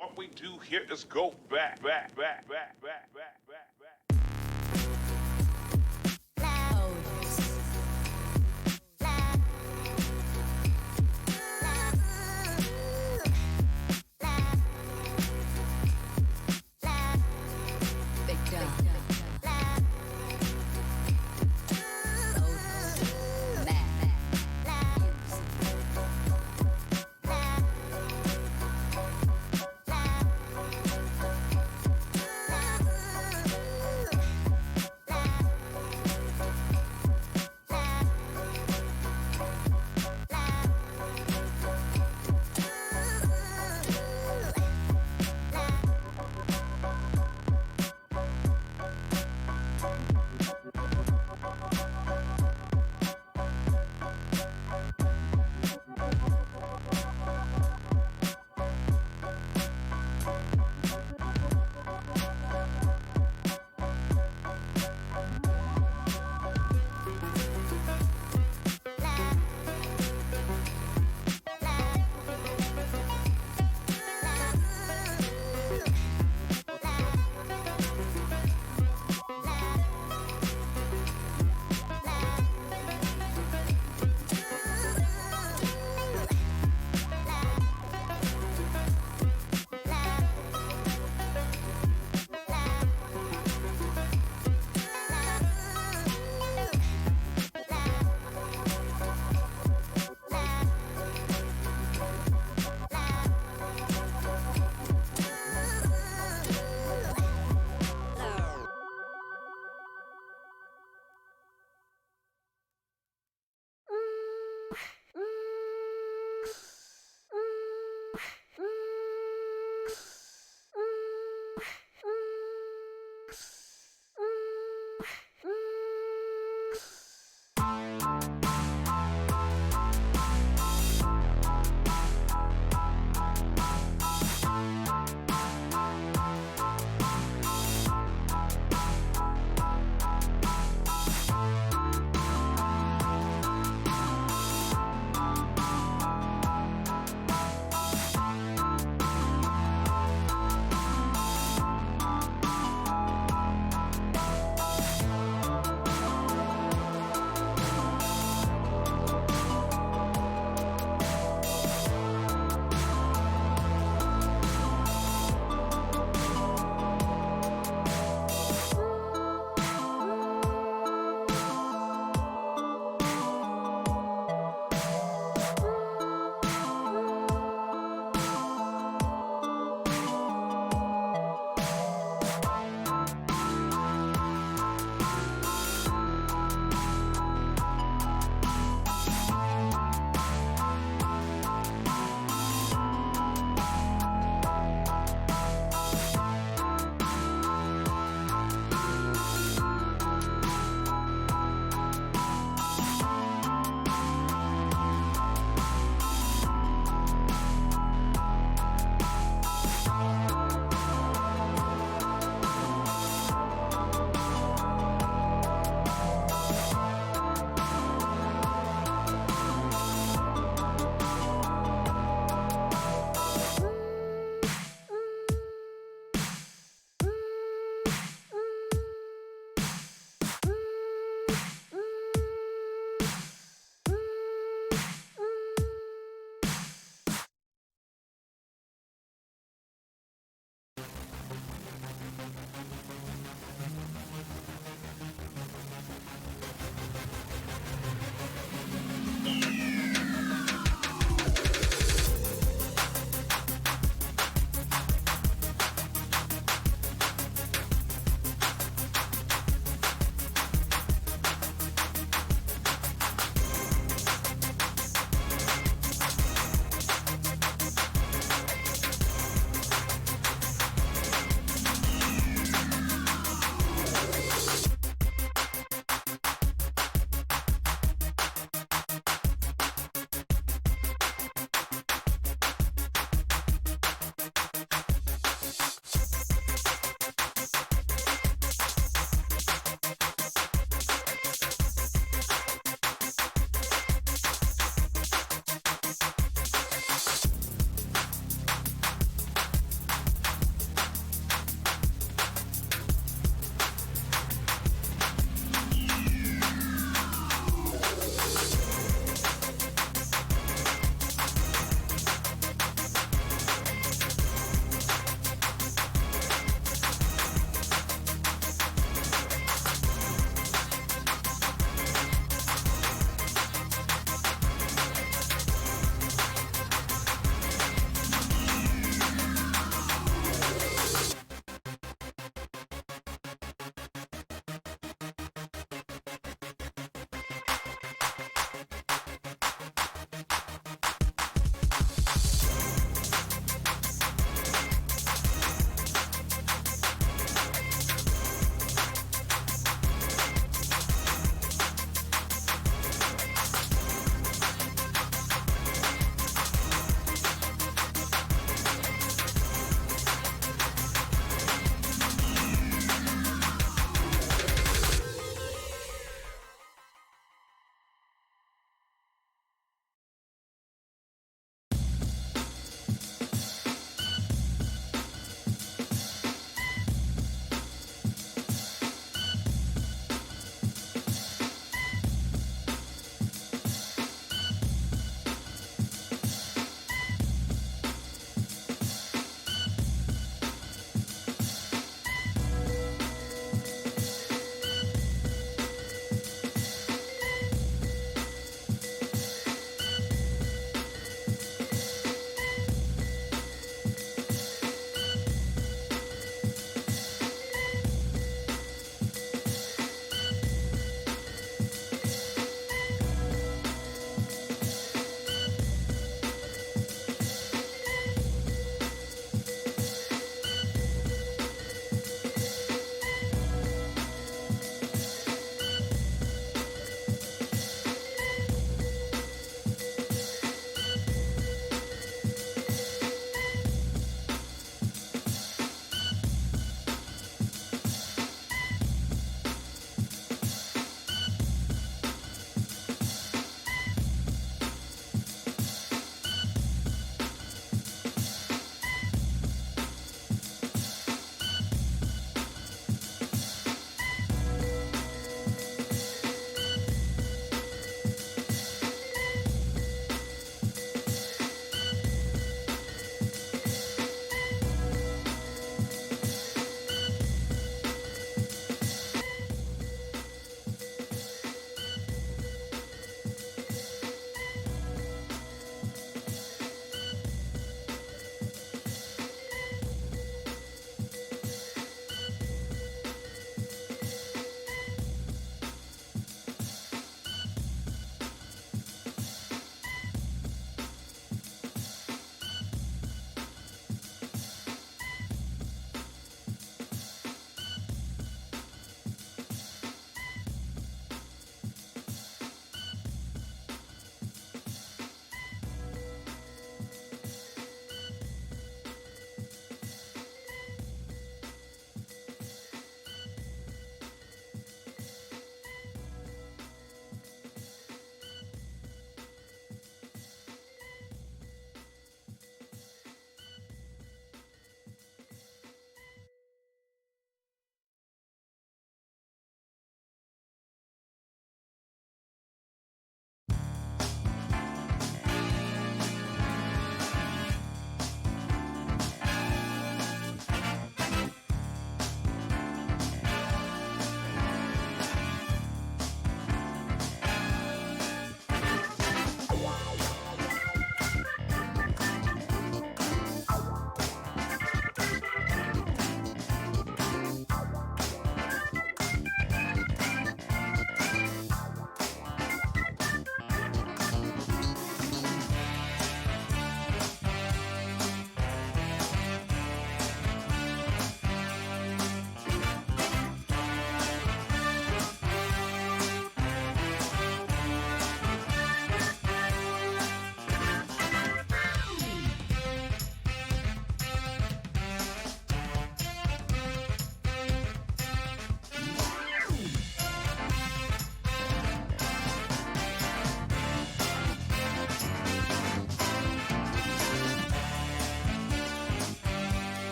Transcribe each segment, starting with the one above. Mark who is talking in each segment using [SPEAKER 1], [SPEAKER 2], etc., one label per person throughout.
[SPEAKER 1] What we do here is go back.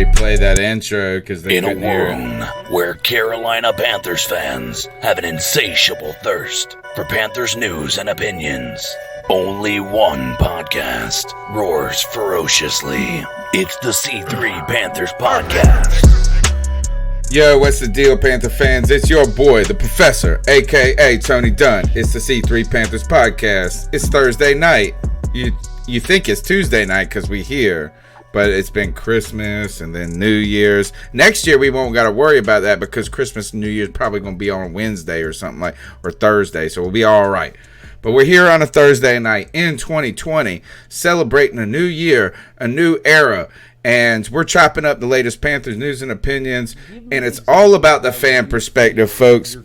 [SPEAKER 2] replay that intro because they
[SPEAKER 3] In a
[SPEAKER 2] couldn't hear it.
[SPEAKER 3] world where Carolina Panthers fans have an insatiable thirst for Panthers news and opinions, only one podcast roars ferociously. It's the C3 Panthers Podcast.
[SPEAKER 2] Yo, what's the deal, Panther fans? It's your boy, the Professor, a.k.a. Tony Dunn. It's the C3 Panthers Podcast. It's Thursday night. You think it's Tuesday night because we here, but it's been Christmas and then New Year's. Next year, we won't got to worry about that because Christmas and New Year's probably going to be on Wednesday or something or Thursday, so we'll be all right. But we're here on a Thursday night in 2020, celebrating a new year, a new era. And we're chopping up the latest Panthers news and opinions, and it's all about the fan perspective, folks.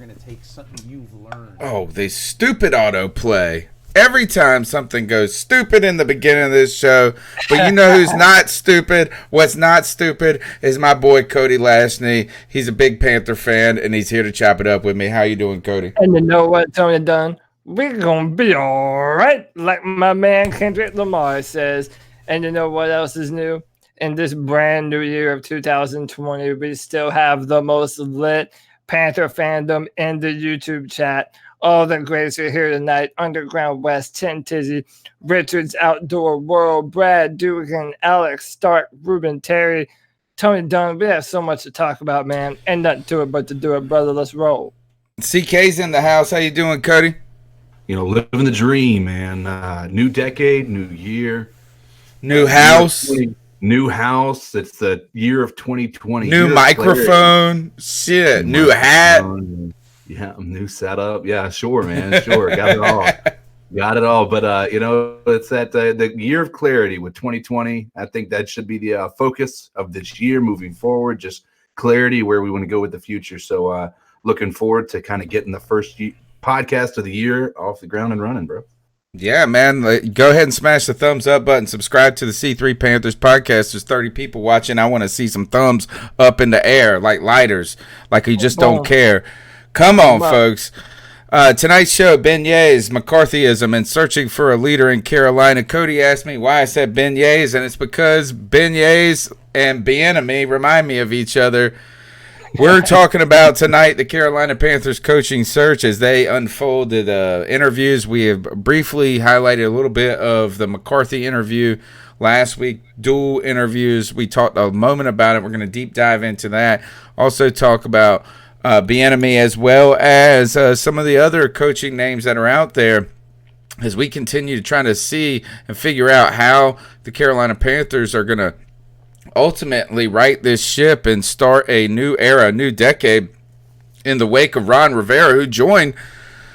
[SPEAKER 2] Oh, the stupid autoplay. Every time something goes stupid in the beginning of this show, but you know who's not stupid? What's not stupid is my boy Cody Lashney. He's a big Panther fan, and he's here to chop it up with me. How you doing, Cody?
[SPEAKER 4] And you know what, Tony Dunn? We're going to be all right, like my man Kendrick Lamar says. And you know what else is new? In this brand new year of 2020, we still have the most lit Panther fandom in the YouTube chat. All the greats are here tonight. Underground West, Tin Tizzy, Richards Outdoor World, Brad Dugan, Alex Stark, Ruben Terry, Tony Dunn. We have so much to talk about, man. Ain't nothing to it but to do it, brother. Let's roll.
[SPEAKER 2] CK's in the house. How you doing, Cody?
[SPEAKER 5] You know, living the dream, man. New decade, new year.
[SPEAKER 2] New house.
[SPEAKER 5] New house. It's the year of 2020.
[SPEAKER 2] New microphone. Shit. New hat.
[SPEAKER 5] Yeah, new setup. Yeah, sure, man. Sure. Got it all. Got it all. But, you know, it's that the year of clarity with 2020. I think that should be the focus of this year moving forward. Just clarity where we want to go with the future. So looking forward to kind of getting the first podcast of the year off the ground and running, bro.
[SPEAKER 2] Yeah, man. Go ahead and smash the thumbs up button. Subscribe to the C3 Panthers podcast. There's 30 people watching. I want to see some thumbs up in the air like lighters, like you just don't care. Come on, folks. Tonight's show, Beignets, McCarthyism, and searching for a leader in Carolina. Cody asked me why I said Beignets, and it's because Beignets and Bieniemy remind me of each other. We're talking about tonight the Carolina Panthers coaching search as they unfolded interviews. We have briefly highlighted a little bit of the McCarthy interview last week, dual interviews. We talked a moment about it. We're going to deep dive into that. Also talk about Bieniemy as well as some of the other coaching names that are out there as we continue to try to see and figure out how the Carolina Panthers are going to ultimately right this ship and start a new era, a new decade in the wake of Ron Rivera, who joined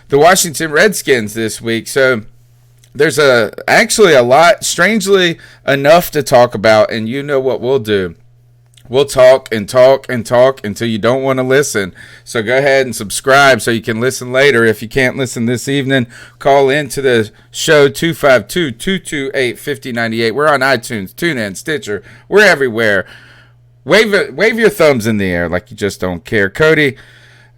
[SPEAKER 2] the Washington Redskins this week. So there's actually a lot, strangely enough, to talk about, and you know what we'll do. We'll talk and talk and talk until you don't want to listen. So go ahead and subscribe so you can listen later. If you can't listen this evening, call into the show 252-228-5098. We're on iTunes, TuneIn, Stitcher. We're everywhere. Wave your thumbs in the air like you just don't care. Cody,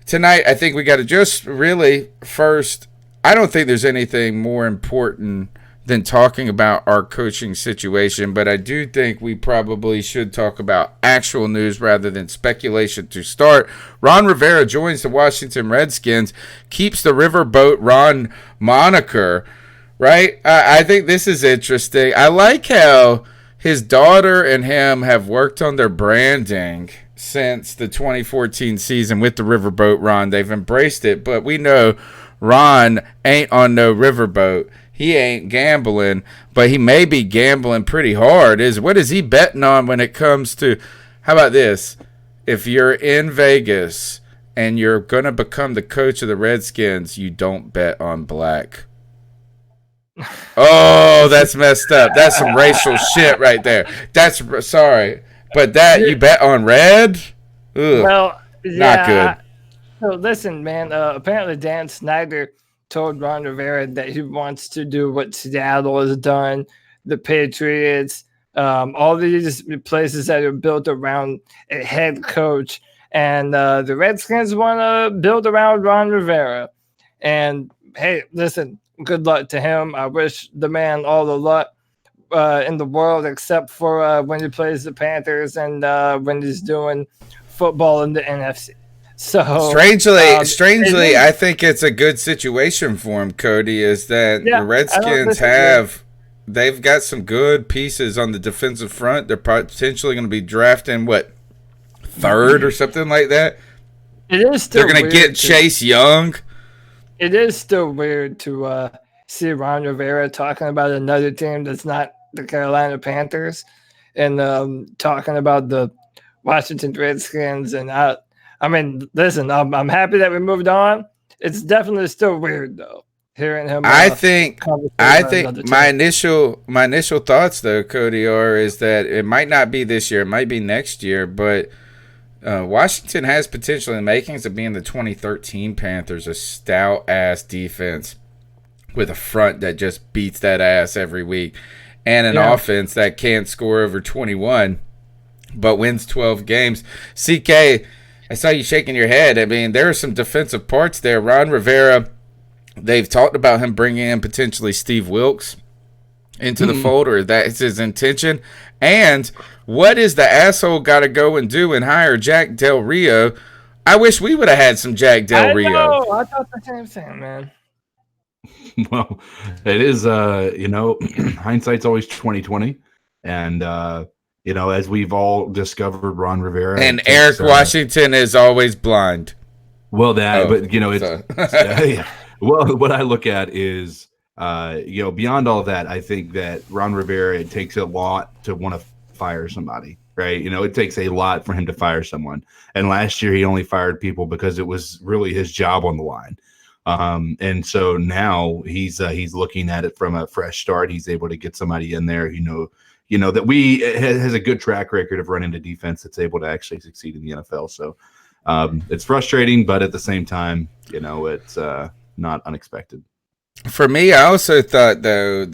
[SPEAKER 2] tonight I think we got to just really first, I don't think there's anything more important than talking about our coaching situation, but I do think we probably should talk about actual news rather than speculation to start. Ron Rivera joins the Washington Redskins, keeps the Riverboat Ron moniker, right? I think this is interesting. I like how his daughter and him have worked on their branding since the 2014 season with the Riverboat Ron. They've embraced it, but we know Ron ain't on no riverboat. He ain't gambling, but he may be gambling pretty hard. What is he betting on when it comes to, how about this? If you're in Vegas and you're going to become the coach of the Redskins, you don't bet on black. Oh, that's messed up. That's some racial shit right there. That's, sorry. But you bet on red? Ugh,
[SPEAKER 4] well, yeah,
[SPEAKER 2] not good.
[SPEAKER 4] So listen, man, apparently Dan Snyder told Ron Rivera that he wants to do what Seattle has done, the Patriots, all these places that are built around a head coach. And the Redskins want to build around Ron Rivera. And, hey, listen, good luck to him. I wish the man all the luck. in the world, except for when he plays the Panthers and when he's doing football in the NFC. So
[SPEAKER 2] strangely, I think it's a good situation for him, Cody, is that the Redskins they've got some good pieces on the defensive front. They're potentially going to be drafting, third or something like that?
[SPEAKER 4] It is still
[SPEAKER 2] They're going to get Chase Young.
[SPEAKER 4] It is still weird to see Ron Rivera talking about another team that's not the Carolina Panthers and talking about the Washington Redskins. And I mean, listen, I'm happy that we moved on. It's definitely still weird though, hearing him.
[SPEAKER 2] I think my initial thoughts though, Cody, is that it might not be this year, it might be next year, but Washington has potential in the makings of being the 2013 Panthers, a stout ass defense with a front that just beats that ass every week, and an offense that can't score over 21 but wins 12 games. CK, I saw you shaking your head. I mean, there are some defensive parts there. Ron Rivera, they've talked about him bringing in potentially Steve Wilkes into the fold, or that's his intention. And what is the asshole got to go and do and hire Jack Del Rio? I wish we would have had some Jack Del Rio.
[SPEAKER 4] I thought the same thing, man.
[SPEAKER 5] Well, it is, hindsight's always 20/20. And, as we've all discovered, Ron Rivera
[SPEAKER 2] and Eric Washington is always blind.
[SPEAKER 5] Well, well, what I look at is, beyond all that, I think that Ron Rivera, it takes a lot to want to fire somebody, right? It takes a lot for him to fire someone. And last year he only fired people because it was really his job on the line. And so now he's looking at it from a fresh start. He's able to get somebody in there, that has a good track record of running a defense that's able to actually succeed in the NFL. So it's frustrating, but at the same time, it's not unexpected.
[SPEAKER 2] For me, I also thought, though,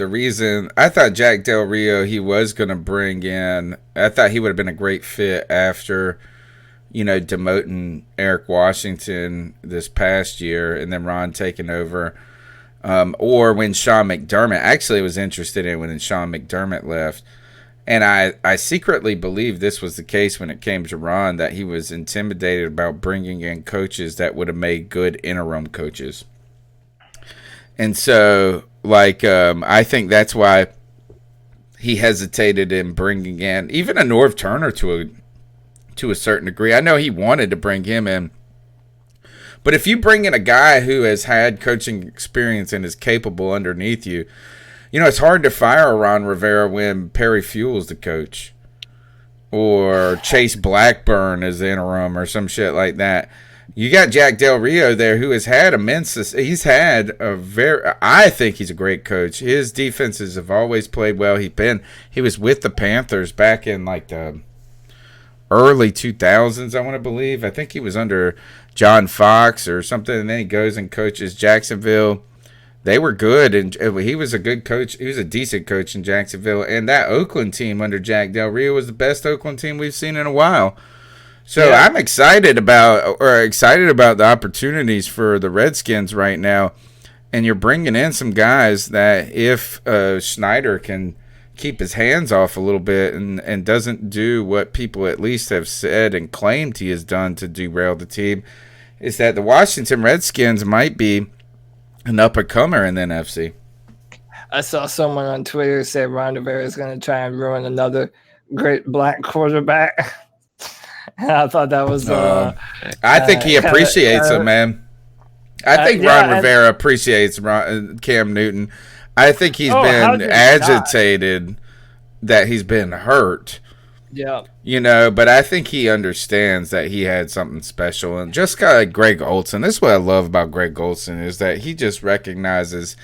[SPEAKER 2] I thought Jack Del Rio, he was going to bring in, I thought he would have been a great fit after, demoting Eric Washington this past year and then Ron taking over. Or when Sean McDermott, actually was interested in when Sean McDermott left. And I secretly believe this was the case when it came to Ron, that he was intimidated about bringing in coaches that would have made good interim coaches. And so, I think that's why he hesitated in bringing in even a Norv Turner to a certain degree. I know he wanted to bring him in. But if you bring in a guy who has had coaching experience and is capable underneath you, it's hard to fire Ron Rivera when Perry Fuel's the coach or Chase Blackburn is the interim or some shit like that. You got Jack Del Rio there who has had I think he's a great coach. His defenses have always played well. He was with the Panthers back in the early 2000s, I want to believe. I think he was under John Fox or something, and then he goes and coaches Jacksonville. They were good, and he was a good coach. He was a decent coach in Jacksonville, and that Oakland team under Jack Del Rio was the best Oakland team we've seen in a while. So I'm excited about the opportunities for the Redskins right now, and you're bringing in some guys that if Schneider can keep his hands off a little bit and doesn't do what people at least have said and claimed he has done to derail the team, is that the Washington Redskins might be an up-and-comer in the NFC.
[SPEAKER 4] I saw someone on Twitter say Ron Rivera is going to try and ruin another great black quarterback. And I thought that was
[SPEAKER 2] I think he appreciates him, man. I think Ron Rivera appreciates Cam Newton. I think he's been agitated that he's been hurt.
[SPEAKER 4] Yeah.
[SPEAKER 2] But I think he understands that he had something special. And just kind of like Greg Olson, this is what I love about Greg Olson, is that he just recognizes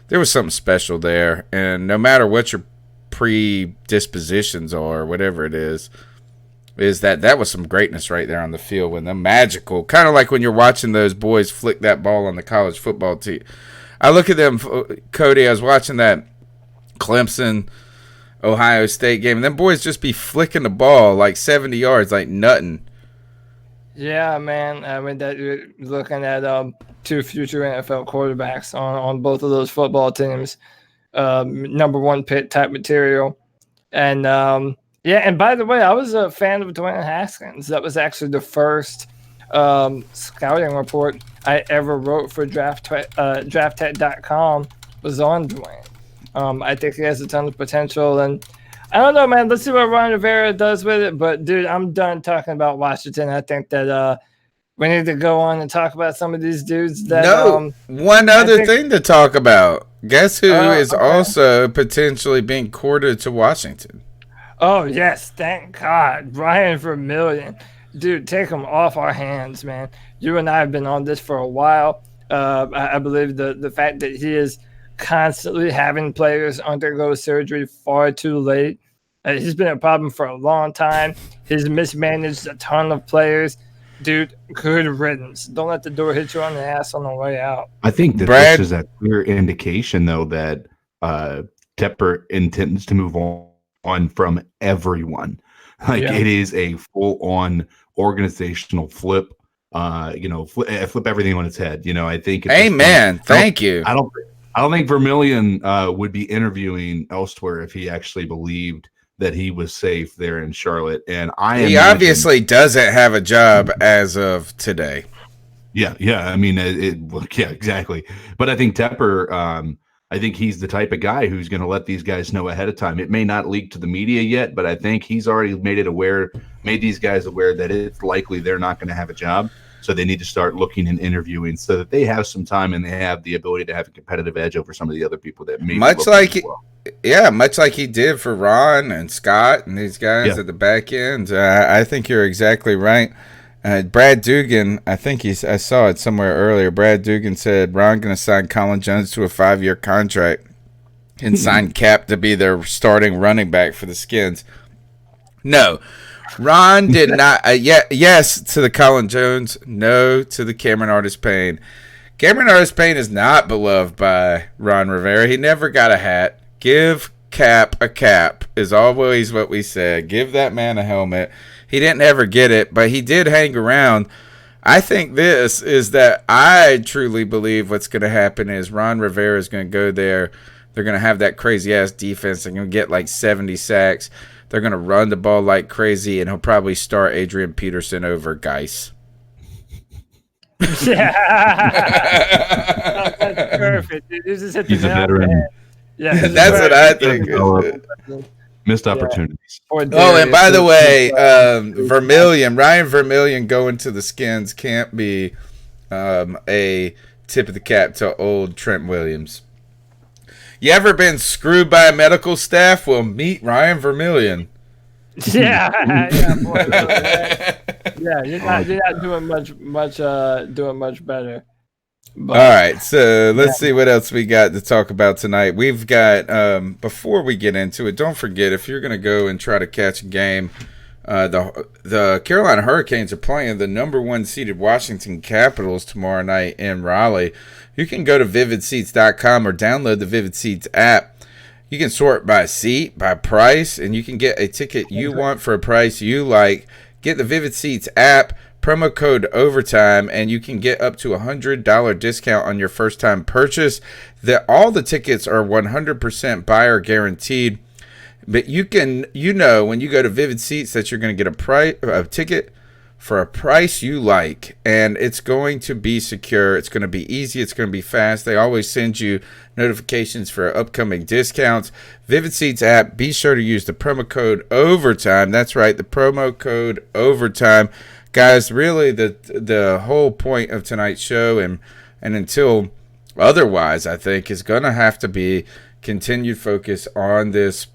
[SPEAKER 2] there was something special there. And no matter what your predispositions are, whatever it is that was some greatness right there on the field when the magical, kind of like when you're watching those boys flick that ball on the college football team. I look at them, Cody, I was watching that Clemson Ohio State game, and them boys just be flicking the ball like 70 yards, like nothing.
[SPEAKER 4] Yeah, man. I mean, that you're looking at two future NFL quarterbacks on both of those football teams. number one pick type material. And and by the way, I was a fan of Dwayne Haskins. That was actually the first scouting report I ever wrote for drafttech.com was on Dwayne. I think he has a ton of potential, and I don't know, man. Let's see what Ron Rivera does with it. But dude, I'm done talking about Washington. I think that we need to go on and talk about some of these dudes. That
[SPEAKER 2] one other thing to talk about. Guess who is also potentially being courted to Washington?
[SPEAKER 4] Oh yes, thank God, Ryan Vermillion. Dude, take him off our hands, man. You and I have been on this for a while. I believe the fact that he is constantly having players undergo surgery far too late. He's been a problem for a long time. He's mismanaged a ton of players. Dude, good riddance. Don't let the door hit you on the ass on the way out.
[SPEAKER 5] I think that this is a clear indication, though, that Tepper intends to move on from everyone. It is a full-on organizational flip. Flip everything on its head. I think.
[SPEAKER 2] Amen. Thank you.
[SPEAKER 5] I don't think Vermillion would be interviewing elsewhere if he actually believed that he was safe there in Charlotte. And he
[SPEAKER 2] obviously doesn't have a job as of today.
[SPEAKER 5] Yeah. I mean, exactly. But I think Tepper. I think he's the type of guy who's going to let these guys know ahead of time. It may not leak to the media yet, but I think he's already made these guys aware that it's likely they're not going to have a job. So they need to start looking and interviewing so that they have some time and they have the ability to have a competitive edge over some of the other people that may
[SPEAKER 2] much like he did for Ron and Scott and these guys at the back end. I think you're exactly right. Brad Dugan, I saw it somewhere earlier. Brad Dugan said Ron going to sign Colin Jones to a 5-year contract and sign Cap to be their starting running back for the Skins. No, Ron did not. Yes to the Colin Jones. No to the Cameron Artis-Payne. Cameron Artis-Payne is not beloved by Ron Rivera. He never got a hat. Give Cap a cap is always what we said. Give that man a helmet. He didn't ever get it, but he did hang around. I think this is that I truly believe what's going to happen is Ron Rivera is going to go there. They're going to have that crazy-ass defense. They're going to get like 70 sacks. They're going to run the ball like crazy, and he'll probably start Adrian Peterson over Geis.
[SPEAKER 4] Yeah. That's perfect. Dude. He's a
[SPEAKER 5] veteran.
[SPEAKER 4] Yeah,
[SPEAKER 2] that's what I think.
[SPEAKER 5] Missed opportunities.
[SPEAKER 2] And by the way, Ryan Vermillion going to the Skins can't be a tip of the cap to old Trent Williams. You ever been screwed by a medical staff? Well, meet Ryan Vermillion.
[SPEAKER 4] Yeah, boy, you're not doing much better. But,
[SPEAKER 2] all right, so let's see what else we got to talk about tonight. We've got, before we get into it, don't forget, if you're going to go and try to catch a game, the Carolina Hurricanes are playing the number 1 seeded Washington Capitals tomorrow night in Raleigh. You can go to vividseats.com or download the Vivid Seats app. You can sort by seat, by price, and you can get a ticket you want for a price you like. Get the Vivid Seats app, promo code OVERTIME, and you can get up to $100 discount on your first time purchase. All the tickets are 100% buyer guaranteed. But when you go to Vivid Seats that you're going to get a ticket for a price you like, and it's going to be secure. It's going to be easy. It's going to be fast. They always send you notifications for upcoming discounts. Vivid Seats app, be sure to use the promo code OVERTIME. That's right, the promo code OVERTIME. Guys, really the whole point of tonight's show and until otherwise, I think, is going to have to be continued focus on this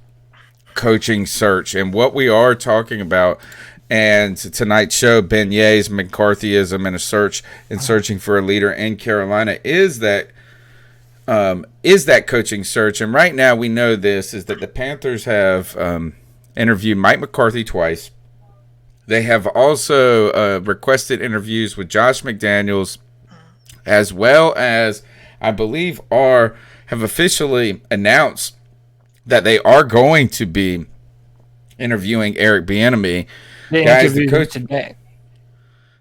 [SPEAKER 2] coaching search and what we are talking about. And tonight's show, Beignets, McCarthyism, and searching for a leader in Carolina is that coaching search. And right now we know this is that the Panthers have interviewed Mike McCarthy twice. They have also requested interviews with Josh McDaniels, as well as I believe have officially announced that they are going to be interviewing Eric Bieniemy.
[SPEAKER 4] They interviewed him today.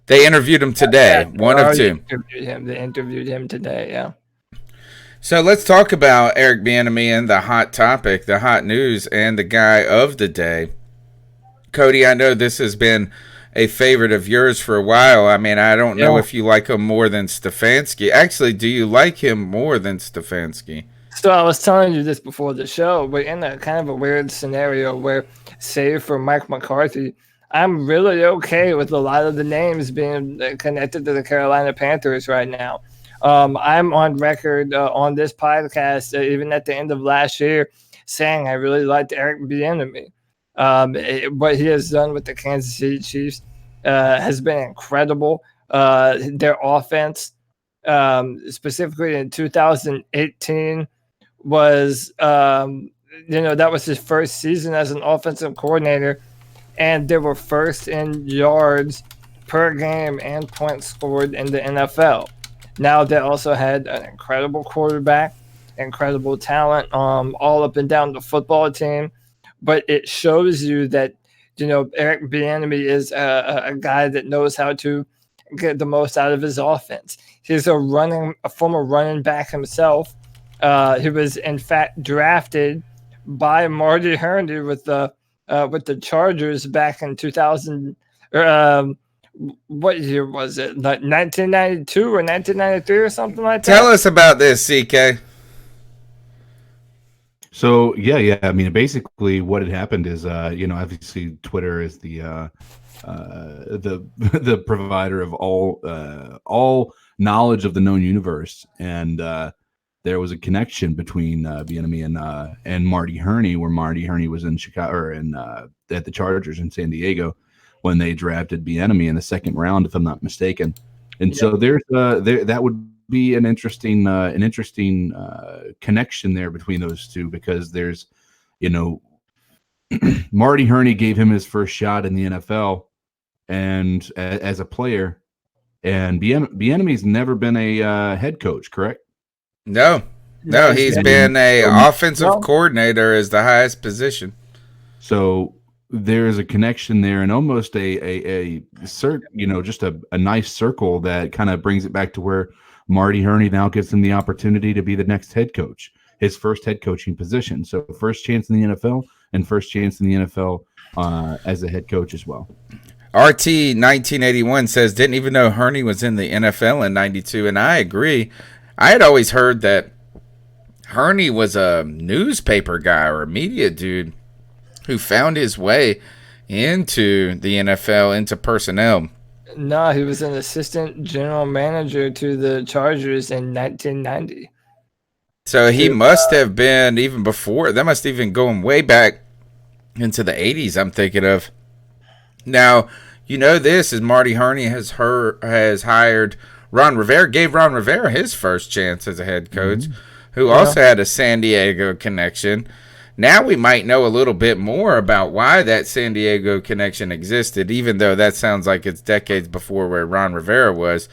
[SPEAKER 2] They interviewed him today. One of two.
[SPEAKER 4] They interviewed him today. Yeah.
[SPEAKER 2] So let's talk about Eric Bieniemy and the hot topic, the hot news, and the guy of the day. Cody, I know this has been a favorite of yours for a while. I mean, I don't know if you like him more than Stefanski. Actually, do you like him more than Stefanski?
[SPEAKER 4] So I was telling you this before the show. We're in a kind of a weird scenario where, save for Mike McCarthy, I'm really okay with a lot of the names being connected to the Carolina Panthers right now. I'm on record on this podcast, even at the end of last year, saying I really liked Eric Bieniemy. What he has done with the Kansas City Chiefs has been incredible. Their offense, specifically in 2018, was that was his first season as an offensive coordinator, and they were first in yards per game and points scored in the NFL. Now they also had an incredible quarterback, incredible talent, all up and down the football team. But it shows you that, Eric Bieniemy is a guy that knows how to get the most out of his offense. He's a former running back himself. He was in fact drafted by Marty Herney with the Chargers back in 2000. What year was it? Like 1992 or 1993 or something like that?
[SPEAKER 2] Tell us about this, CK.
[SPEAKER 5] So yeah. I mean, basically, what had happened is, obviously, Twitter is the provider of all knowledge of the known universe, and there was a connection between Bieniemy and Marty Herney, where Marty Herney was in Chicago or at the Chargers in San Diego when they drafted Bieniemy in the second round, if I'm not mistaken. And so there's that would be an interesting connection there between those two, because there's, Marty Herney gave him his first shot in the NFL and as a player, and Bieniemy's never been a head coach, correct?
[SPEAKER 2] No, he's been a offensive coordinator as the highest position.
[SPEAKER 5] So there's a connection there, and almost a nice circle that kind of brings it back to where Marty Herney now gives him the opportunity to be the next head coach, his first head coaching position. So first chance in the NFL and first chance in the NFL as a head coach as well.
[SPEAKER 2] RT 1981 says, didn't even know Herney was in the NFL in 92. And I agree. I had always heard that Herney was a newspaper guy or a media dude who found his way into the NFL, into personnel.
[SPEAKER 4] No, he was an assistant general manager to the Chargers in 1990.
[SPEAKER 2] So he must have been even before. That must have even going way back into the 80s, I'm thinking of. Now, this is Marty Herney has hired Ron Rivera, gave Ron Rivera his first chance as a head coach, who also had a San Diego connection. Now we might know a little bit more about why that San Diego connection existed, even though that sounds like it's decades before where Ron Rivera was.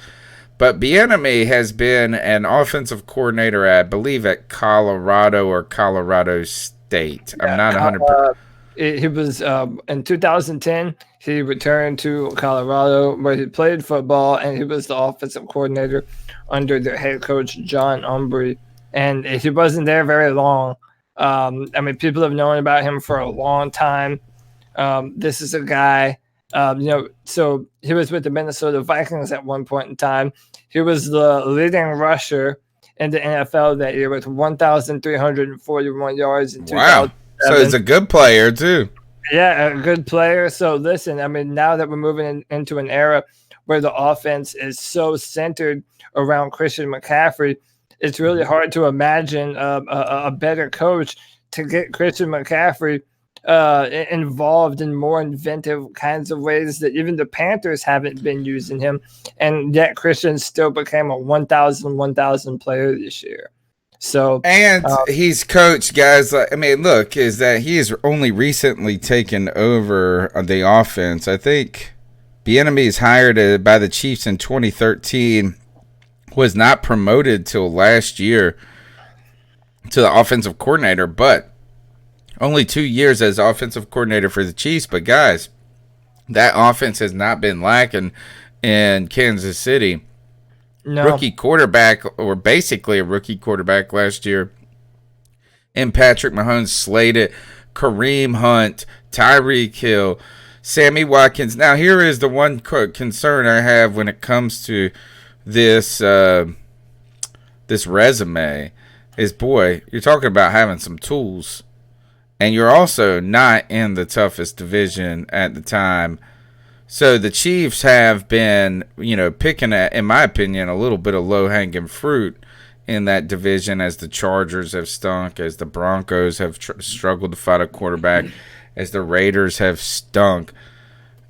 [SPEAKER 2] But Bieniemy has been an offensive coordinator, I believe, at Colorado or Colorado State. I'm not 100%.
[SPEAKER 4] He was in 2010. He returned to Colorado, where he played football, and he was the offensive coordinator under their head coach John Umbry. And he wasn't there very long. People have known about him for a long time. This is a guy, so he was with the Minnesota Vikings at one point in time. He was the leading rusher in the NFL that year with 1,341 yards in 2007.
[SPEAKER 2] Wow. So he's a good player, too.
[SPEAKER 4] Yeah, a good player. So listen, now that we're moving into an era where the offense is so centered around Christian McCaffrey, it's really hard to imagine a better coach to get Christian McCaffrey involved in more inventive kinds of ways that even the Panthers haven't been using him. And yet Christian still became a 1,000 player this year. So
[SPEAKER 2] he's coached guys is that he has only recently taken over the offense. I think Bieniemy is hired by the Chiefs in 2013. Was not promoted till last year to the offensive coordinator, but only 2 years as offensive coordinator for the Chiefs. But guys, that offense has not been lacking in Kansas City. rookie quarterback, or basically a rookie quarterback last year. And Patrick Mahomes slated Kareem Hunt, Tyreek Hill, Sammy Watkins. Now, here is the one concern I have when it comes to this this resume is, boy, you're talking about having some tools, and you're also not in the toughest division at the time. So the Chiefs have been, picking at, in my opinion, a little bit of low-hanging fruit in that division, as the Chargers have stunk, as the Broncos have struggled to find a quarterback, as the Raiders have stunk.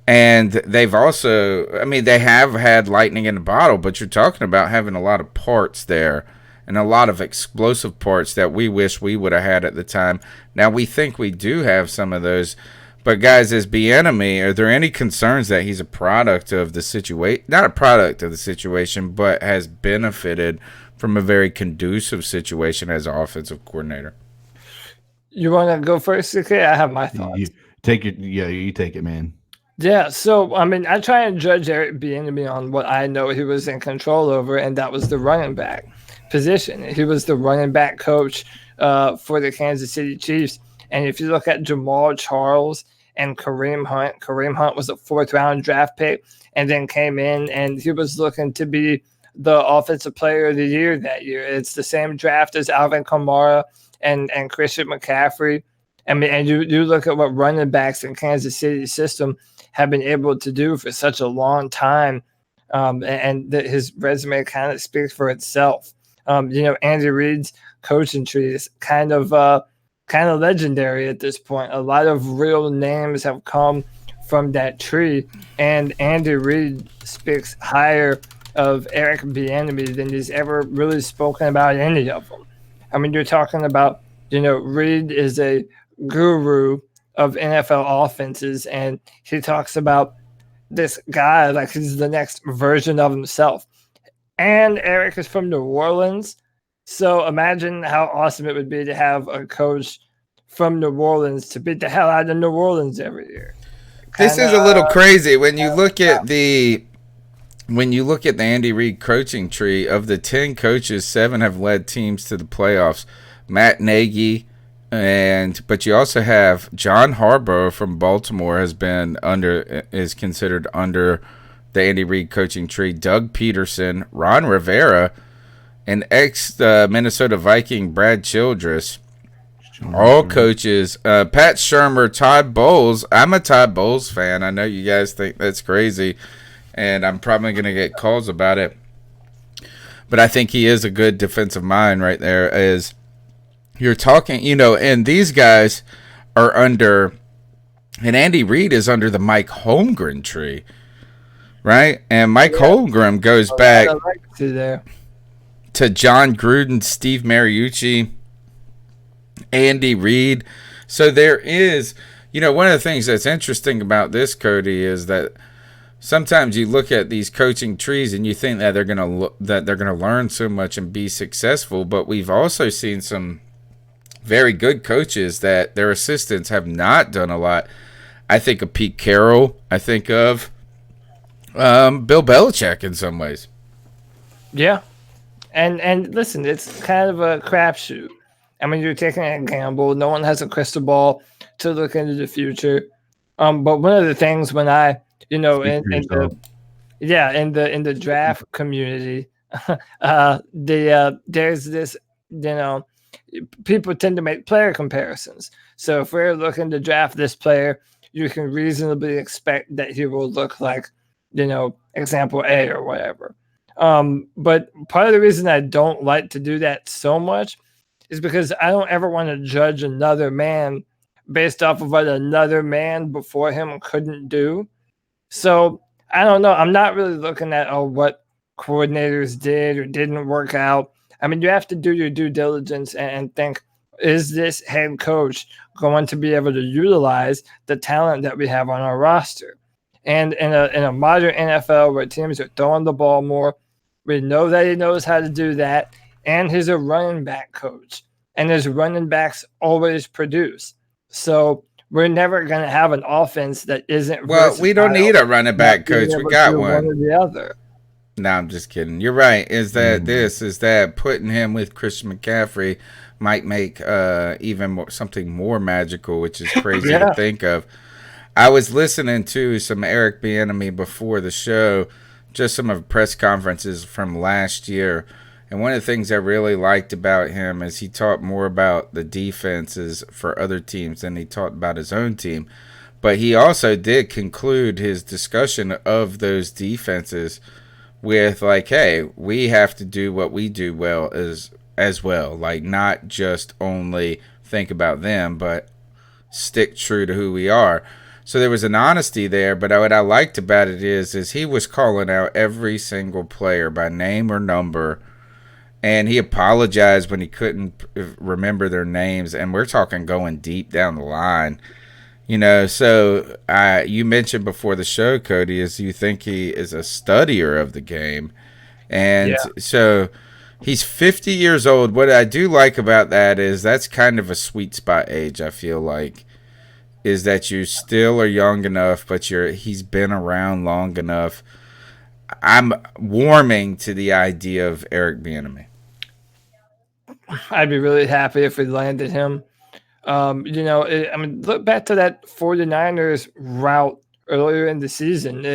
[SPEAKER 2] And they've also, they have had lightning in the bottle, but you're talking about having a lot of parts there and a lot of explosive parts that we wish we would have had at the time. Now, we think we do have some of those. But, guys, as Bieniemy, are there any concerns that he's a product of the situation? Not a product of the situation, but has benefited from a very conducive situation as offensive coordinator?
[SPEAKER 4] You want to go first, okay? I have my thoughts.
[SPEAKER 5] You take it, man.
[SPEAKER 4] Yeah, so, I try and judge Eric Bieniemy on what I know he was in control over, and that was the running back position. He was the running back coach for the Kansas City Chiefs. And if you look at Jamal Charles and Kareem Hunt was a 4th-round draft pick and then came in, and he was looking to be the offensive player of the year that year. It's the same draft as Alvin Kamara and Christian McCaffrey. And you look at what running backs in Kansas City's system have been able to do for such a long time, and his resume kind of speaks for itself. Andy Reid's coaching tree is kind of legendary at this point. A lot of real names have come from that tree, and Andy Reid speaks higher of Eric Bieniemy than he's ever really spoken about any of them. You're talking about, Reid is a guru of NFL offenses, and he talks about this guy like he's the next version of himself. And Eric is from New Orleans, so imagine how awesome it would be to have a coach from New Orleans to beat the hell out of New Orleans every year.
[SPEAKER 2] This is a little crazy when you look at the Andy Reid coaching tree. Of the 10 coaches, 7 have led teams to the playoffs. Matt Nagy, but you also have John Harbaugh from Baltimore is considered under the Andy Reid coaching tree. Doug Peterson, Ron Rivera, and ex-Minnesota Viking Brad Childress. All coaches. Pat Shurmur, Todd Bowles. I'm a Todd Bowles fan. I know you guys think that's crazy, and I'm probably going to get calls about it. But I think he is a good defensive mind right there. As you're talking, and these guys are under, and Andy Reid is under the Mike Holmgren tree, right? And Mike Holmgren goes back to John Gruden, Steve Mariucci, Andy Reid. So there is, one of the things that's interesting about this, Cody, is that sometimes you look at these coaching trees and you think that they're gonna learn so much and be successful, but we've also seen some very good coaches that their assistants have not done a lot. I think of Pete Carroll. I think of Bill Belichick in some ways. Yeah,
[SPEAKER 4] and listen, it's kind of a crapshoot. You're taking a gamble. No one has a crystal ball to look into the future. But one of the things when I, in the draft community, there's this, people tend to make player comparisons. So if we're looking to draft this player, you can reasonably expect that he will look like, example A or whatever. But part of the reason I don't like to do that so much is because I don't ever want to judge another man based off of what another man before him couldn't do. So I don't know. I'm not really looking at what coordinators did or didn't work out. You have to do your due diligence and think, is this head coach going to be able to utilize the talent that we have on our roster? And in a modern NFL where teams are throwing the ball more, we know that he knows how to do that. And he's a running back coach, and his running backs always produce. So we're never going to have an offense that isn't.
[SPEAKER 2] Well, we don't need a running back coach. We got one.
[SPEAKER 4] Or the other.
[SPEAKER 2] No, I'm just kidding. You're right. Is that putting him with Christian McCaffrey might make even more, something more magical, which is crazy to think of. I was listening to some Eric Bieniemy before the show, just some of press conferences from last year. And one of the things I really liked about him is he talked more about the defenses for other teams than he talked about his own team. But he also did conclude his discussion of those defenses with, like, hey, we have to do what we do well as well. Like, not just only think about them, but stick true to who we are. So there was an honesty there, but what I liked about it is he was calling out every single player by name or number, and he apologized when he couldn't remember their names, and we're talking going deep down the line. You know, so you mentioned before the show, Cody, is you think he is a studier of the game. And so he's 50 years old. What I do like about that is that's kind of a sweet spot age, I feel like, is that you still are young enough, but he's been around long enough. I'm warming to the idea of Eric Bieniemy.
[SPEAKER 4] I'd be really happy if we landed him. Look back to that 49ers route earlier in the season.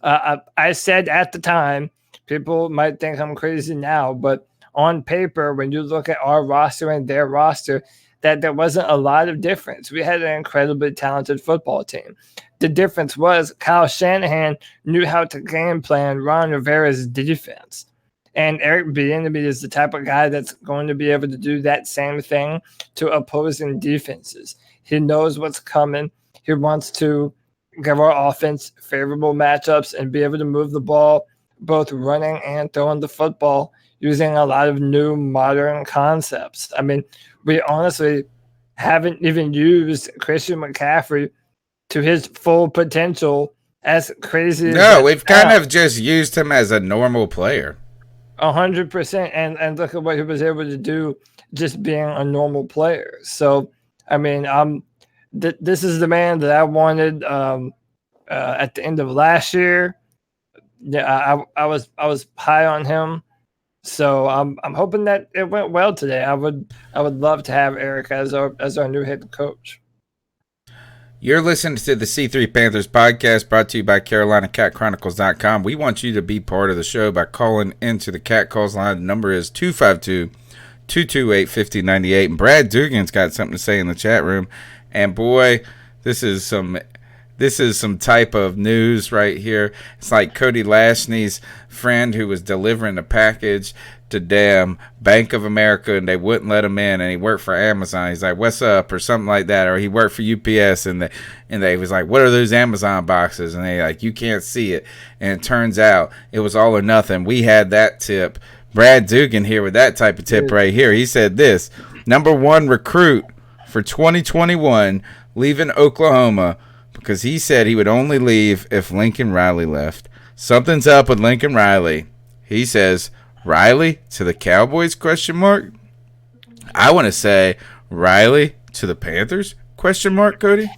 [SPEAKER 4] I said at the time, people might think I'm crazy now, but on paper, when you look at our roster and their roster, that there wasn't a lot of difference. We had an incredibly talented football team. The difference was Kyle Shanahan knew how to game plan Ron Rivera's defense. And Eric Bieniemy is the type of guy that's going to be able to do that same thing to opposing defenses. He knows what's coming. He wants to give our offense favorable matchups and be able to move the ball, both running and throwing the football, using a lot of new modern concepts. I mean, we honestly haven't even used Christian McCaffrey to his full potential, as crazy as
[SPEAKER 2] No, we've kind of just used him as a normal player.
[SPEAKER 4] 100%, and look at what he was able to do just being a normal player. So, I mean, this is the man that I wanted at the end of last year. Yeah, I was high on him. So I'm hoping that it went well today. I would love to have Eric as our new head coach.
[SPEAKER 2] You're listening to the C3 Panthers podcast, brought to you by CarolinaCatChronicles.com. We want you to be part of the show by calling into the Cat Calls line. The number is 252-228-5098. And Brad Dugan's got something to say in the chat room. And boy, this is some type of news right here. It's like Cody Lashney's friend who was delivering a package to damn Bank of America, and they wouldn't let him in, and he worked for Amazon. He's like, "What's up?" or something like that, or he worked for UPS, and they was like, "What are those Amazon boxes?" And they like, "You can't see it." And it turns out it was all or nothing. We had that tip. Brad Dugan here with that type of tip right here. He said this: #1 recruit for 2021 leaving Oklahoma because he said he would only leave if Lincoln Riley left. Something's up with Lincoln Riley. He says, Riley to the Cowboys, ? I want to say Riley to the Panthers, ? Cody?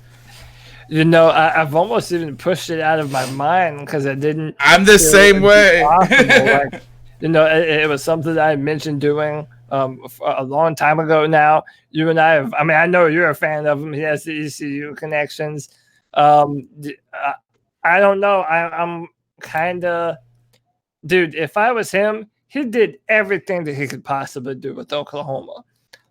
[SPEAKER 4] You know, I've almost even pushed it out of my mind because I didn't.
[SPEAKER 2] I'm the same way.
[SPEAKER 4] Like, it was something that I mentioned doing a long time ago now. You and I I know you're a fan of him. He has the ECU connections. I don't know. I'm kind of, dude, if I was him, he did everything that he could possibly do with Oklahoma.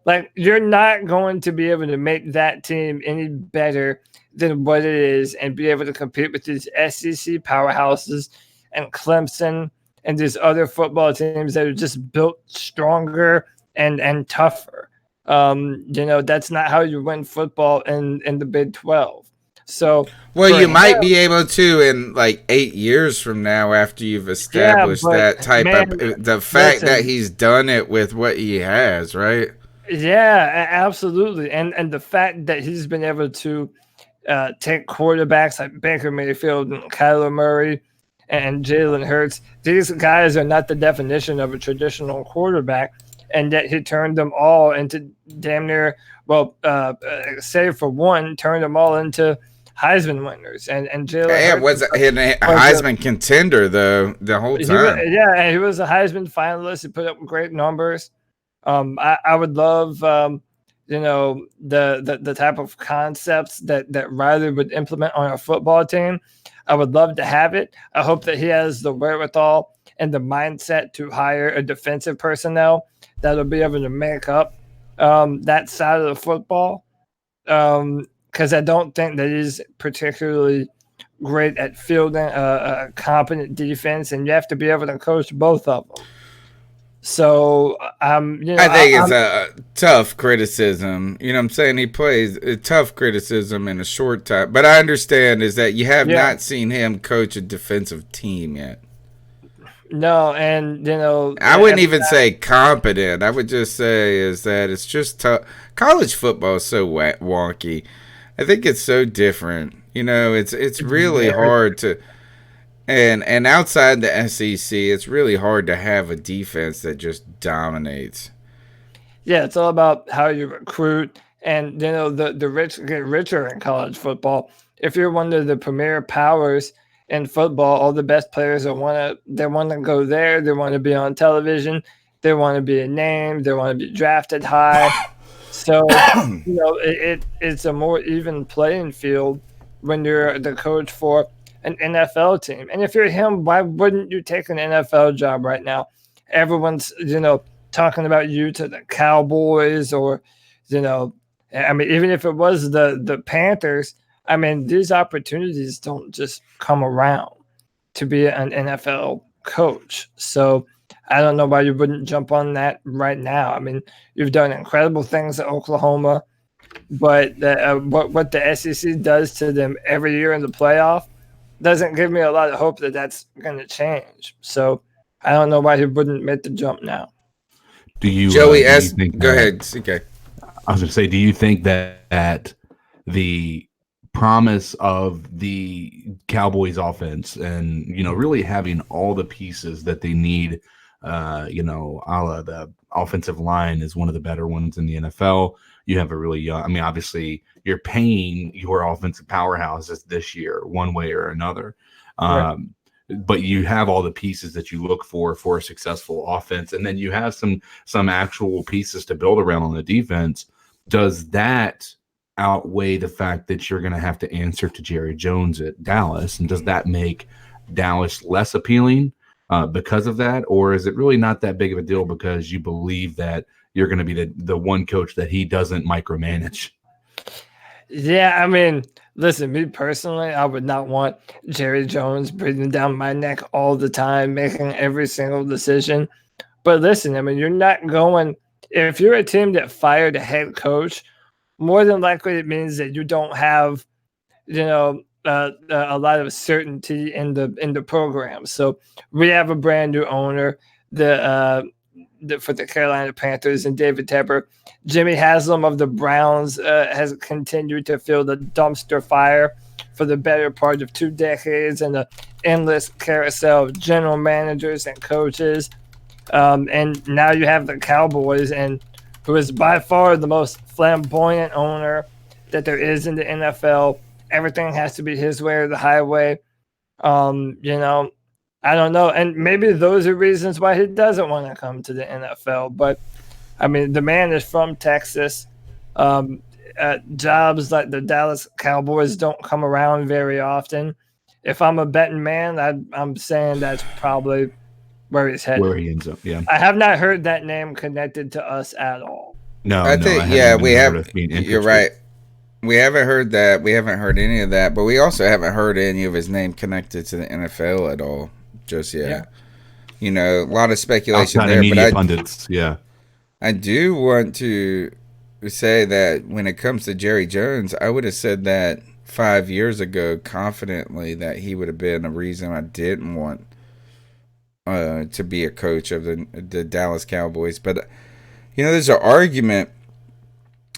[SPEAKER 4] Like, you're not going to be able to make that team any better than what it is and be able to compete with these SEC powerhouses and Clemson and these other football teams that are just built stronger and tougher. That's not how you win football in the Big 12. So,
[SPEAKER 2] well, you might be able to in like 8 years from now after you've established that type of the fact that he's done it with what he has, right?
[SPEAKER 4] Yeah, absolutely. And the fact that he's been able to take quarterbacks like Baker Mayfield and Kyler Murray and Jalen Hurts. These guys are not the definition of a traditional quarterback, and yet he turned them all into damn near, save for one, turned them all into Heisman winners, and Jalen
[SPEAKER 2] Yeah,
[SPEAKER 4] Hurts
[SPEAKER 2] was a Heisman contender though the whole time.
[SPEAKER 4] And he was a Heisman finalist. He put up great numbers. I would love, the type of concepts that Riley would implement on a football team. I would love to have it. I hope that he has the wherewithal and the mindset to hire a defensive personnel that'll be able to make up that side of the football. Because I don't think that he's particularly great at fielding a competent defense, and you have to be able to coach both of them. So, I think
[SPEAKER 2] it's a tough criticism. You know what I'm saying? He plays a tough criticism in a short time. But I understand is that you have not seen him coach a defensive team yet.
[SPEAKER 4] No, and,
[SPEAKER 2] I wouldn't even say competent. I would just say is that it's just tough. College football is so wonky. I think it's so different. It's really hard to... And outside the SEC, it's really hard to have a defense that just dominates.
[SPEAKER 4] Yeah, it's all about how you recruit, and the rich get richer in college football. If you're one of the premier powers in football, all the best players want to go there. They want to be on television. They want to be a name. They want to be drafted high. So it's a more even playing field when you're the coach for an NFL team. And if you're him, why wouldn't you take an NFL job right now? Everyone's, talking about you to the Cowboys or, even if it was the Panthers, these opportunities don't just come around to be an NFL coach. So I don't know why you wouldn't jump on that right now. You've done incredible things at Oklahoma, but what the SEC does to them every year in the playoff doesn't give me a lot of hope that that's going to change. So I don't know why he wouldn't make the jump now.
[SPEAKER 5] Do you,
[SPEAKER 2] Joey S? Go ahead, CK.
[SPEAKER 5] I was going to say, do you think that the promise of the Cowboys offense and, really having all the pieces that they need, a la the offensive line is one of the better ones in the NFL. You have a really young, obviously you're paying your offensive powerhouses this year, one way or another. Right. But you have all the pieces that you look for a successful offense. And then you have some actual pieces to build around on the defense. Does that outweigh the fact that you're going to have to answer to Jerry Jones at Dallas? And does that make Dallas less appealing because of that? Or is it really not that big of a deal because you believe that you're going to be the one coach that he doesn't micromanage?
[SPEAKER 4] Yeah, listen, me personally, I would not want Jerry Jones breathing down my neck all the time, making every single decision. But listen, you're not going – if you're a team that fired a head coach, more than likely it means that you don't have, a lot of certainty in the program. So we have a brand new owner, for the Carolina Panthers and David Tepper. Jimmy Haslam of the Browns has continued to fill the dumpster fire for the better part of 2 decades and the endless carousel of general managers and coaches. And now you have the Cowboys, and who is by far the most flamboyant owner that there is in the NFL. Everything has to be his way or the highway. I don't know. And maybe those are reasons why he doesn't want to come to the NFL. But, the man is from Texas. Jobs like the Dallas Cowboys don't come around very often. If I'm a betting man, I'm saying that's probably where he's headed.
[SPEAKER 5] Where he ends up, yeah.
[SPEAKER 4] I have not heard that name connected to us at all.
[SPEAKER 2] No, I think, we have. You're right. We haven't heard that. We haven't heard any of that. But we also haven't heard any of his name connected to the NFL at all. Just yet. A lot of speculation there, but pundits, I do want to say that when it comes to Jerry Jones, I would have said that 5 years ago confidently that he would have been a reason I didn't want to be a coach of the Dallas Cowboys. But there's an argument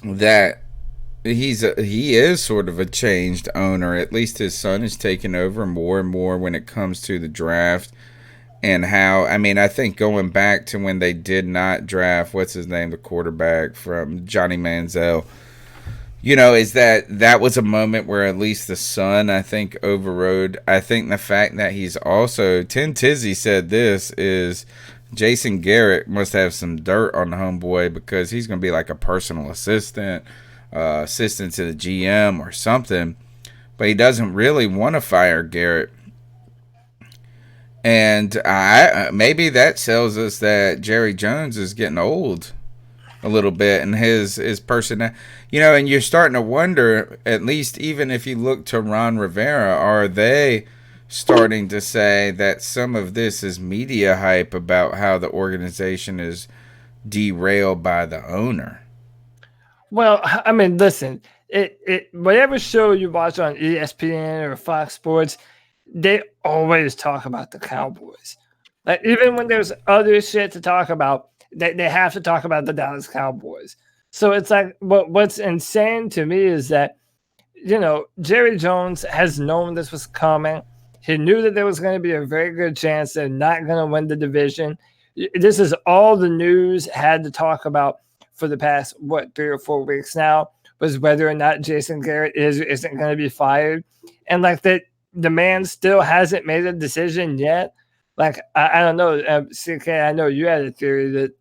[SPEAKER 2] that he is sort of a changed owner. At least his son is taking over more and more when it comes to the draft and how, I think going back to when they did not draft, what's his name, the quarterback from Johnny Manziel, is that was a moment where at least the Sun, I think, overrode. I think the fact that he's also, Tim Tizzy said this, is Jason Garrett must have some dirt on the homeboy because he's going to be like a personal assistant, assistant to the GM or something. But he doesn't really want to fire Garrett. And maybe that tells us that Jerry Jones is getting old a little bit, and his person, and you're starting to wonder, at least even if you look to Ron Rivera, are they starting to say that some of this is media hype about how the organization is derailed by the owner?
[SPEAKER 4] Well, I mean, listen, whatever show you watch on ESPN or Fox Sports, they always talk about the Cowboys. Like, even when there's other shit to talk about, they have to talk about the Dallas Cowboys. So it's like, what's insane to me is that, Jerry Jones has known this was coming. He knew that there was going to be a very good chance they're not going to win the division. This is all the news had to talk about for the past, 3 or 4 weeks now, was whether or not Jason Garrett is or isn't going to be fired. And like that, the man still hasn't made a decision yet. Like, I don't know, CK, I know you had a theory that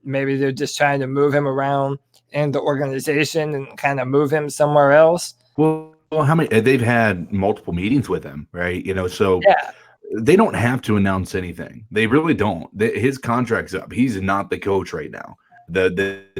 [SPEAKER 4] maybe they're just trying to move him around in the organization and kind of move him somewhere else.
[SPEAKER 5] Well, how many? They've had multiple meetings with him, right? So
[SPEAKER 4] yeah.
[SPEAKER 5] They don't have to announce anything. They really don't. His contract's up. He's not the coach right now. The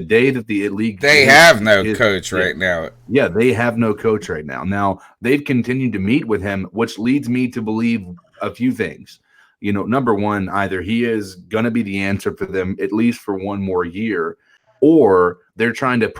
[SPEAKER 5] day that the league,
[SPEAKER 2] they have no coach right now.
[SPEAKER 5] Yeah, they have no coach right now. Now they've continued to meet with him, which leads me to believe a few things. Number one, either he is going to be the answer for them at least for one more year, or they're trying to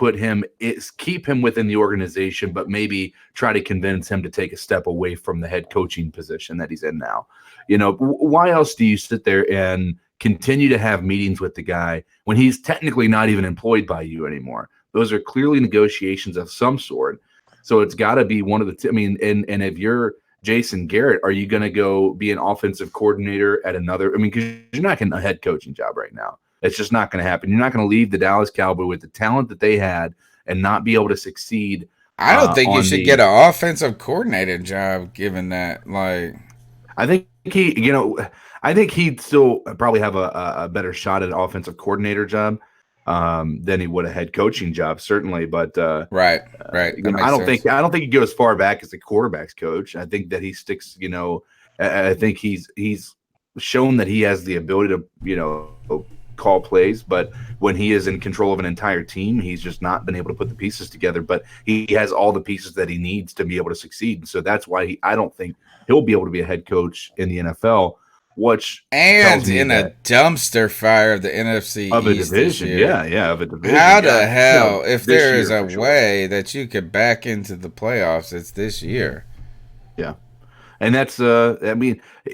[SPEAKER 5] keep him within the organization, but maybe try to convince him to take a step away from the head coaching position that he's in now. Why else do you sit there and continue to have meetings with the guy when he's technically not even employed by you anymore? Those are clearly negotiations of some sort. So it's got to be one of the and if you're Jason Garrett, are you going to go be an offensive coordinator at another? Because you're not getting a head coaching job right now. It's just not going to happen. You're not going to leave the Dallas Cowboys with the talent that they had and not be able to succeed.
[SPEAKER 2] I don't think you should get an offensive coordinator job given that. Like,
[SPEAKER 5] I think I think he'd still probably have a better shot at an offensive coordinator job than he would a head coaching job, certainly. But
[SPEAKER 2] right.
[SPEAKER 5] I don't think he'd go as far back as the quarterback's coach. I think that he sticks. I think he's shown that he has the ability to call plays, but when he is in control of an entire team, he's just not been able to put the pieces together. But he has all the pieces that he needs to be able to succeed. And so that's why I don't think he'll be able to be a head coach in the NFL.
[SPEAKER 2] And in a dumpster fire of the NFC
[SPEAKER 5] of a
[SPEAKER 2] East
[SPEAKER 5] division, of a division.
[SPEAKER 2] How the hell, if there is a way that you could back into the playoffs, it's this year.
[SPEAKER 5] Yeah, and that's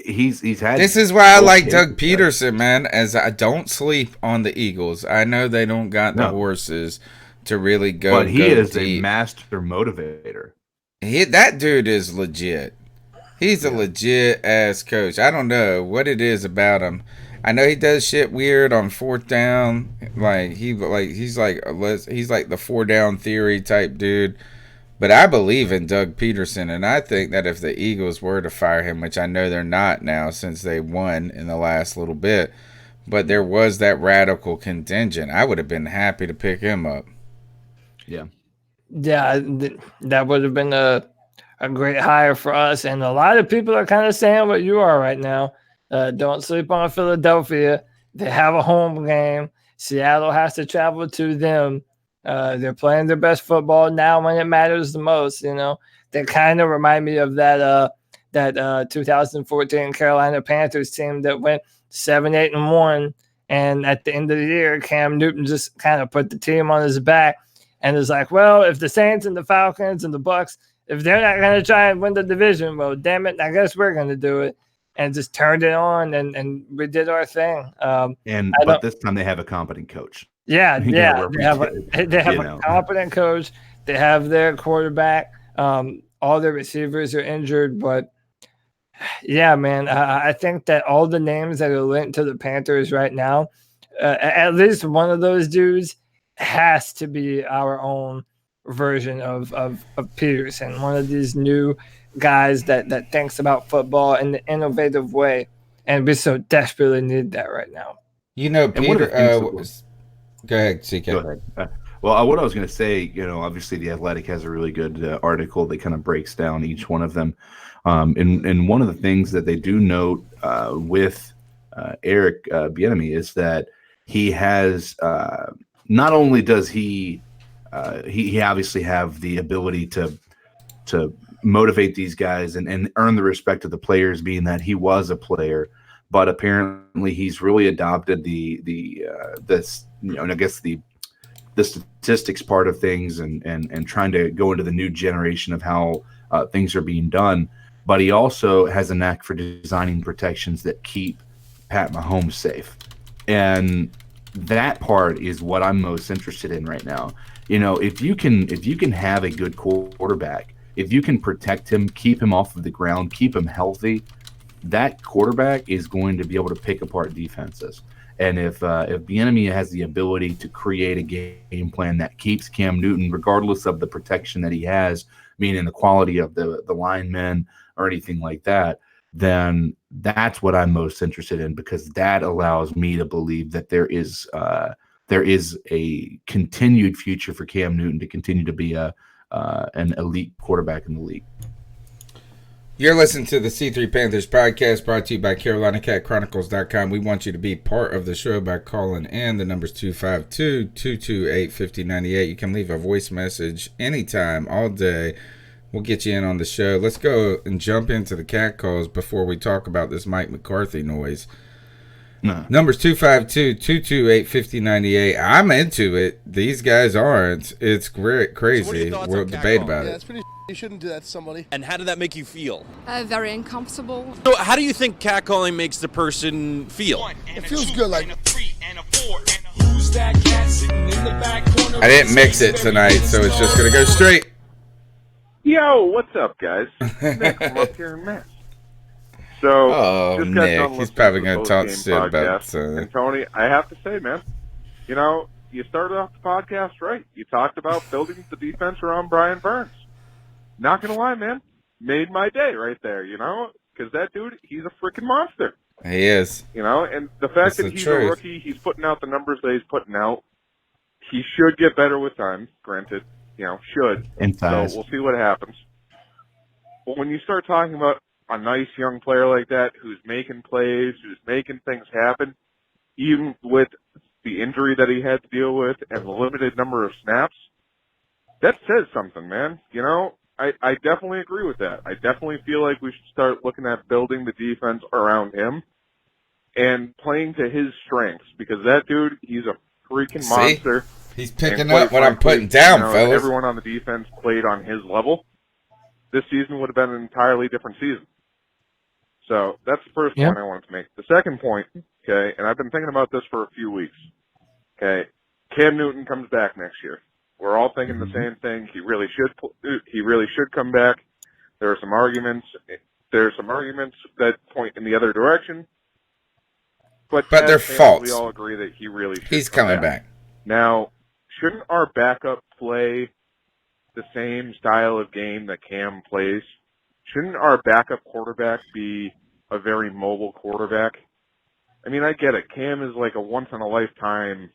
[SPEAKER 5] he's had.
[SPEAKER 2] This is why I like Doug Peterson, man. As I don't sleep on the Eagles. I know they don't got the horses to really go.
[SPEAKER 5] But he is a master motivator.
[SPEAKER 2] That dude is legit. He's a legit ass coach. I don't know what it is about him. I know he does shit weird on fourth down. He's like the 4 down theory type dude. But I believe in Doug Peterson, and I think that if the Eagles were to fire him, which I know they're not now since they won in the last little bit, but there was that radical contingent, I would have been happy to pick him up.
[SPEAKER 5] Yeah.
[SPEAKER 4] Yeah, that would have been a great hire for us. And a lot of people are kind of saying what you are right now. Don't sleep on Philadelphia. They have a home game. Seattle has to travel to them. They're playing their best football now when it matters the most. They kind of remind me of that 2014 Carolina Panthers team that went 7-8-1. And at the end of the year, Cam Newton just kind of put the team on his back and is like, well, if the Saints and the Falcons and the Bucks, if they're not going to try and win the division, well, damn it, I guess we're going to do it. And just turned it on, and we did our thing.
[SPEAKER 5] But this time they have a competent coach.
[SPEAKER 4] Yeah. They have a competent coach. They have their quarterback. All their receivers are injured. But, yeah, man, I think that all the names that are linked to the Panthers right now, at least one of those dudes has to be our own version of Peterson, one of these new guys that thinks about football in an innovative way, and we so desperately need that right now.
[SPEAKER 2] You know, Peter. Go ahead, CK.
[SPEAKER 5] Go ahead. Well, what I was going to say, obviously the Athletic has a really good article that kind of breaks down each one of them. And one of the things that they do note with Eric Bieniemy is that he has not only does he obviously have the ability to motivate these guys and earn the respect of the players, being that he was a player, but apparently he's really adopted the statistics part of things and trying to go into the new generation of how things are being done. But he also has a knack for designing protections that keep Pat Mahomes safe. And that part is what I'm most interested in right now. If you can have a good quarterback, if you can protect him, keep him off of the ground, keep him healthy, that quarterback is going to be able to pick apart defenses. And if Bieniemy has the ability to create a game plan that keeps Cam Newton, regardless of the protection that he has, meaning the quality of the linemen or anything like that, then that's what I'm most interested in, because that allows me to believe that there is a continued future for Cam Newton to continue to be an elite quarterback in the league.
[SPEAKER 2] You're listening to the C3 Panthers podcast, brought to you by CarolinaCatChronicles.com. We want you to be part of the show by calling in. The number's 252-228-5098. You can leave a voice message anytime, all day. We'll get you in on the show. Let's go and jump into the cat calls before we talk about this Mike McCarthy noise. No. Number's 252-228-5098. I'm into it. These guys aren't. It's great, crazy.
[SPEAKER 6] So
[SPEAKER 2] we'll debate about it.
[SPEAKER 6] That's pretty. You shouldn't do that to somebody. And how did that make you feel?
[SPEAKER 7] Very uncomfortable.
[SPEAKER 6] So how do you think catcalling makes the person feel?
[SPEAKER 7] It feels good, like.
[SPEAKER 2] I didn't mix it tonight, so it's just going to go straight.
[SPEAKER 1] Yo, what's up, guys? Nick from up here in Mass. So, just got
[SPEAKER 2] Nick,
[SPEAKER 1] done
[SPEAKER 2] he's
[SPEAKER 1] listening
[SPEAKER 2] probably
[SPEAKER 1] to
[SPEAKER 2] going
[SPEAKER 1] the
[SPEAKER 2] to talk
[SPEAKER 1] post-game
[SPEAKER 2] shit about
[SPEAKER 1] podcast. And Tony, I have to say, man, you started off the podcast right. You talked about building the defense around Brian Burns. Not going to lie, man. Made my day right there, because that dude, he's a freaking monster.
[SPEAKER 2] He is.
[SPEAKER 1] And the fact that he's a rookie, he's putting out the numbers that he's putting out. He should get better with time, granted. Should. So we'll see what happens. But when you start talking about a nice young player like that who's making plays, who's making things happen, even with the injury that he had to deal with and the limited number of snaps, that says something, man. I definitely agree with that. I definitely feel like we should start looking at building the defense around him and playing to his strengths, because that dude, he's a freaking monster.
[SPEAKER 2] He's picking up what I'm putting down, fellas.
[SPEAKER 1] Everyone on the defense played on his level. This season would have been an entirely different season. So that's the first point I wanted to make. The second point, okay, and I've been thinking about this for a few weeks, okay, Cam Newton comes back next year. We're all thinking the same thing. He really should come back. There are some arguments. That point in the other direction. But
[SPEAKER 2] they're false.
[SPEAKER 1] We all agree that he really should.
[SPEAKER 2] He's coming back.
[SPEAKER 1] Now, shouldn't our backup play the same style of game that Cam plays? Shouldn't our backup quarterback be a very mobile quarterback? I mean, I get it. Cam is like a once-in-a-lifetime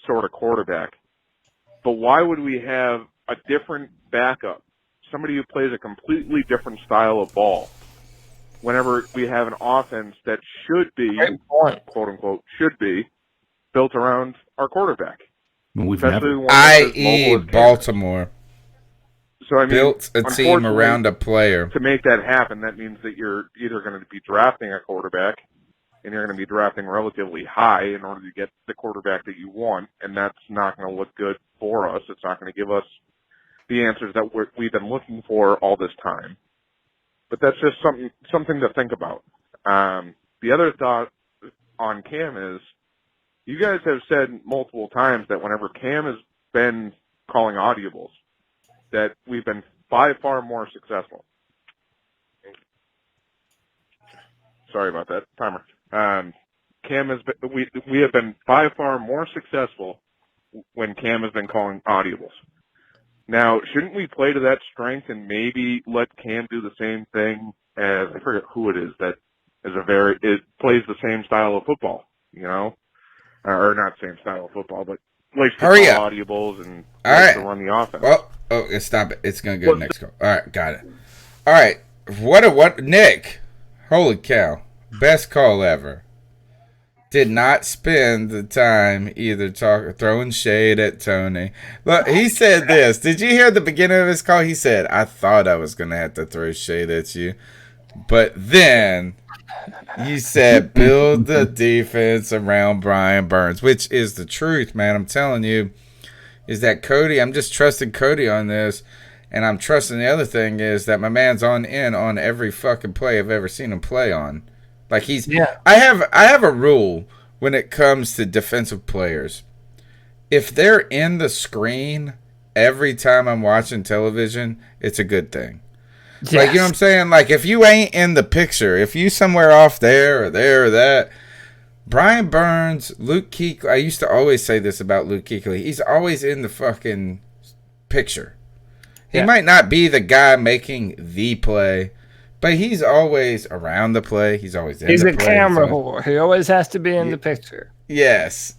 [SPEAKER 1] sort of quarterback. But why would we have a different backup, somebody who plays a completely different style of ball, whenever we have an offense that should be, quote-unquote, should be, built around our quarterback?
[SPEAKER 2] I.e. Baltimore.
[SPEAKER 1] So, I mean,
[SPEAKER 2] built a team around a player.
[SPEAKER 1] To make that happen, that means that you're either going to be drafting a quarterback, and you're going to be drafting relatively high in order to get the quarterback that you want, and that's not going to look good for us. It's not going to give us the answers that we've been looking for all this time. But that's just something to think about. The other thought on Cam is, you guys have said multiple times that whenever Cam has been calling audibles, that we've been by far more successful. Sorry about that. Timer. Cam has been, we have been by far more successful when Cam has been calling audibles. Now, shouldn't we play to that strength and maybe let Cam do the same thing as, I forget who it is, that is it plays the same style of football, you know? Or not same style of football, but likes to call audibles and likes to run the offense.
[SPEAKER 2] Well, stop it. It's going to go to next call. All right, got it. All right. What, Nick? Holy cow. Best call ever. Did not spend the time either throwing shade at Tony. Look, he said this. Did you hear the beginning of his call? He said, I thought I was going to have to throw shade at you. But then you said build the defense around Brian Burns, which is the truth, man. I'm telling you, is that Cody, I'm just trusting Cody on this. And I'm trusting the other thing is that my man's on every fucking play I've ever seen him play on. Like I have a rule when it comes to defensive players. If they're in the screen every time I'm watching television, it's a good thing. Yes. Like, you know what I'm saying? Like, if you ain't in the picture, if you somewhere off there or that, Brian Burns, Luke Kuechly, I used to always say this about Luke Kuechly. He's always in the fucking picture. He might not be the guy making the play, but he's always around the play. He's always in the play. He's a
[SPEAKER 4] camera whore. He always has to be in the picture.
[SPEAKER 2] Yes.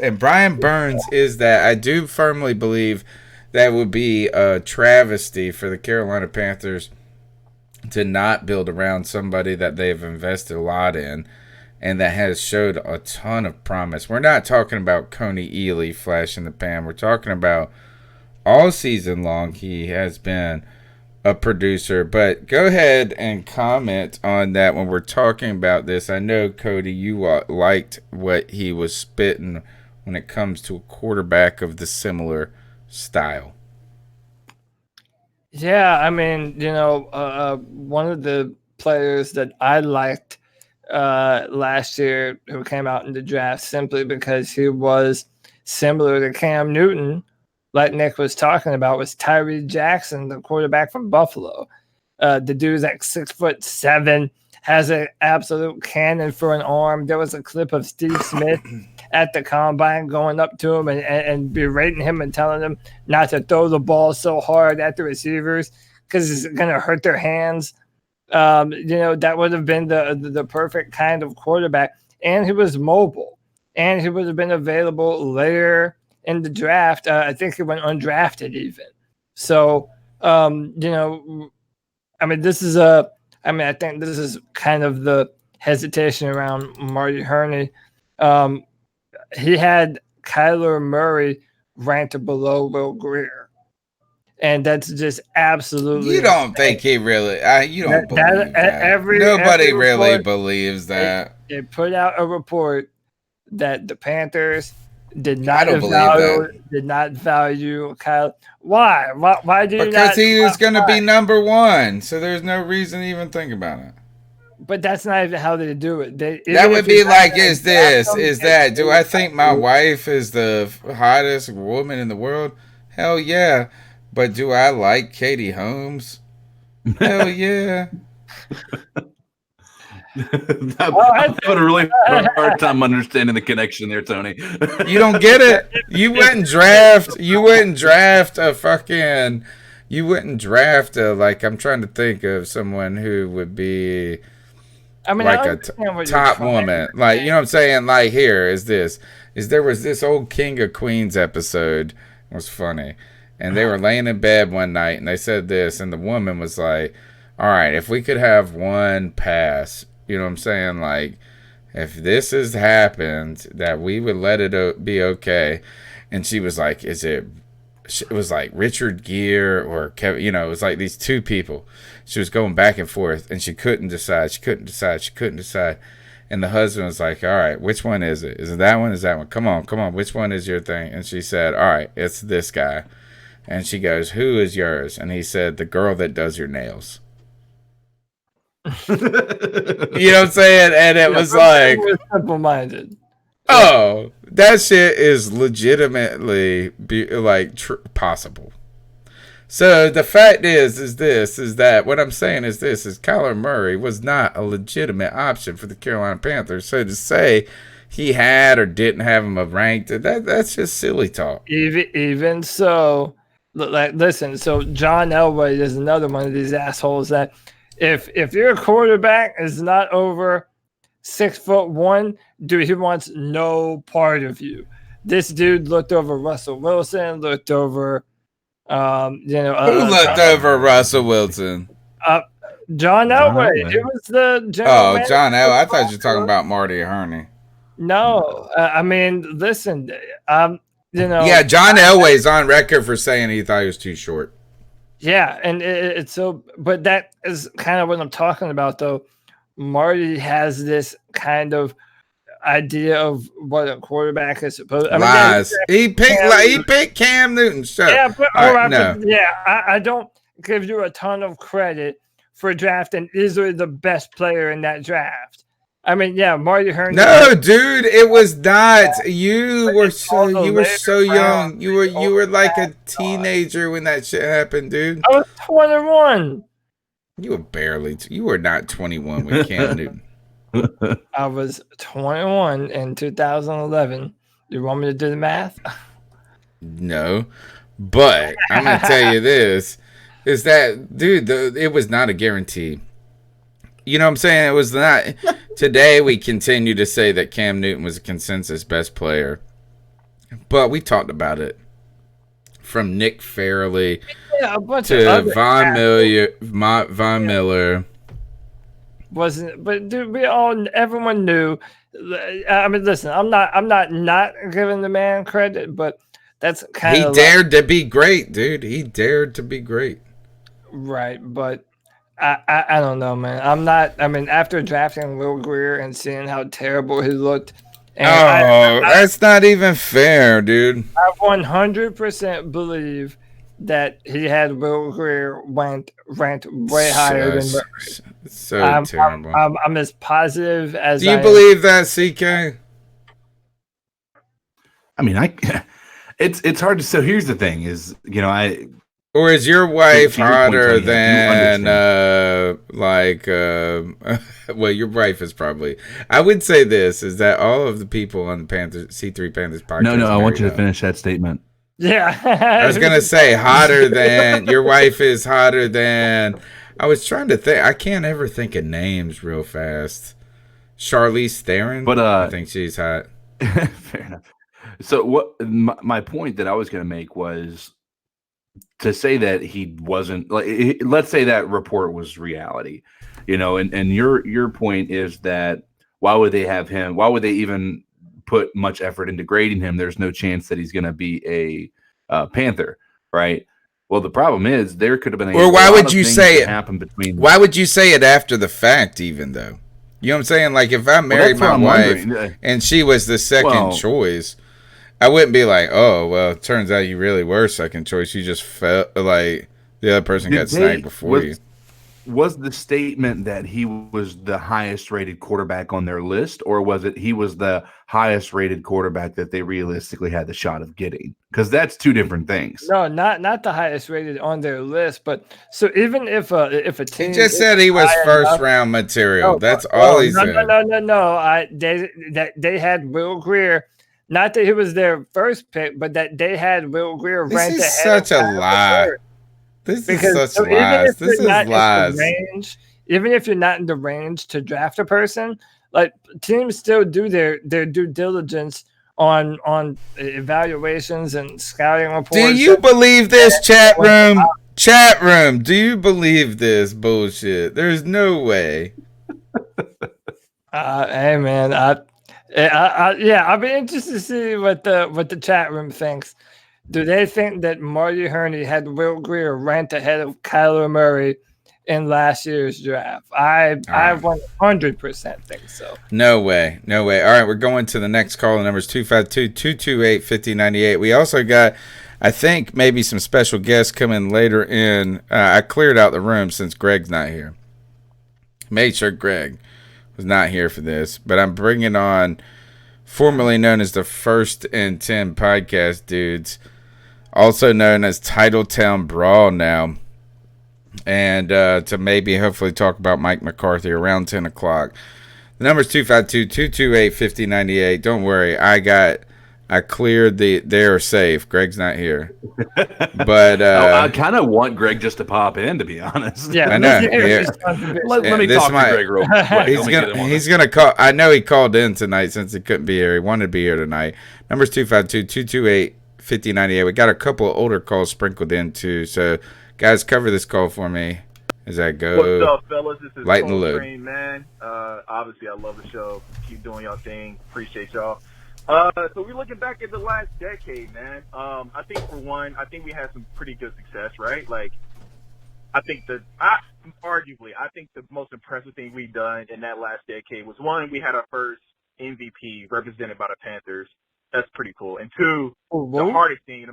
[SPEAKER 2] And Brian Burns is that. I do firmly believe that would be a travesty for the Carolina Panthers to not build around somebody that they've invested a lot in and that has showed a ton of promise. We're not talking about Coney Ely flash in the pan. We're talking about all season long he has been a producer. But go ahead and comment on that when we're talking about this. I know, Cody, you liked what he was spitting when it comes to a quarterback of the similar style.
[SPEAKER 4] Yeah, I mean, one of the players that I liked last year who came out in the draft simply because he was similar to Cam Newton, like Nick was talking about, was Tyree Jackson, the quarterback from Buffalo. The dude's like 6'7", has an absolute cannon for an arm. There was a clip of Steve Smith at the combine going up to him and berating him and telling him not to throw the ball so hard at the receivers because it's going to hurt their hands. That would have been the perfect kind of quarterback. And he was mobile. And he would have been available later in the draft. I think he went undrafted even. So, I think this is kind of the hesitation around Marty Herney. He had Kyler Murray ranked below Will Grier. And that's just absolutely.
[SPEAKER 2] You don't think he really? You don't believe that. Nobody really believes that.
[SPEAKER 4] They put out a report that the Panthers did not value Kyle. Why? Why do you not?
[SPEAKER 2] Because he was going to be number one, so there's no reason to even think about it.
[SPEAKER 4] But that's not even how they do it.
[SPEAKER 2] That would be like, is that? Do I think my wife is the hottest woman in the world? Hell yeah. But do I like Katie Holmes? Hell yeah.
[SPEAKER 5] I'm having a really hard time understanding the connection there, Tony.
[SPEAKER 2] You don't get it. You wouldn't draft like, I'm trying to think of someone who would be like a top woman. Like, you know what I'm saying? Like, there was this old King of Queens episode. It was funny. And they were laying in bed one night and they said this, and the woman was like, all right, if we could have one pass, you know what I'm saying? Like, if this has happened, that we would let it be okay. And she was like, it was like Richard Gere or Kevin, it was like these two people. She was going back and forth and she couldn't decide. And the husband was like, all right, which one is it? Is it that one? Is that one? Come on. Which one is your thing? And she said, all right, it's this guy. And she goes, who is yours? And he said, the girl that does your nails. You know what I'm saying? And it was like,
[SPEAKER 4] simple-minded.
[SPEAKER 2] Oh, that shit is legitimately possible. So the fact is that what I'm saying is Kyler Murray was not a legitimate option for the Carolina Panthers. So to say he had or didn't have him ranked, that's just silly talk.
[SPEAKER 4] Even so, Like, listen. So John Elway is another one of these assholes that if your quarterback is not over 6'1", dude, he wants no part of you. This dude looked over Russell Wilson, looked over,
[SPEAKER 2] who looked over Russell Wilson?
[SPEAKER 4] John Elway. It was the general manager.
[SPEAKER 2] John Elway. I thought you were talking about Marty Herney.
[SPEAKER 4] No, I mean, listen,
[SPEAKER 2] Yeah, John Elway's on record for saying he thought he was too short.
[SPEAKER 4] Yeah, and it's so, but that is kind of what I'm talking about, though. Marty has this kind of idea of what a quarterback is supposed to.
[SPEAKER 2] Lies. He picked Cam Newton.
[SPEAKER 4] I don't give you a ton of credit for drafting easily the best player in that draft. I mean, yeah, Marty Herney.
[SPEAKER 2] No, dude, it was not. You were so young. You were like a teenager when that shit happened, dude.
[SPEAKER 4] I was 21.
[SPEAKER 2] You were not 21 with Cam Newton.
[SPEAKER 4] I was 21 in 2011. You want me to do the math?
[SPEAKER 2] No, but I'm gonna tell you this: is that, dude, it was not a guarantee. You know what I'm saying? It was not. Today we continue to say that Cam Newton was a consensus best player, but we talked about it from Nick Fairley to Von Miller.
[SPEAKER 4] Wasn't, but dude, everyone knew. I mean, listen, I'm not giving the man credit, but that's kind of.
[SPEAKER 2] He dared to be great, dude. He dared to be great.
[SPEAKER 4] Right, but. I don't know, man. I'm not. I mean, after drafting Will Grier and seeing how terrible he looked,
[SPEAKER 2] that's not even fair, dude.
[SPEAKER 4] I 100% believe that he had Will Grier ranked way higher than Murray.
[SPEAKER 2] So terrible.
[SPEAKER 4] I'm as positive as.
[SPEAKER 2] Do you believe that, CK?
[SPEAKER 5] I mean, it's hard to. So here's the thing: is
[SPEAKER 2] Or is your wife hotter than, well, your wife is probably, I would say this, is that all of the people on the Panthers, C3 Panthers podcast.
[SPEAKER 5] No, I want you to finish that statement.
[SPEAKER 4] Yeah.
[SPEAKER 2] I was going to say hotter than, your wife is hotter than, I was trying to think, I can't ever think of names real fast. Charlize Theron?
[SPEAKER 5] But,
[SPEAKER 2] I think she's hot.
[SPEAKER 5] Fair enough. So what my point that I was going to make was, to say that he wasn't, like, let's say that report was reality, and your point is that why would they have him? Why would they even put much effort into grading him? There's no chance that he's going to be a Panther, right? Well, the problem is there could have been.
[SPEAKER 2] Or why would you say it? Happen between. Why would you say it after the fact, even though? You know what I'm saying? Like, if I married my wife and she was the second choice. I wouldn't be like, oh, well, it turns out you really were second choice. You just felt like the other person got snagged before you.
[SPEAKER 5] Was the statement that he was the highest rated quarterback on their list, or was it he was the highest rated quarterback that they realistically had the shot of getting? Because that's two different things.
[SPEAKER 4] No, not the highest rated on their list, but so even if a team,
[SPEAKER 2] he just said he was first round material. That's all he said.
[SPEAKER 4] No. They had Will Grier. Not that he was their first pick, but that they had Will Grier ranked ahead.
[SPEAKER 2] This is such a lie. This is such lies. This is lies.
[SPEAKER 4] Even if you're not in the range to draft a person, like, teams still do their due diligence on evaluations and scouting reports.
[SPEAKER 2] Do you believe this, chat room? Chat room, do you believe this bullshit? There's no way.
[SPEAKER 4] Hey, man, I'll be interested to see what the chat room thinks. Do they think that Marty Herney had Will Grier ranked ahead of Kyler Murray in last year's draft? I 100% think so.
[SPEAKER 2] No way. All right, we're going to the next call. The number is 252-228-5098. We also got, I think, maybe some special guests coming later in. I cleared out the room since Greg's not here. Made sure Greg was not here for this, but I'm bringing on formerly known as the First and 10 podcast dudes, also known as Titletown Brawl now, and to maybe hopefully talk about Mike McCarthy around 10 o'clock. The number is 252-228-5098. Don't worry, I got I cleared they're safe. Greg's not here. But
[SPEAKER 5] I kind of want Greg just to pop in, to be honest.
[SPEAKER 4] Yeah,
[SPEAKER 2] I know.
[SPEAKER 5] Let me talk to Greg real quick.
[SPEAKER 2] He's gonna call. I know he called in tonight since he couldn't be here. He wanted to be here tonight. Number's 252-228-5098. We got a couple of older calls sprinkled in too. So guys, cover this call for me as I go.
[SPEAKER 8] What's up, fellas? This is
[SPEAKER 2] lighten the load.
[SPEAKER 8] Train, man. Obviously, I love the show. Keep doing y'all thing. Appreciate y'all. So we're looking back at the last decade, man. I think for one, I think we had some pretty good success, right? Like, I think the most impressive thing we've done in that last decade was one, we had our first MVP represented by the Panthers. That's pretty cool. And two, the hardest thing,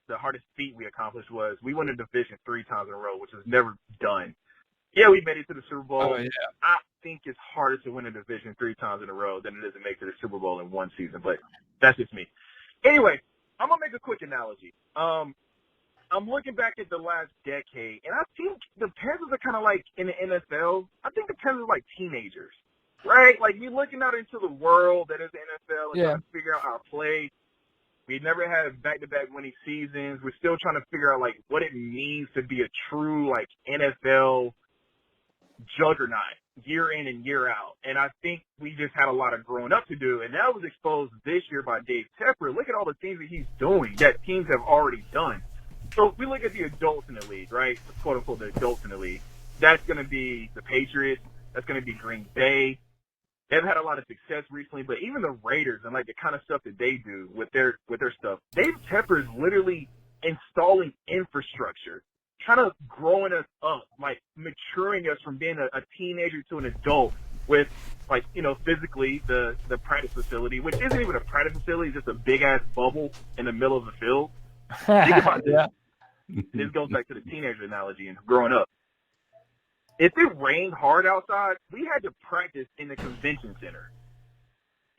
[SPEAKER 8] the hardest feat we accomplished was we won a division 3 times in a row, which was never done. Yeah, we made it to the Super Bowl.
[SPEAKER 4] Oh, yeah.
[SPEAKER 8] I think it's harder to win a division 3 times in a row than it is to make it to the Super Bowl in one season, but that's just me. Anyway, I'm going to make a quick analogy. I'm looking back at the last decade, and I think the Panthers are kind of like in the NFL. I think the Panthers are like teenagers, right? Like, we're looking out into the world that is the NFL and trying to figure out our play. We never had back-to-back winning seasons. We're still trying to figure out, like, what it means to be a true, like, NFL juggernaut year in and year out. And I think we just had a lot of growing up to do. And that was exposed this year by Dave Tepper. Look at all the things that he's doing that teams have already done. So if we look at the adults in the league, right, the quote-unquote the adults in the league, that's going to be the Patriots. That's going to be Green Bay. They've had a lot of success recently, but even the Raiders and, like, the kind of stuff that they do with their stuff, Dave Tepper is literally installing infrastructure, trying to growing us up, like maturing us from being a teenager to an adult with, like, you know, physically the practice facility, which isn't even a practice facility, it's just a big-ass bubble in the middle of the field. Think about this.
[SPEAKER 4] Yeah.
[SPEAKER 8] This goes back to the teenager analogy and growing up. If it rained hard outside, we had to practice in the convention center.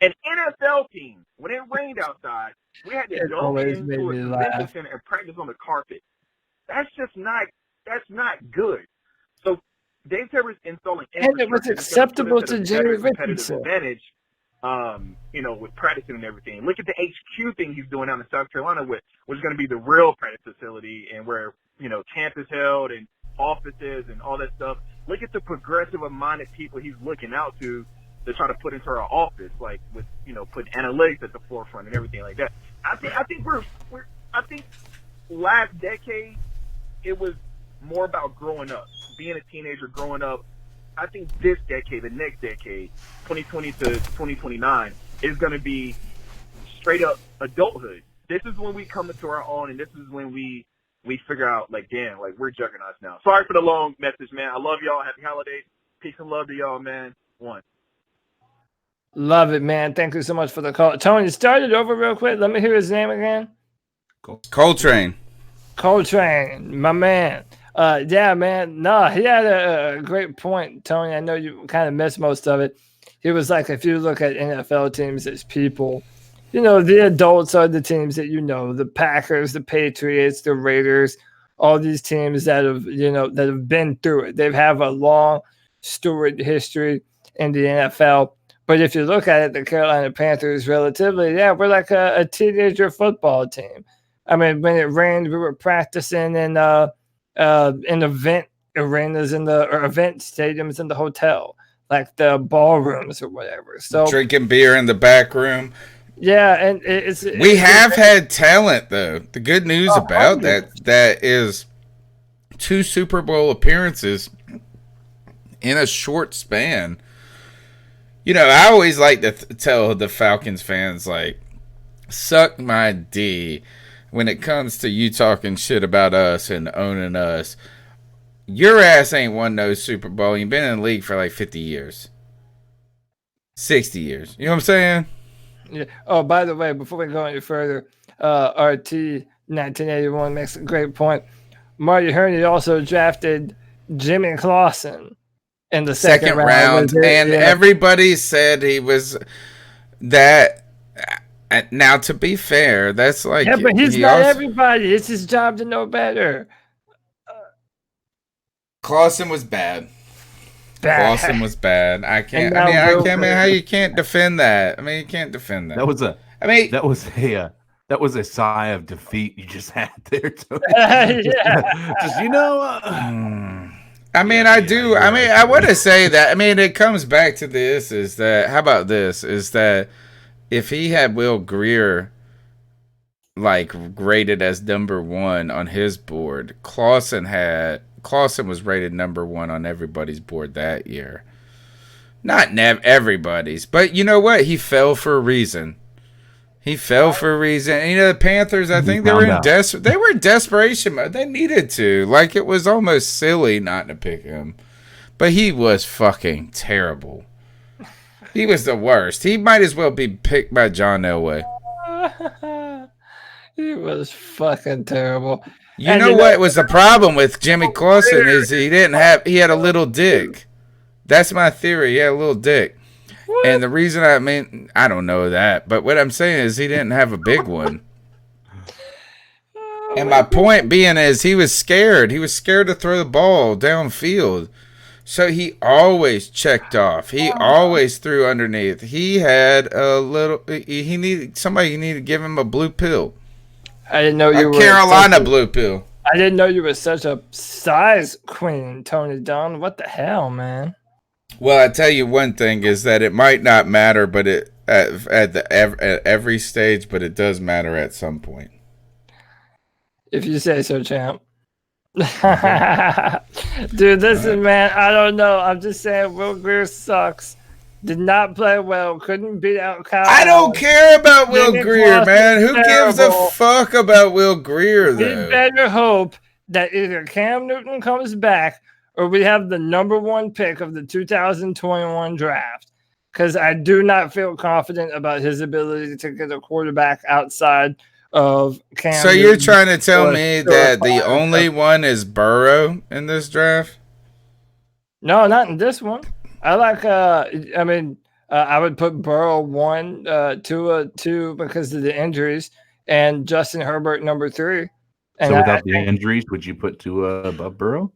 [SPEAKER 8] An NFL team, when it rained outside, we had to go into a convention center and practice on the carpet. That's not good. So Dave Tepper's installing
[SPEAKER 4] and it was acceptable to Jerry Richardson.
[SPEAKER 8] Advantage, you know, with practicing and everything. Look at the HQ thing he's doing down in South Carolina, which is going to be the real practice facility and where, you know, camp is held and offices and all that stuff. Look at the progressive-minded people he's looking out to try to put into our office, like with, you know, putting analytics at the forefront and everything like that. I think last decade it was more about growing up, being a teenager, growing up. I think this decade, the next decade, 2020 to 2029, is going to be straight up adulthood. This is when we come into our own, and this is when we figure out, like, damn, like, we're juggernauts now. Sorry for the long message, man. I love y'all. Happy holidays. Peace and love to y'all, man. One.
[SPEAKER 4] Love it, man. Thank you so much for the call. Tony, start it over real quick. Let me hear his name again.
[SPEAKER 2] Coltrane,
[SPEAKER 4] my man. Yeah, man. No, he had a great point, Tony. I know you kind of missed most of it. He was like, if you look at NFL teams as people, you know, the adults are the teams that, you know, the Packers, the Patriots, the Raiders, all these teams that have been through it. They have a long, storied history in the NFL. But if you look at it, the Carolina Panthers, relatively, we're like a teenager football team. I mean, when it rained, we were practicing in event arenas or event stadiums in the hotel, like the ballrooms or whatever. So
[SPEAKER 2] drinking beer in the back room.
[SPEAKER 4] Yeah, and we
[SPEAKER 2] have had talent, though. The good news about that is 2 Super Bowl appearances in a short span. You know, I always like to tell the Falcons fans, like, suck my D when it comes to you talking shit about us and owning us. Your ass ain't won no Super Bowl. You've been in the league for like 50 years. 60 years. You know what I'm saying?
[SPEAKER 4] Yeah. Oh, by the way, before we go any further, RT 1981 makes a great point. Marty Herney also drafted Jimmy Clausen in the second round.
[SPEAKER 2] And everybody said he was that. Now, to be fair, that's like...
[SPEAKER 4] Yeah, but he's not everybody. It's his job to know better.
[SPEAKER 2] Clausen was bad. Clausen was bad. I can't, man. How you can't defend that? I mean, you can't defend that.
[SPEAKER 5] That was
[SPEAKER 2] I mean,
[SPEAKER 5] that was a sigh of defeat you just had there, Tony. Just
[SPEAKER 2] I mean, I want to say that. I mean, it comes back to this: is that how about this? Is that if he had Will Grier like rated as number 1 on his board, Clausen was rated number 1 on everybody's board that year. Not everybody's, but you know what? He fell for a reason. And, the Panthers, I think they were in desperation mode. They needed to. Like, it was almost silly not to pick him. But he was fucking terrible. He was the worst. He might as well be picked by John Elway.
[SPEAKER 4] He was fucking terrible.
[SPEAKER 2] You know what was the problem with Jimmy Clausen is he had a little dick. That's my theory. He had a little dick. What? And the reason I don't know that, but what I'm saying is he didn't have a big one. And my point being is he was scared. He was scared to throw the ball downfield. So he always checked off. He always threw underneath. He had somebody needed to give him a blue pill.
[SPEAKER 4] I didn't know you were
[SPEAKER 2] Carolina blue pill.
[SPEAKER 4] I didn't know you were such a size queen, Tony Dunn. What the hell, man?
[SPEAKER 2] Well, I tell you one thing is that it might not matter, but at every stage, but it does matter at some point.
[SPEAKER 4] If you say so, champ. Dude, listen, man. I don't know. I'm just saying, Will Grier sucks. Did not play well. Couldn't beat out Kyle.
[SPEAKER 2] I don't care about Will Grier, man. Who gives a fuck about Will Grier, though?
[SPEAKER 4] We better hope that either Cam Newton comes back or we have the number 1 pick of the 2021 draft. Because I do not feel confident about his ability to get a quarterback outside of Cam Newton.
[SPEAKER 2] So you're trying to tell me that the only one is Burrow in this draft?
[SPEAKER 4] No, not in this one. I like. I would put Burrow 1, Tua 2 because of the injuries, and Justin Herbert number 3. And
[SPEAKER 5] so without the injuries, would you put Tua above Burrow?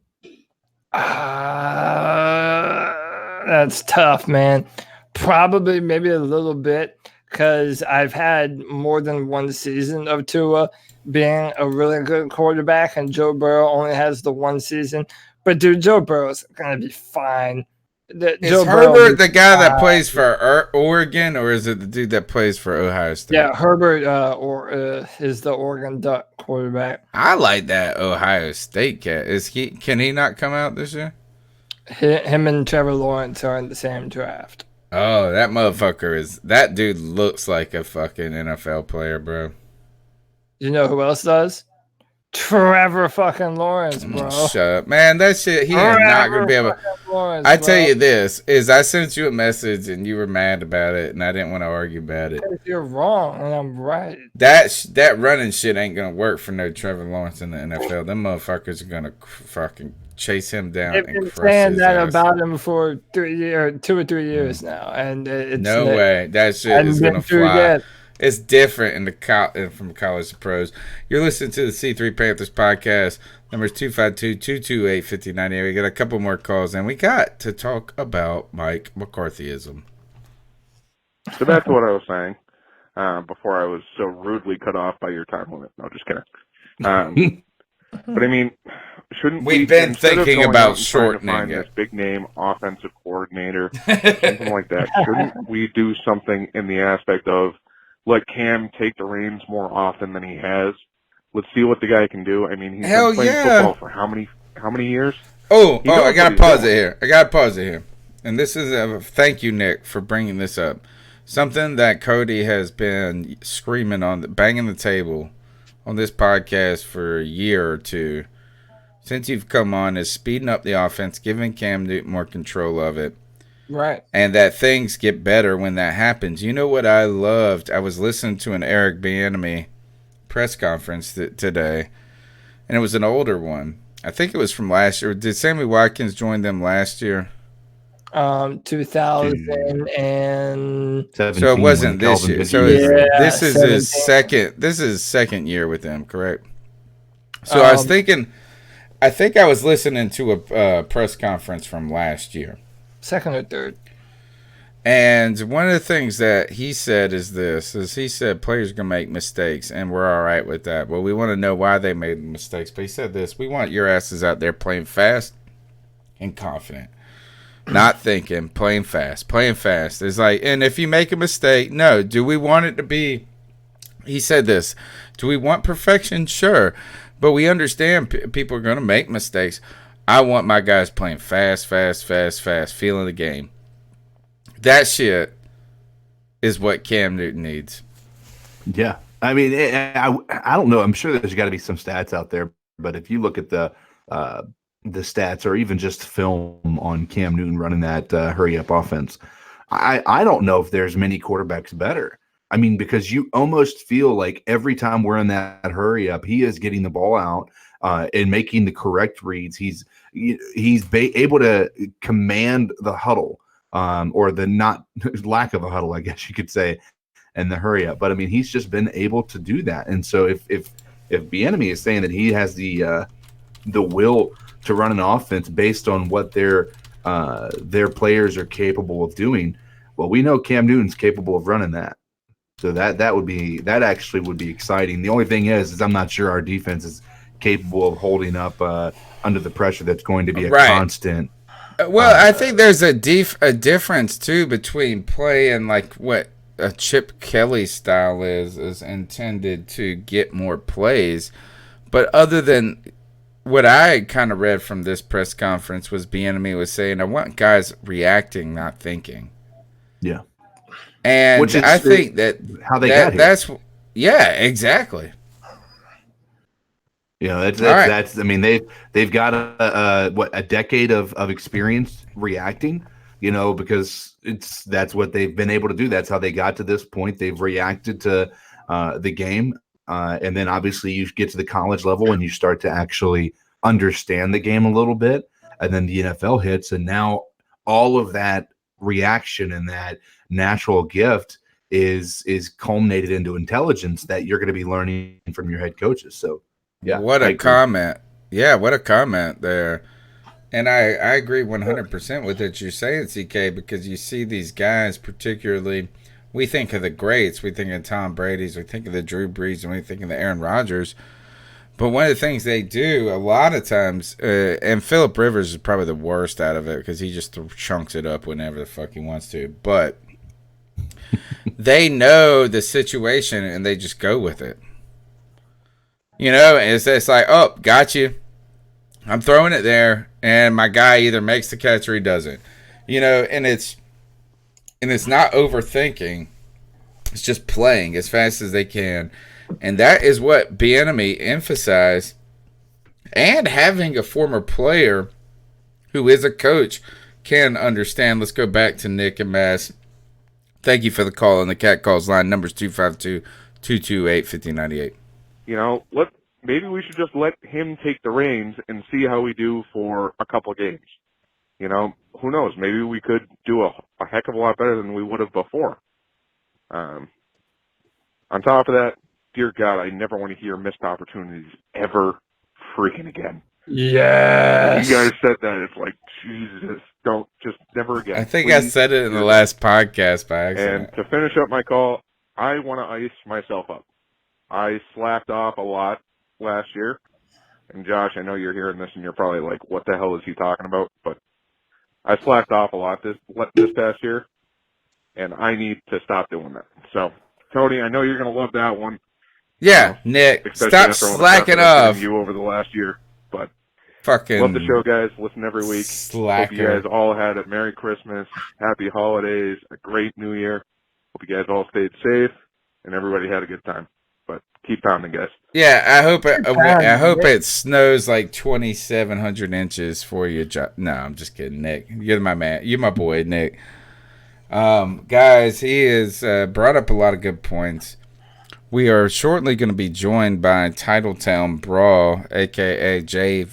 [SPEAKER 4] That's tough, man. Probably, maybe a little bit, because I've had more than one season of Tua being a really good quarterback, and Joe Burrow only has the 1 season. But dude, Joe Burrow's gonna be fine.
[SPEAKER 2] Is Herbert the guy that plays for Oregon, or is it the dude that plays for Ohio State?
[SPEAKER 4] Yeah, Herbert is the Oregon Duck quarterback.
[SPEAKER 2] I like that Ohio State cat. Can he not come out this year?
[SPEAKER 4] Him and Trevor Lawrence are in the same draft.
[SPEAKER 2] Oh, that dude looks like a fucking NFL player, bro.
[SPEAKER 4] You know who else does? Trevor fucking Lawrence, bro.
[SPEAKER 2] Shut up, man. That shit, he is not gonna be able. I tell you this is, I sent you a message and you were mad about it, and I didn't want to argue about it.
[SPEAKER 4] You're wrong, and I'm right.
[SPEAKER 2] That running shit ain't gonna work for no Trevor Lawrence in the NFL. Them motherfuckers are gonna fucking chase him down.
[SPEAKER 4] They've been saying that about him for 2 or 3 years now, and it's
[SPEAKER 2] no way that shit is gonna fly. It's different from college to pros. You're listening to the C3 Panthers podcast. Numbers 252-228-5098. We got a couple more calls, and we got to talk about Mike McCarthyism.
[SPEAKER 1] So that's what I was saying before I was so rudely cut off by your time limit. No, just kidding. But I mean, shouldn't
[SPEAKER 2] we've been thinking about shortening
[SPEAKER 1] this big name offensive coordinator, something like that? Shouldn't we do something in the aspect of let Cam take the reins more often than he has? Let's see what the guy can do. I mean, he's been playing football for how many years?
[SPEAKER 2] I gotta pause it here. And this is thank you, Nick, for bringing this up. Something that Cody has been screaming on, banging the table on this podcast for a year or two since you've come on, is speeding up the offense, giving Cam Newton more control of it.
[SPEAKER 4] Right.
[SPEAKER 2] And that things get better when that happens. You know what I loved? I was listening to an Eric Bieniemy press conference today, and it was an older one. I think it was from last year. Did Sammy Watkins join them last year?
[SPEAKER 4] 2017.
[SPEAKER 2] So it wasn't this year. So this is 17. This is his second year with them, correct? So I was thinking, I think I was listening to a press conference from last year.
[SPEAKER 4] Second or third.
[SPEAKER 2] And one of the things that he said is he said players are going to make mistakes, and we're all right with that. Well, we want to know why they made mistakes. But he said this: we want your asses out there playing fast and confident. Not thinking, playing fast. Playing fast. It's like, and if you make a mistake, no. Do we want it to be, he said this, do we want perfection? Sure. But we understand people are going to make mistakes. I want my guys playing fast, feeling the game. That shit is what Cam Newton needs.
[SPEAKER 5] Yeah. I mean, I don't know. I'm sure there's got to be some stats out there. But if you look at the stats or even just film on Cam Newton running that hurry-up offense, I don't know if there's many quarterbacks better. I mean, because you almost feel like every time we're in that hurry-up, he is getting the ball out and making the correct reads. He's able to command the huddle. Or the lack of a huddle, I guess you could say, and the hurry up. But I mean, he's just been able to do that. And so if Bieniemy is saying that he has the will to run an offense based on what their players are capable of doing, well, we know Cam Newton's capable of running that. So that actually would be exciting. The only thing is I'm not sure our defense is capable of holding up under the pressure that's going to be a constant.
[SPEAKER 2] Well, I think there's a difference, too, between playing like what a Chip Kelly style is intended to get more plays. But other than what I kind of read from this press conference was Bieniemy was saying, I want guys reacting, not thinking.
[SPEAKER 5] Yeah.
[SPEAKER 2] And I think that
[SPEAKER 5] how they got here.
[SPEAKER 2] That's exactly.
[SPEAKER 5] You know, that's. I mean, they've got a decade of experience reacting. You know, because that's what they've been able to do. That's how they got to this point. They've reacted to the game, and then obviously you get to the college level and you start to actually understand the game a little bit, and then the NFL hits, and now all of that reaction and that natural gift is culminated into intelligence that you're going to be learning from your head coaches. So. Yeah,
[SPEAKER 2] what a comment. Yeah, what a comment there. And I agree 100% with what you're saying, CK, because you see these guys, particularly, we think of the greats, we think of Tom Brady's, we think of the Drew Brees, and we think of the Aaron Rodgers. But one of the things they do a lot of times, and Phillip Rivers is probably the worst out of it because he just chunks it up whenever the fuck he wants to. But they know the situation and they just go with it. You know, it's like, oh, got you. I'm throwing it there, and my guy either makes the catch or he doesn't. You know, and it's not overthinking. It's just playing as fast as they can. And that is what Bieniemy emphasized. And having a former player who is a coach can understand. Let's go back to Nick and Mass. Thank you for the call on the Cat Calls line. Numbers 252-228-5098.
[SPEAKER 1] You know, maybe we should just let him take the reins and see how we do for a couple of games. You know, who knows? Maybe we could do a heck of a lot better than we would have before. On top of that, dear God, I never want to hear missed opportunities ever freaking again.
[SPEAKER 4] Yes.
[SPEAKER 1] You guys said that. It's like, Jesus, don't, just never again.
[SPEAKER 2] I think please. I said it in the last podcast by accident.
[SPEAKER 1] And to finish up my call, I want to ice myself up. I slacked off a lot last year. And Josh, I know you're hearing this and you're probably like, what the hell is he talking about? But I slacked off a lot this past year, and I need to stop doing that. So, Tony, I know you're going to love that one.
[SPEAKER 2] Yeah, you know, Nick, stop slacking off.
[SPEAKER 1] You over the last year, but
[SPEAKER 2] fucking
[SPEAKER 1] love the show, guys. Listen every week.
[SPEAKER 2] Slacker.
[SPEAKER 1] Hope you guys all had a Merry Christmas, Happy Holidays, a great New Year. Hope you guys all stayed safe and everybody had a good time. But keep pounding, guys.
[SPEAKER 2] Yeah, I hope it snows like 2,700 inches for you. No, I'm just kidding, Nick. You're my man. You're my boy, Nick. Guys, he has brought up a lot of good points. We are shortly going to be joined by Titletown Brawl, a.k.a. Jay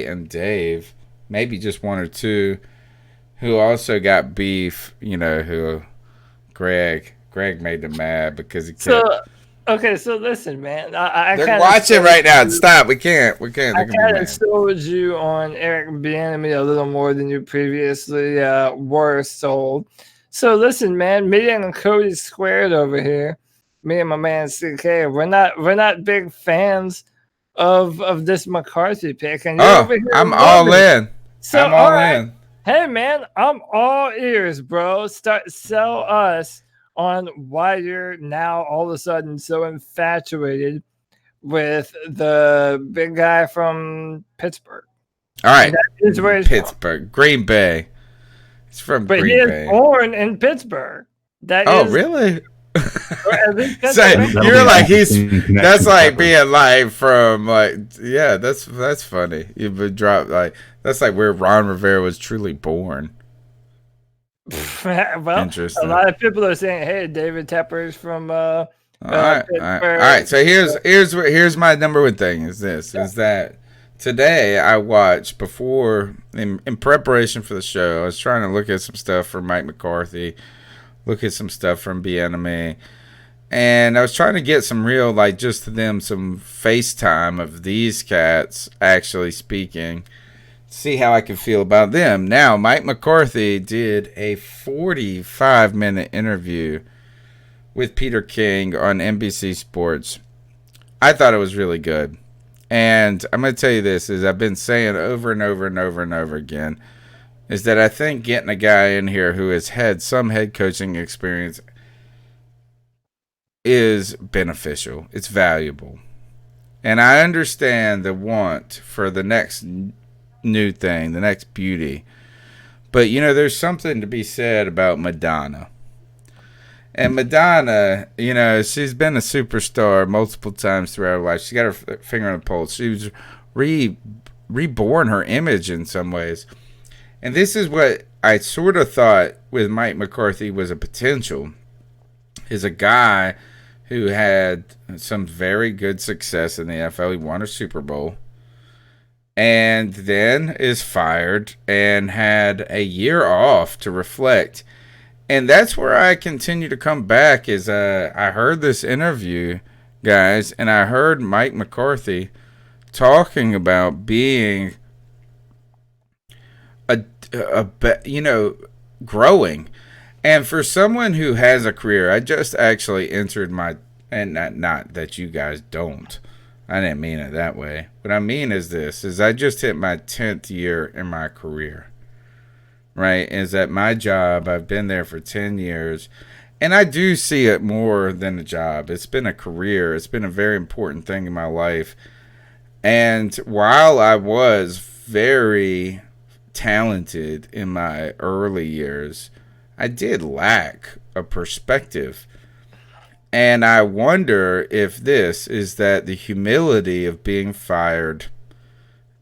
[SPEAKER 2] and Dave, maybe just one or two, who also got beef, you know, who Greg made them mad because he kept...
[SPEAKER 4] Okay, so listen, man.
[SPEAKER 2] They're watching right now. Stop. We can't. I
[SPEAKER 4] kind of sold you on Eric Bieniemy a little more than you previously were sold. So listen, man, me and Cody Squared over here, me and my man CK, we're not big fans of this McCarthy pick, and you're over here.
[SPEAKER 2] I'm all in.
[SPEAKER 4] So I'm all in. Hey man, I'm all ears, bro. Sell us on why you're now all of a sudden so infatuated with the big guy from Pittsburgh.
[SPEAKER 2] All right, Pittsburgh, Green Bay. He's from Green Bay.
[SPEAKER 4] But he is born in Pittsburgh.
[SPEAKER 2] Really? So you're like that's like being like from that's funny. You've been dropped like that's like where Ron Rivera was truly born.
[SPEAKER 4] Well, interesting. A lot of people are saying, "Hey, David Tepper's from." All
[SPEAKER 2] right. So here's my number one thing is that today I watched before in preparation for the show. I was trying to look at some stuff from Mike McCarthy, look at some stuff from Bieniemy, and I was trying to get some real just to them some FaceTime of these cats actually speaking. See how I can feel about them. Now, Mike McCarthy did a 45-minute interview with Peter King on NBC Sports. I thought it was really good. And I'm going to tell you this, as I've been saying over and over and over and over again, is that I think getting a guy in here who has had some head coaching experience is beneficial. It's valuable. And I understand the want for the next new thing, the next beauty. But, there's something to be said about Madonna. And Madonna, she's been a superstar multiple times throughout her life. She got her finger on the pulse. She was reborn her image in some ways. And this is what I sort of thought with Mike McCarthy was a potential. Is a guy who had some very good success in the NFL. He won a Super Bowl. And then is fired and had a year off to reflect. And that's where I continue to come back is I heard this interview, guys, and I heard Mike McCarthy talking about being growing. And for someone who has a career, I just actually entered and not that you guys don't. I didn't mean it that way. What I mean is I just hit my 10th year in my career. Right? Is at my job, I've been there for 10 years. And I do see it more than a job. It's been a career. It's been a very important thing in my life. And while I was very talented in my early years, I did lack a perspective. And I wonder if this is that the humility of being fired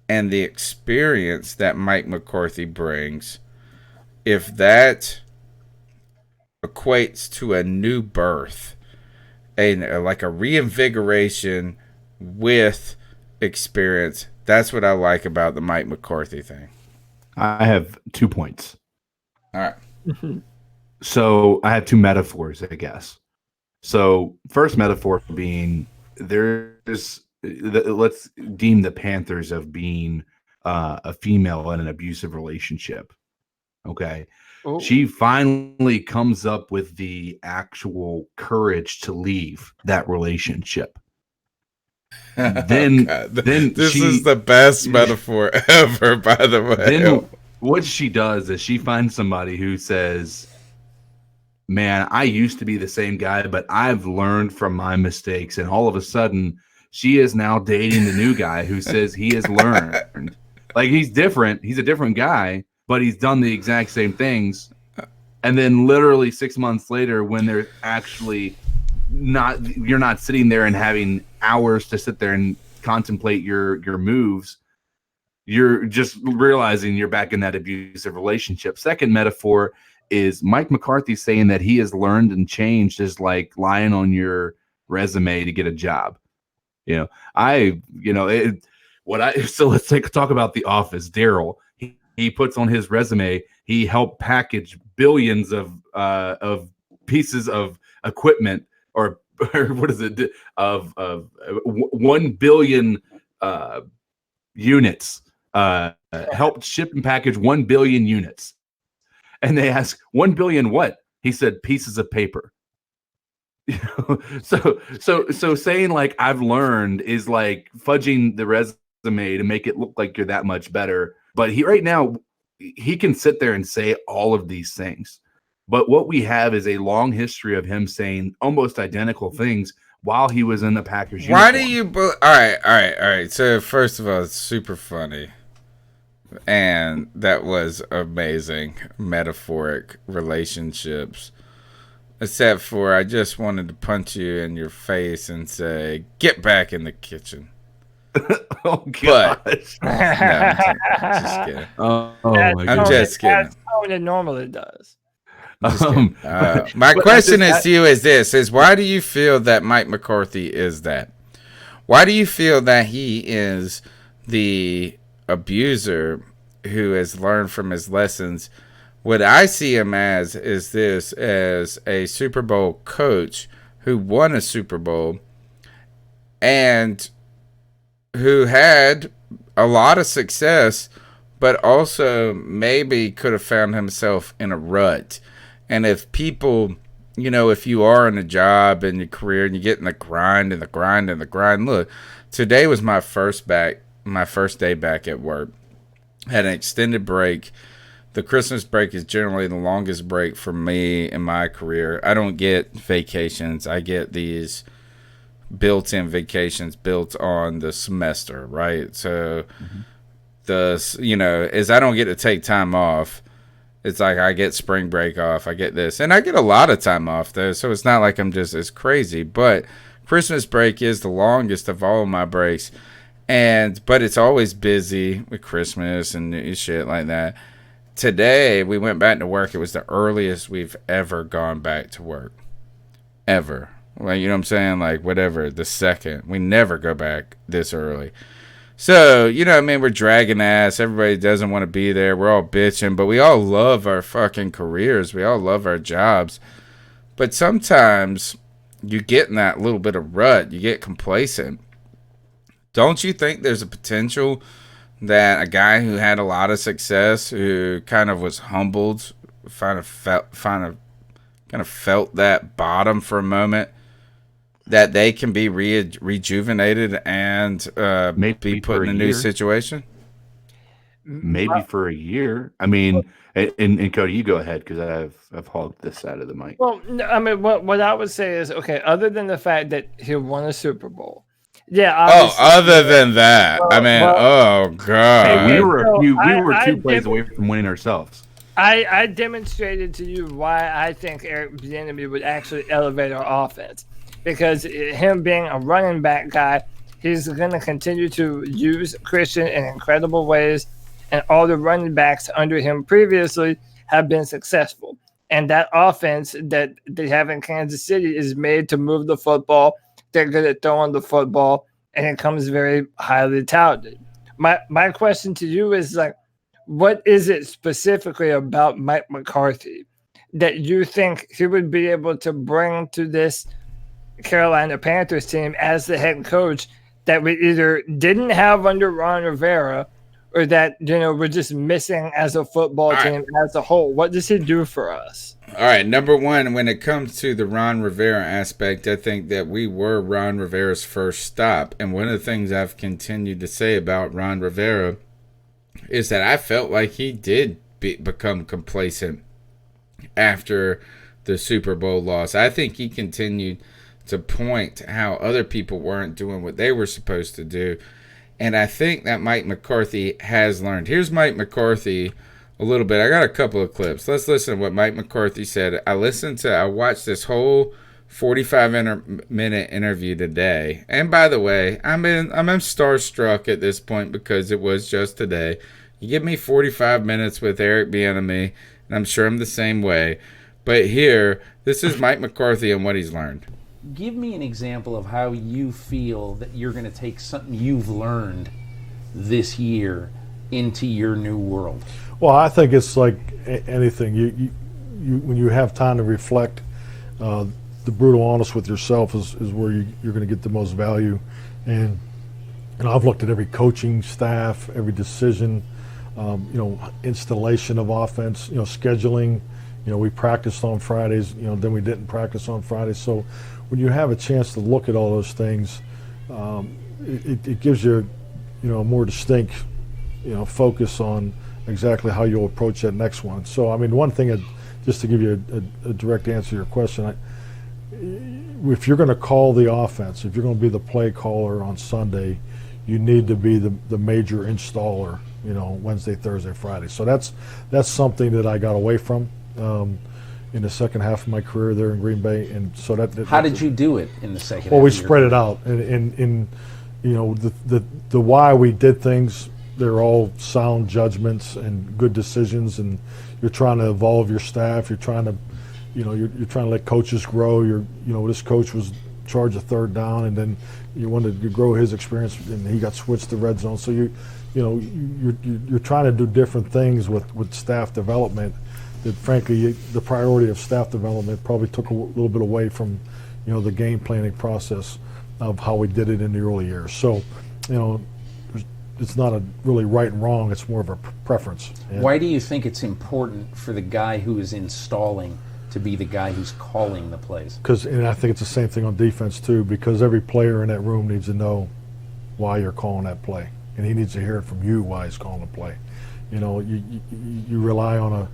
[SPEAKER 2] and the experience that Mike McCarthy brings, if that equates to a new birth, like a reinvigoration with experience. That's what I like about the Mike McCarthy thing.
[SPEAKER 5] I have 2 points.
[SPEAKER 2] All right.
[SPEAKER 5] So I have two metaphors, I guess. So first metaphor being let's deem the Panthers of being a female in an abusive relationship. Okay. Oh. She finally comes up with the actual courage to leave that relationship. Then
[SPEAKER 2] this is the best metaphor ever, by the way.
[SPEAKER 5] Then what she does is she finds somebody who says, man, I used to be the same guy, but I've learned from my mistakes. And all of a sudden, she is now dating the new guy who says he has learned. Like, he's different. He's a different guy, but he's done the exact same things. And then literally 6 months later, when they're actually you're not sitting there and having hours to sit there and contemplate your moves. You're just realizing you're back in that abusive relationship. Second metaphor is Mike McCarthy saying that he has learned and changed is like lying on your resume to get a job. So let's talk about The Office. Daryl, he puts on his resume, he helped package billions of pieces of equipment or what is it of 1 billion units, helped ship and package 1 billion units. And they ask, 1 billion what? He said, pieces of paper. So saying like I've learned is like fudging the resume to make it look like you're that much better. But right now, he can sit there and say all of these things. But what we have is a long history of him saying almost identical things while he was in the Packers uniform.
[SPEAKER 2] Why do you... All right. So, first of all, it's super funny. And that was amazing. Metaphoric relationships. Except for I just wanted to punch you in your face and say, get back in the kitchen.
[SPEAKER 5] Oh, gosh.
[SPEAKER 2] But, no, I'm just kidding.
[SPEAKER 5] I'm
[SPEAKER 2] just kidding.
[SPEAKER 4] That's how it normally does.
[SPEAKER 2] My question to you is why do you feel that Mike McCarthy is that? Why do you feel that he is the abuser who has learned from his lessons? What I see him as is this, as a Super Bowl coach who won a Super Bowl and who had a lot of success, but also maybe could have found himself in a rut. And if people, if you are in a job and your career and you get in the grind, look, today was my first day back at work. Had an extended break. The Christmas break is generally the longest break for me in my career. I don't get vacations. I get these built-in vacations built on the semester, right? So as I don't get to take time off, it's like I get spring break off, I get this. And I get a lot of time off, though, so it's not like I'm just as crazy. But Christmas break is the longest of all of my breaks. But it's always busy with Christmas and shit like that. Today, we went back to work. It was the earliest we've ever gone back to work. Ever. Like, you know what I'm saying? Like, whatever, the second. We never go back this early. So, we're dragging ass. Everybody doesn't want to be there. We're all bitching, but we all love our fucking careers. We all love our jobs. But sometimes you get in that little bit of rut. You get complacent. Don't you think there's a potential that a guy who had a lot of success, who kind of was humbled, kind of felt that bottom for a moment, that they can be rejuvenated and maybe be put in a new situation?
[SPEAKER 5] Maybe for a year. I mean, and Cody, you go ahead because I've hogged this side of the mic.
[SPEAKER 4] Well, I mean, what I would say is, okay, other than the fact that he won a Super Bowl, yeah.
[SPEAKER 2] Other than that, oh god,
[SPEAKER 5] hey, we were two plays away from winning ourselves.
[SPEAKER 4] I demonstrated to you why I think Eric Bieniemy would actually elevate our offense. Because him being a running back guy, he's going to continue to use Christian in incredible ways. And all the running backs under him previously have been successful. And that offense that they have in Kansas City is made to move the football. They're good at throwing the football. And it comes very highly touted. My question to you is, like, what is it specifically about Mike McCarthy that you think he would be able to bring to this Carolina Panthers team as the head coach that we either didn't have under Ron Rivera or that, we're just missing as a football team as a whole? What does he do for us?
[SPEAKER 2] All right, number one, when it comes to the Ron Rivera aspect, I think that we were Ron Rivera's first stop. And one of the things I've continued to say about Ron Rivera is that I felt like he did become complacent after the Super Bowl loss. I think he continued to point how other people weren't doing what they were supposed to do. And I think that Mike McCarthy has learned. Here's Mike McCarthy a little bit. I got a couple of clips. Let's listen to what Mike McCarthy said. I watched this whole 45-minute interview today. And by the way, I'm starstruck at this point because it was just today. You give me 45 minutes with Eric Bieniemy, and I'm sure I'm the same way. But here, this is Mike McCarthy and what he's learned.
[SPEAKER 9] Give me an example of how you feel that you're going to take something you've learned this year into your new world.
[SPEAKER 10] Well, I think it's like anything. You when you have time to reflect, the brutal honest with yourself is where you're going to get the most value. And I've looked at every coaching staff, every decision, installation of offense, scheduling. We practiced on Fridays, then we didn't practice on Fridays. So when you have a chance to look at all those things, it gives you, a more distinct, focus on exactly how you'll approach that next one. So, I mean, one thing, just to give you a direct answer to your question, if you're going to call the offense, if you're going to be the play caller on Sunday, you need to be the major installer, Wednesday, Thursday, Friday. So that's something that I got away from in the second half of my career there in Green Bay. And so
[SPEAKER 9] how did you do it in the second?
[SPEAKER 10] Well, we spread it out, and the why we did things. They're all sound judgments and good decisions, and you're trying to evolve your staff. You're trying to, you're trying to let coaches grow. This coach was in charge of third down, and then you wanted to grow his experience, and he got switched to red zone. So you're trying to do different things with staff development. That frankly, the priority of staff development probably took a little bit away from, the game planning process of how we did it in the early years. So, it's not a really right and wrong. It's more of a preference.
[SPEAKER 9] And why do you think it's important for the guy who is installing to be the guy who's calling the plays?
[SPEAKER 10] And I think it's the same thing on defense too, because every player in that room needs to know why you're calling that play, and he needs to hear it from you why he's calling the play. You rely on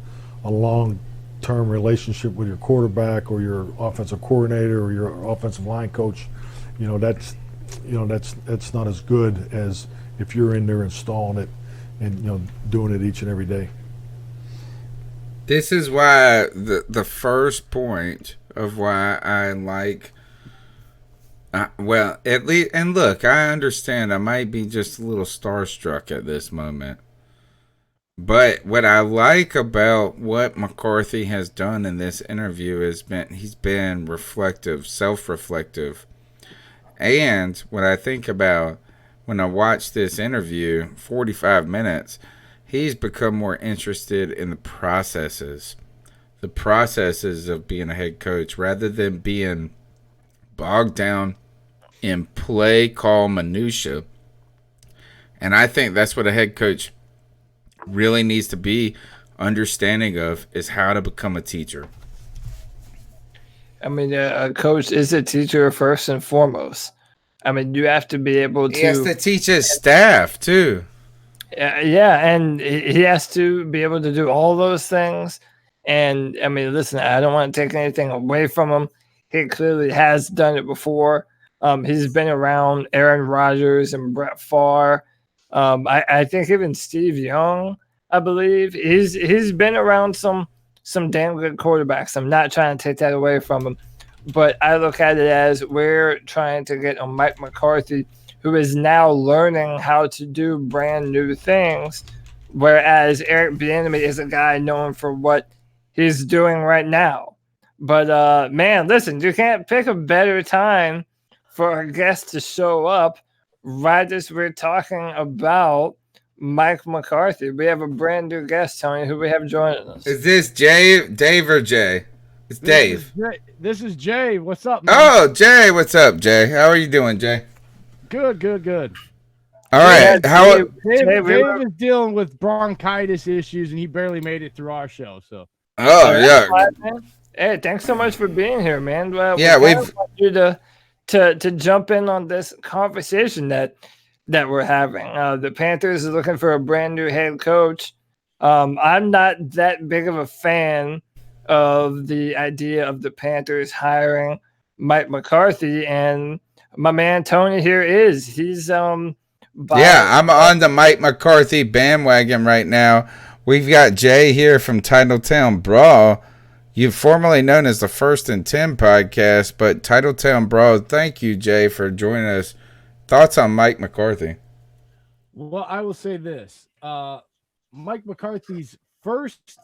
[SPEAKER 10] a long-term relationship with your quarterback or your offensive coordinator or your offensive line coach. That's not as good as if you're in there installing it and doing it each and every day.
[SPEAKER 2] This is why the first point of why I like at least, and look, I understand I might be just a little starstruck at this moment, but what I like about what McCarthy has done in this interview is he's been reflective, self-reflective. And what I think about when I watch this interview, 45 minutes, he's become more interested in the processes of being a head coach rather than being bogged down in play call minutia. And I think that's what a head coach really needs to be understanding of, is how to become a teacher.
[SPEAKER 4] I mean, a coach is a teacher first and foremost. I mean, you have to be able to.
[SPEAKER 2] He has to teach his staff too.
[SPEAKER 4] Yeah, and he has to be able to do all those things. And I mean, listen, I don't want to take anything away from him. He clearly has done it before. He's been around Aaron Rodgers and Brett Favre. I think even Steve Young, I believe, he's been around some damn good quarterbacks. I'm not trying to take that away from him. But I look at it as we're trying to get a Mike McCarthy who is now learning how to do brand new things, whereas Eric Bieniemy is a guy known for what he's doing right now. But, man, listen, you can't pick a better time for our guest to show up right as we're talking about Mike McCarthy. We have a brand new guest, Tony, who we have joining us.
[SPEAKER 2] Is this Dave or Jay? It's Dave.
[SPEAKER 11] This is Jay. What's up, man?
[SPEAKER 2] Oh, Jay. What's up, Jay? How are you doing, Jay?
[SPEAKER 11] Good.
[SPEAKER 2] All right.
[SPEAKER 11] Dave is dealing with bronchitis issues, and he barely made it through our show. So.
[SPEAKER 2] Oh, yeah.
[SPEAKER 4] Hey, thanks so much for being here, man.
[SPEAKER 2] Yeah,
[SPEAKER 4] we want you to jump in on this conversation that we're having. The Panthers are looking for a brand new head coach. I'm not that big of a fan of the idea of the Panthers hiring Mike McCarthy, and my man Tony here is. He's I'm
[SPEAKER 2] on the Mike McCarthy bandwagon right now. We've got Jay here from Titletown Brawl. You're formerly known as the First and 10 podcast, but Titletown Brawl. Thank you, Jay, for joining us. Thoughts on Mike McCarthy?
[SPEAKER 11] Well, I will say this. Mike McCarthy's first,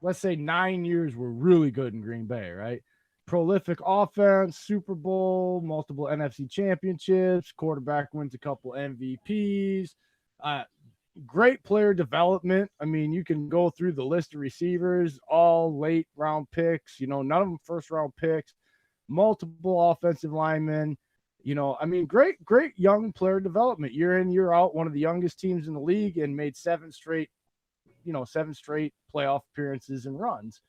[SPEAKER 11] let's say, 9 years were really good in Green Bay, right? Prolific offense, Super Bowl, multiple NFC championships, quarterback wins a couple MVPs, great player development. I mean, you can go through the list of receivers, all late round picks, none of them first round picks, multiple offensive linemen. I mean, great young player development. Year in, year out, one of the youngest teams in the league, and made 7 straight 7 straight playoff appearances and runs.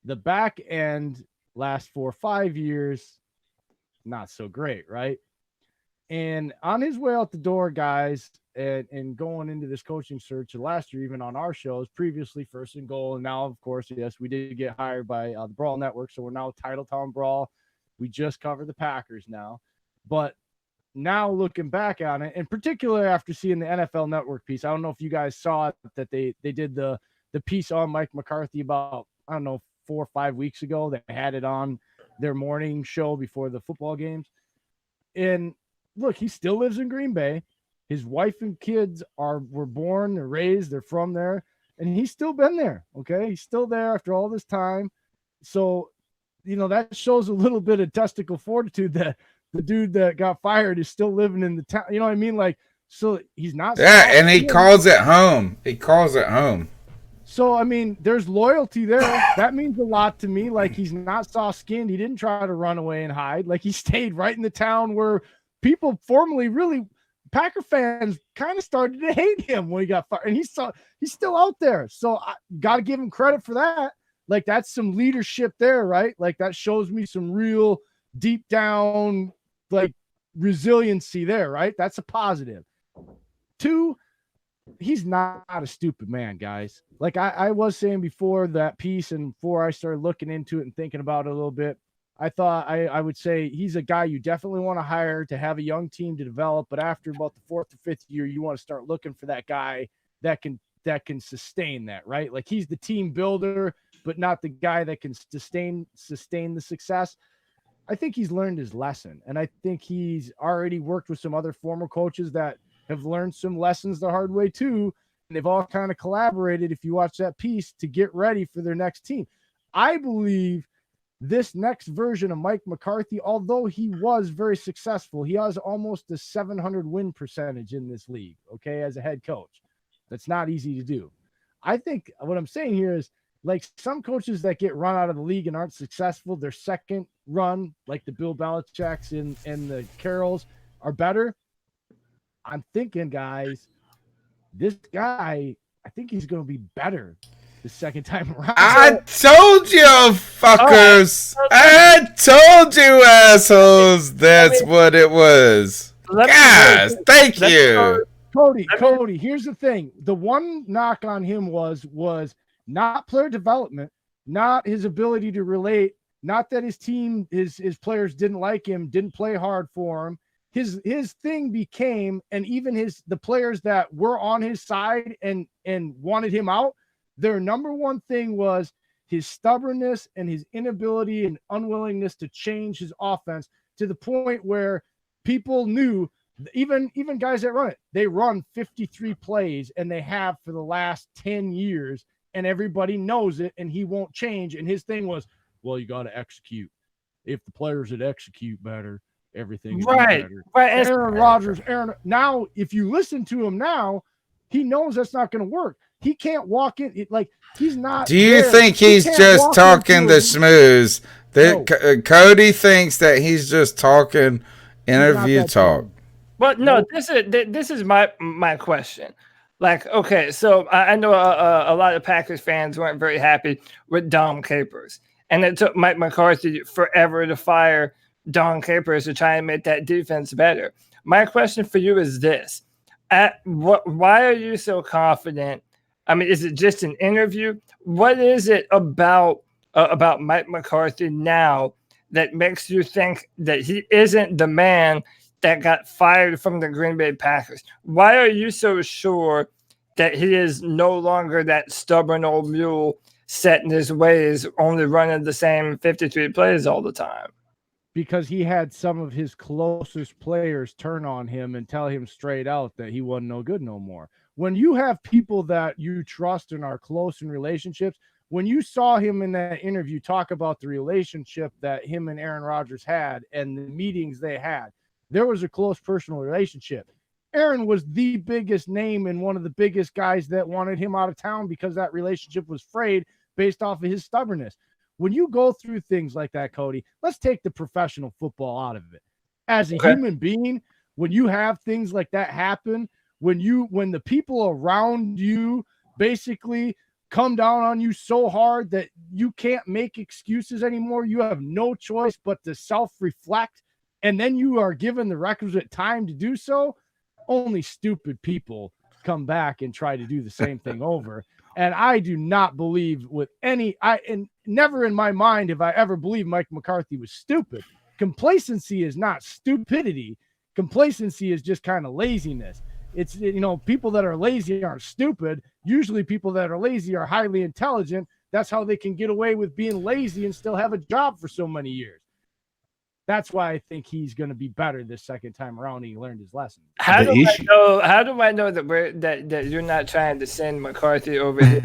[SPEAKER 11] The back end last 4 or 5 years, not so great, right? And on his way out the door, guys, and going into this coaching search, and last year, even on our shows, previously First and Goal, and now, of course, yes, we did get hired by the Brawl Network, so we're now Titletown Brawl. We just cover the Packers now. But now looking back on it, and particularly after seeing the NFL Network piece, I don't know if you guys saw it, that they did the piece on Mike McCarthy about, 4 or 5 weeks ago. They had it on their morning show before the football games. And look, he still lives in Green Bay. His wife and kids were born, they're raised, they're from there, and he's still been there. Okay, he's still there after all this time. So, that shows a little bit of testicle fortitude that the dude that got fired is still living in the town. You know what I mean? Like, so he's not.
[SPEAKER 2] Yeah, and he calls it home. He calls it home.
[SPEAKER 11] So, I mean, there's loyalty there. That means a lot to me. Like, he's not soft-skinned. He didn't try to run away and hide. Like, he stayed right in the town where people formerly really, Packer fans kind of started to hate him when he got fired. And he's still out there. So, I got to give him credit for that. Like, that's some leadership there, right? Like, that shows me some real deep down, like, resiliency there, right? That's a positive. 2, he's not a stupid man, guys. Like I was saying before that piece, and before I started looking into it and thinking about it a little bit, I thought I would say he's a guy you definitely want to hire to have a young team to develop. But after about the 4th or 5th year, you want to start looking for that guy that can sustain that, right? Like, he's the team builder, but not the guy that can sustain the success. I think he's learned his lesson, and I think he's already worked with some other former coaches that have learned some lessons the hard way too. And they've all kind of collaborated, if you watch that piece, to get ready for their next team. I believe this next version of Mike McCarthy, although he was very successful, he has almost a 700 win percentage in this league, okay, as a head coach. That's not easy to do. I think what I'm saying here is, like, some coaches that get run out of the league and aren't successful, their second run, like the Bill Belichick's and the Carrolls, are better. I'm thinking, guys, this guy, I think he's going to be better the second time around.
[SPEAKER 2] I told you, fuckers. I told you, assholes. That's what it was. Guys, thank you.
[SPEAKER 11] Cody, here's the thing. The one knock on him was not player development, not his ability to relate, not that his team, his players didn't like him, didn't play hard for him. His thing became, and even the players that were on his side and wanted him out, their number one thing was his stubbornness and his inability and unwillingness to change his offense, to the point where people knew, even guys that run it, they run 53 plays, and they have for the last 10 years, and everybody knows it, and he won't change. And his thing was, well, you got to execute. If the players would execute better, everything is better. Right. Aaron Rodgers, now, if you listen to him now, he knows that's not going to work. He can't walk in like he's not.
[SPEAKER 2] Do you think he's just talking the schmooze? No. Cody thinks that he's just talking interview talk.
[SPEAKER 4] Well, no, this is my question. Like, okay, so I know a lot of Packers fans weren't very happy with Dom Capers, and it took Mike McCarthy forever to fire Dom Capers to try and make that defense better. My question for you is this: why are you so confident? I mean, is it just an interview? What is it about Mike McCarthy now that makes you think that he isn't the man that got fired from the Green Bay Packers? Why are you so sure that he is no longer that stubborn old mule set in his ways, only running the same 53 plays all the time?
[SPEAKER 11] Because he had some of his closest players turn on him and tell him straight out that he wasn't no good no more. When you have people that you trust and are close in relationships, when you saw him in that interview talk about the relationship that him and Aaron Rodgers had and the meetings they had, there was a close personal relationship. Aaron was the biggest name and one of the biggest guys that wanted him out of town because that relationship was frayed based off of his stubbornness. When you go through things like that, Cody, let's take the professional football out of it. As a human being, when you have things like that happen, when the people around you basically come down on you so hard that you can't make excuses anymore. You have no choice but to self-reflect, and then you are given the requisite time to do so. Only stupid people come back and try to do the same thing over. And I do not believe and never in my mind have I ever believed Mike McCarthy was stupid. Complacency is not stupidity. Complacency is just kind of laziness. It's, people that are lazy aren't stupid. Usually people that are lazy are highly intelligent. That's how they can get away with being lazy and still have a job for so many years. That's why I think he's going to be better this second time around. He learned his lesson.
[SPEAKER 4] How do I know that you're not trying to send McCarthy over here?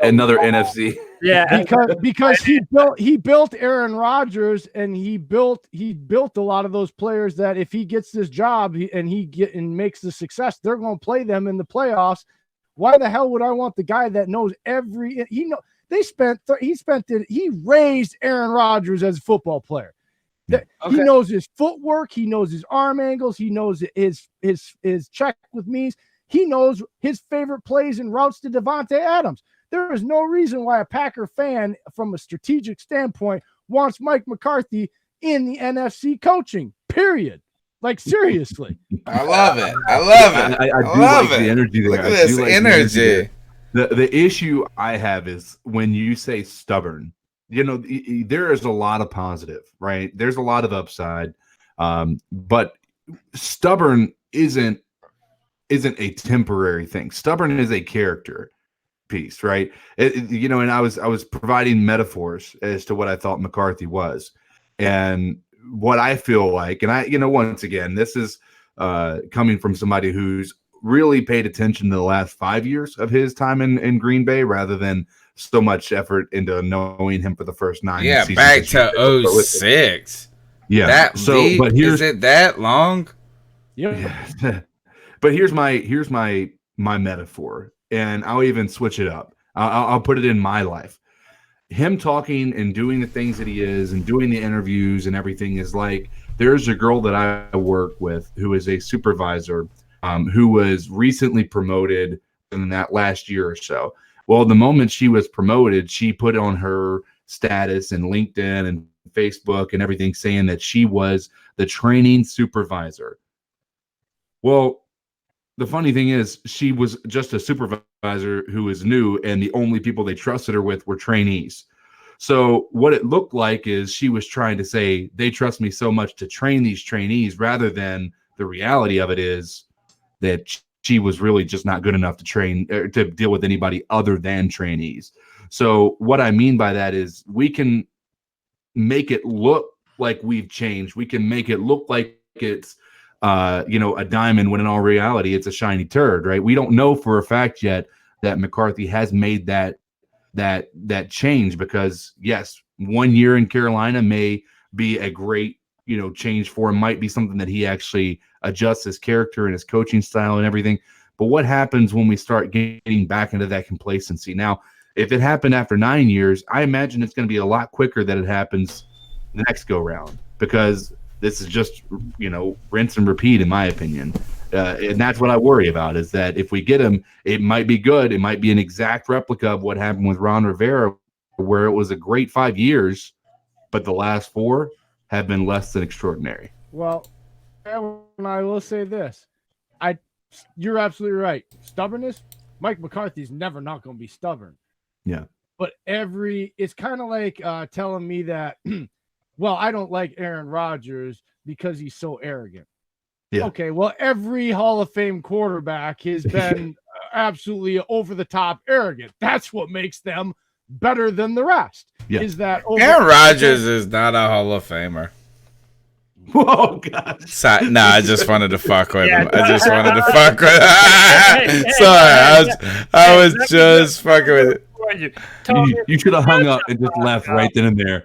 [SPEAKER 5] Another NFC.
[SPEAKER 4] Yeah,
[SPEAKER 11] because he built Aaron Rodgers, and he built a lot of those players that if he gets this job and makes the success, they're going to play them in the playoffs. Why the hell would I want the guy that knows he raised Aaron Rodgers as a football player. He knows his footwork. He knows his arm angles. He knows his check with me's. He knows his favorite plays and routes to Devontae Adams. There is no reason why a Packer fan, from a strategic standpoint, wants Mike McCarthy in the NFC coaching, period. Like, seriously.
[SPEAKER 2] I love it. I do
[SPEAKER 5] like the energy there.
[SPEAKER 2] Look at this energy.
[SPEAKER 5] The issue I have is when you say stubborn. There is a lot of positive, right? There's a lot of upside, but stubborn isn't a temporary thing. Stubborn is a character piece, right? And I was providing metaphors as to what I thought McCarthy was, and what I feel like, and once again, this is coming from somebody who's really paid attention to the last 5 years of his time in Green Bay rather than so much effort into knowing him for the first 9 seasons.
[SPEAKER 2] Yeah, back to 06.
[SPEAKER 5] Yeah.
[SPEAKER 2] But is it that long?
[SPEAKER 11] Yeah.
[SPEAKER 5] But here's my metaphor, and I'll even switch it up. I'll put it in my life. Him talking and doing the things that he is and doing the interviews and everything is like, there's a girl that I work with who is a supervisor who was recently promoted in that last year or so. Well, the moment she was promoted, she put on her status and LinkedIn and Facebook and everything saying that she was the training supervisor. Well, the funny thing is she was just a supervisor who was new, and the only people they trusted her with were trainees. So what it looked like is she was trying to say, they trust me so much to train these trainees, rather than the reality of it is that she was really just not good enough to train or to deal with anybody other than trainees. So what I mean by that is we can make it look like we've changed. We can make it look like it's a diamond, when in all reality it's a shiny turd, right? We don't know for a fact yet that McCarthy has made that change, because yes, 1 year in Carolina may be a great change for him, might be something that he actually adjusts his character and his coaching style and everything. But what happens when we start getting back into that complacency? Now, if it happened after 9 years, I imagine it's going to be a lot quicker that it happens the next go round, because this is just, rinse and repeat, in my opinion. And that's what I worry about, is that if we get him, it might be good. It might be an exact replica of what happened with Ron Rivera, where it was a great 5 years, but the last 4 have been less than extraordinary.
[SPEAKER 11] Well, and I will say this. You're absolutely right. Stubbornness, Mike McCarthy's never not going to be stubborn.
[SPEAKER 5] Yeah.
[SPEAKER 11] But it's kind of like telling me that, well, I don't like Aaron Rodgers because he's so arrogant. Yeah. Okay, well, every Hall of Fame quarterback has been absolutely over the top arrogant. That's what makes them better than the rest. Yeah. Is that
[SPEAKER 2] Aaron Rodgers is not a Hall of Famer.
[SPEAKER 5] Whoa, God.
[SPEAKER 2] I just wanted to fuck with him. I just wanted to fuck with him. Sorry, I was just fucking with it.
[SPEAKER 5] You should have hung up and just left right then and there.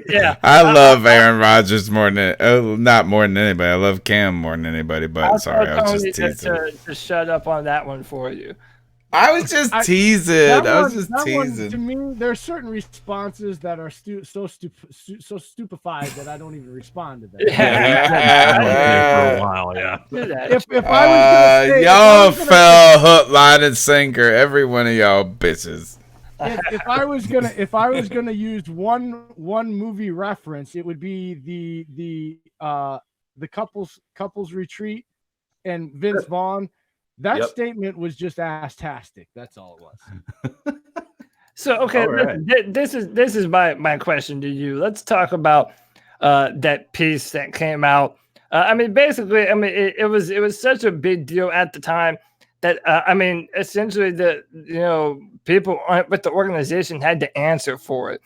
[SPEAKER 4] Yeah,
[SPEAKER 2] I love Aaron Rodgers more than not more than anybody. I love Cam more than anybody. But sorry, I was just teasing.
[SPEAKER 4] To shut up on that one for you.
[SPEAKER 2] I was just teasing. I was just teasing.
[SPEAKER 11] To me, there are certain responses that are so stupefied that I don't even respond to that.
[SPEAKER 5] For a while, yeah.
[SPEAKER 11] If I was gonna say,
[SPEAKER 2] y'all fell hook, line, and sinker. Every one of y'all bitches.
[SPEAKER 11] If I was gonna use one movie reference, it would be the couples retreat and Vince Vaughn. That statement was just ass-tastic. That's all it was.
[SPEAKER 4] So okay, this is my question to you. Let's talk about that piece that came out. Basically, it was such a big deal at the time that essentially people with the organization had to answer for it.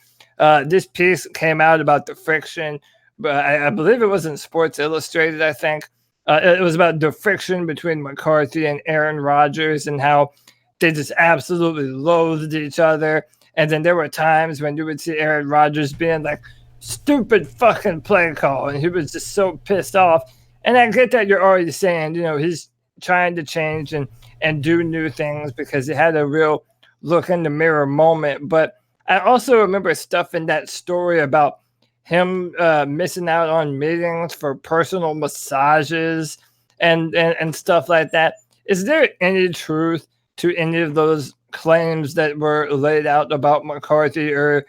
[SPEAKER 4] This piece came out about the friction, but I believe it was in Sports Illustrated. I think. It was about the friction between McCarthy and Aaron Rodgers and how they just absolutely loathed each other. And then there were times when you would see Aaron Rodgers being like, stupid fucking play call. And he was just so pissed off. And I get that you're already saying, he's trying to change and do new things because he had a real look in the mirror moment. But I also remember stuff in that story about him missing out on meetings for personal massages and stuff like that. Is there any truth to any of those claims that were laid out about McCarthy, or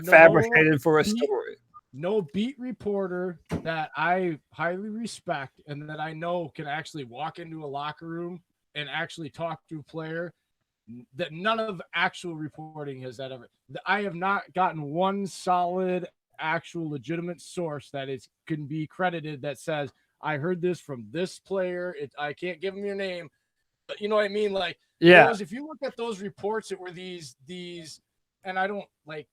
[SPEAKER 4] fabricated for a story?
[SPEAKER 11] No beat reporter that I highly respect and that I know can actually walk into a locker room and actually talk to a player, that none of actual reporting has that ever. I have not gotten one solid actual legitimate source that can be credited that says I heard this from this player. I can't give them your name, but you know what I mean? Like, if you look at those reports, it were these, and I don't want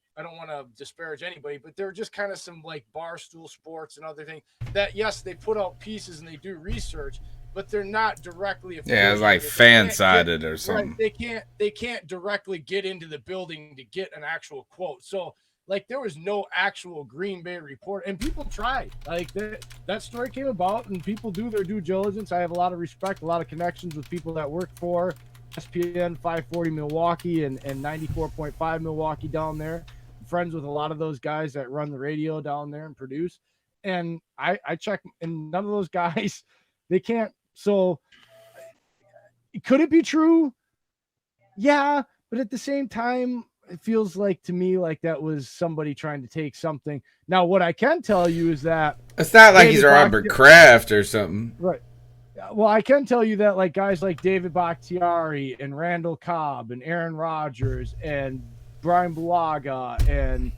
[SPEAKER 11] to disparage anybody, but they're just kind of some like Barstool Sports and other things that, yes, they put out pieces and they do research, but they're not directly.
[SPEAKER 2] Yeah, it's like fan-sided or something.
[SPEAKER 11] Right, they can't directly get into the building to get an actual quote. So, like, there was no actual Green Bay report, and people tried. Like, that story came about, and people do their due diligence. I have a lot of respect, a lot of connections with people that work for ESPN 540 Milwaukee and 94.5 Milwaukee down there. I'm friends with a lot of those guys that run the radio down there and produce. And I check, and none of those guys, they can't. So, could it be true? Yeah, but at the same time, it feels like to me like that was somebody trying to take something. Now, what I can tell you is that
[SPEAKER 2] it's not like he's Robert Kraft or something.
[SPEAKER 11] Right. Well, I can tell you that like guys like David Bakhtiari and Randall Cobb and Aaron Rodgers and Brian Bulaga and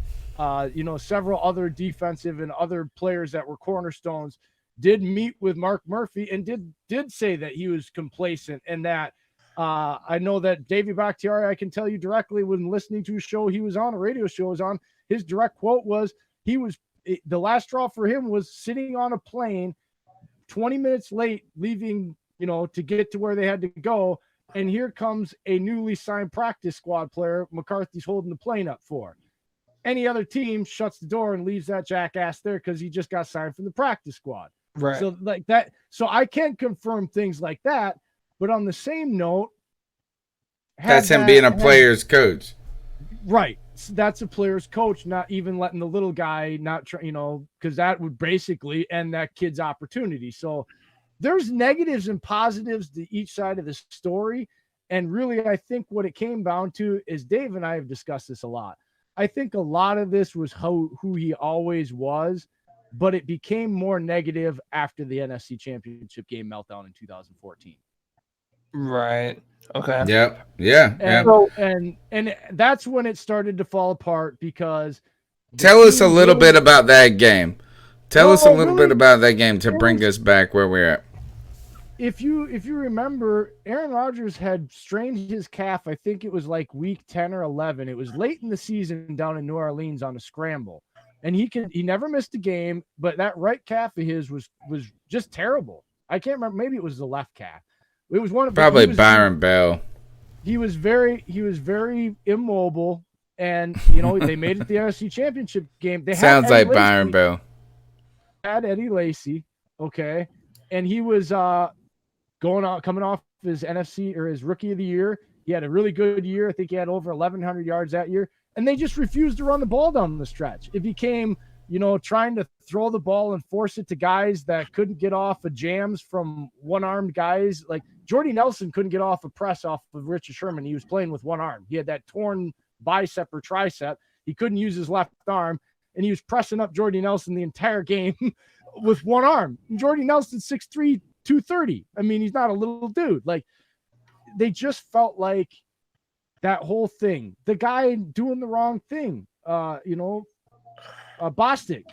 [SPEAKER 11] several other defensive and other players that were cornerstones did meet with Mark Murphy and did say that he was complacent and that I know that Davey Bakhtiari, I can tell you directly when listening to a show he was on, a radio show was on, his direct quote was the last straw for him was sitting on a plane 20 minutes late, leaving, to get to where they had to go. And here comes a newly signed practice squad player McCarthy's holding the plane up for. Any other team shuts the door and leaves that jackass there because he just got signed from the practice squad.
[SPEAKER 4] Right.
[SPEAKER 11] So like that. So I can't confirm things like that. But on the same note,
[SPEAKER 2] that's him being a player's coach.
[SPEAKER 11] Right. So that's a player's coach, not even letting the little guy because that would basically end that kid's opportunity. So there's negatives and positives to each side of the story. And really, I think what it came down to is Dave and I have discussed this a lot. I think a lot of this was who he always was, but it became more negative after the NFC Championship game meltdown in 2014.
[SPEAKER 4] Right. Okay.
[SPEAKER 2] Yep. Yeah.
[SPEAKER 11] And, so, and that's when it started to fall apart because.
[SPEAKER 2] Tell us a little bit about that game. Tell us a little bit about that game to bring us back where we're at.
[SPEAKER 11] If you remember, Aaron Rodgers had strained his calf. I think it was like week 10 or 11. It was late in the season down in New Orleans on a scramble, and he never missed a game. But that right calf of his was just terrible. I can't remember. Maybe it was the left calf. It was one of
[SPEAKER 2] probably Byron Bell.
[SPEAKER 11] He was very immobile, and they made it the NFC Championship game. They
[SPEAKER 2] sounds like Byron Bell.
[SPEAKER 11] Had Eddie Lacy, okay, and he was coming off his NFC or his rookie of the year. He had a really good year. I think he had over 1,100 yards that year. And they just refused to run the ball down the stretch. It became, trying to throw the ball and force it to guys that couldn't get off of jams from one-armed guys. Like Jordy Nelson couldn't get off a press off of Richard Sherman. He was playing with one arm. He had that torn bicep or tricep. He couldn't use his left arm, and he was pressing up Jordy Nelson the entire game with one arm. And Jordy Nelson, 6'3", 230. I mean, he's not a little dude. Like, they just felt like that whole thing, the guy doing the wrong thing, Bostic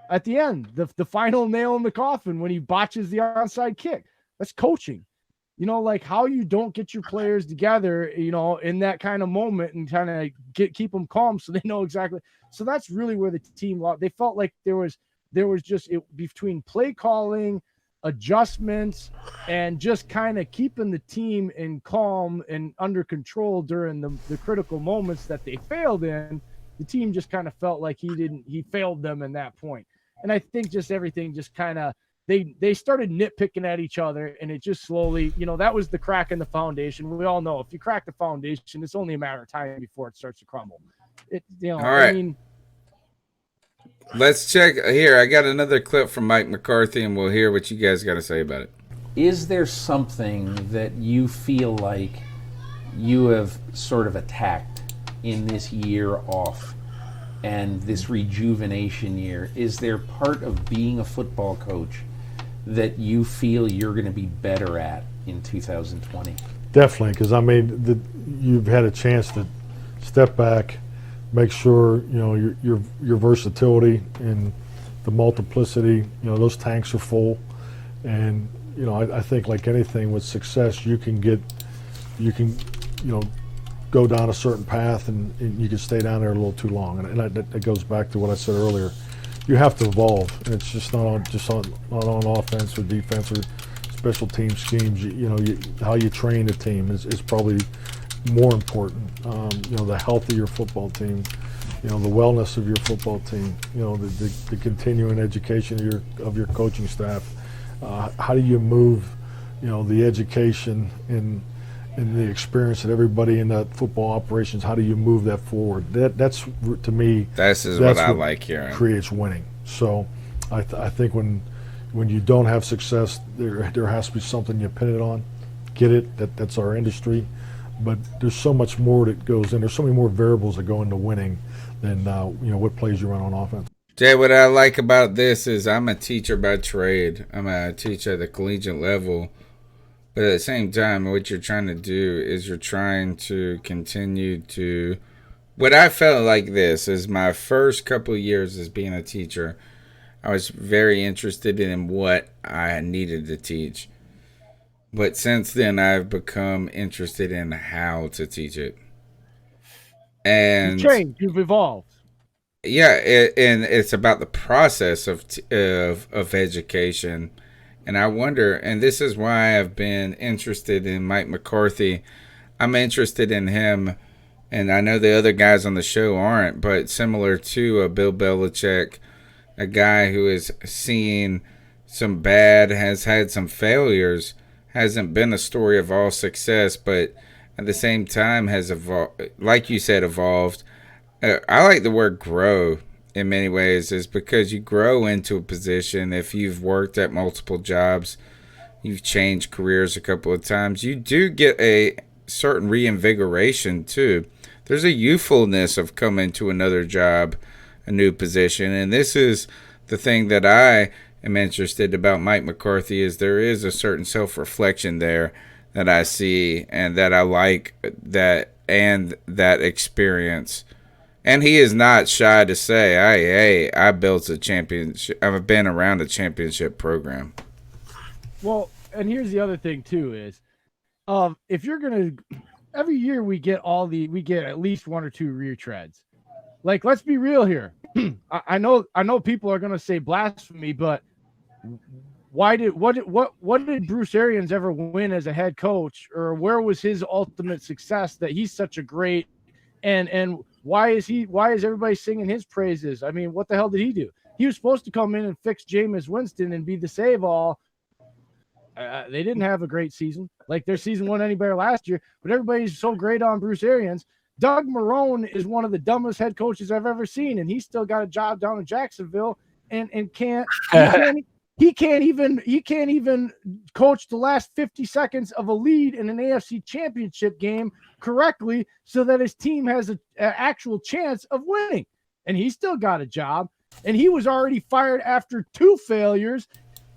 [SPEAKER 11] at the end, the final nail in the coffin when he botches the onside kick. That's coaching. Like how you don't get your players together, in that kind of moment and kind of keep them calm so they know exactly. So that's really where the team lost. They felt like there was just between play calling, adjustments, and just kind of keeping the team in calm and under control during the critical moments that they failed in. The team just kind of felt like he failed them in that point. And I think just everything just kind of, they started nitpicking at each other, and it just slowly, that was the crack in the foundation. We all know if you crack the foundation, it's only a matter of time before it starts to crumble. All right. I mean,
[SPEAKER 2] let's check here. I got another clip from Mike McCarthy, and we'll hear what you guys got to say about it.
[SPEAKER 9] Is there something that you feel like you have sort of attacked in this year off and this rejuvenation year? Is there part of being a football coach that you feel you're going to be better at in 2020?
[SPEAKER 10] Definitely, because you've had a chance to step back, make sure your versatility and the multiplicity, those tanks are full, and I think like anything with success, you can go down a certain path and you can stay down there a little too long, and that goes back to what I said earlier. You have to evolve, and it's just not on offense or defense or special team schemes. How you train a team is probably more important. The health of your football team, the wellness of your football team, the continuing education of your coaching staff. How do you move, the education and the experience that everybody in that football operations, how do you move that forward? That's to me.
[SPEAKER 2] That's what I like hearing.
[SPEAKER 10] Creates winning. So I think when you don't have success, there has to be something you pin it on. Get it? That's our industry. But there's so much more that goes in. There's so many more variables that go into winning than what plays you run on offense.
[SPEAKER 2] Jay, what I like about this is I'm a teacher by trade. I'm a teacher at the collegiate level. But at the same time, what you're trying to do is you're trying to continue to... What I felt like this is my first couple of years as being a teacher, I was very interested in what I needed to teach. But since then, I've become interested in how to teach it. And
[SPEAKER 11] you've changed. You've evolved.
[SPEAKER 2] Yeah, and it's about the process of education. And I wonder, and this is why I've been interested in Mike McCarthy. I'm interested in him, and I know the other guys on the show aren't, but similar to Bill Belichick, a guy who has seen some bad, has had some failures, hasn't been a story of all success, but at the same time has evolved, like you said, evolved. I like the word grow in many ways, is because you grow into a position. If you've worked at multiple jobs, you've changed careers a couple of times, you do get a certain reinvigoration too. There's a youthfulness of coming to another job, a new position. And this is the thing that I am interested about Mike McCarthy, is there is a certain self-reflection there that I see, and that I like that, and that experience. And he is not shy to say, hey, I built a championship. I've been around a championship program.
[SPEAKER 11] Well, and here's the other thing too is, if you're going to, every year we get at least one or two retreads. Like, let's be real here. I know people are going to say blasphemy, but what did Bruce Arians ever win as a head coach, or where was his ultimate success that he's such a great, and why is everybody singing his praises? I mean, what the hell did he do? He was supposed to come in and fix Jameis Winston and be the save all. They didn't have a great season. Like their season wasn't any better last year, but everybody's so great on Bruce Arians. Doug Marrone is one of the dumbest head coaches I've ever seen, and he's still got a job down in Jacksonville and he can't even coach the last 50 seconds of a lead in an AFC championship game correctly so that his team has an actual chance of winning. And he's still got a job. And he was already fired after 2 failures,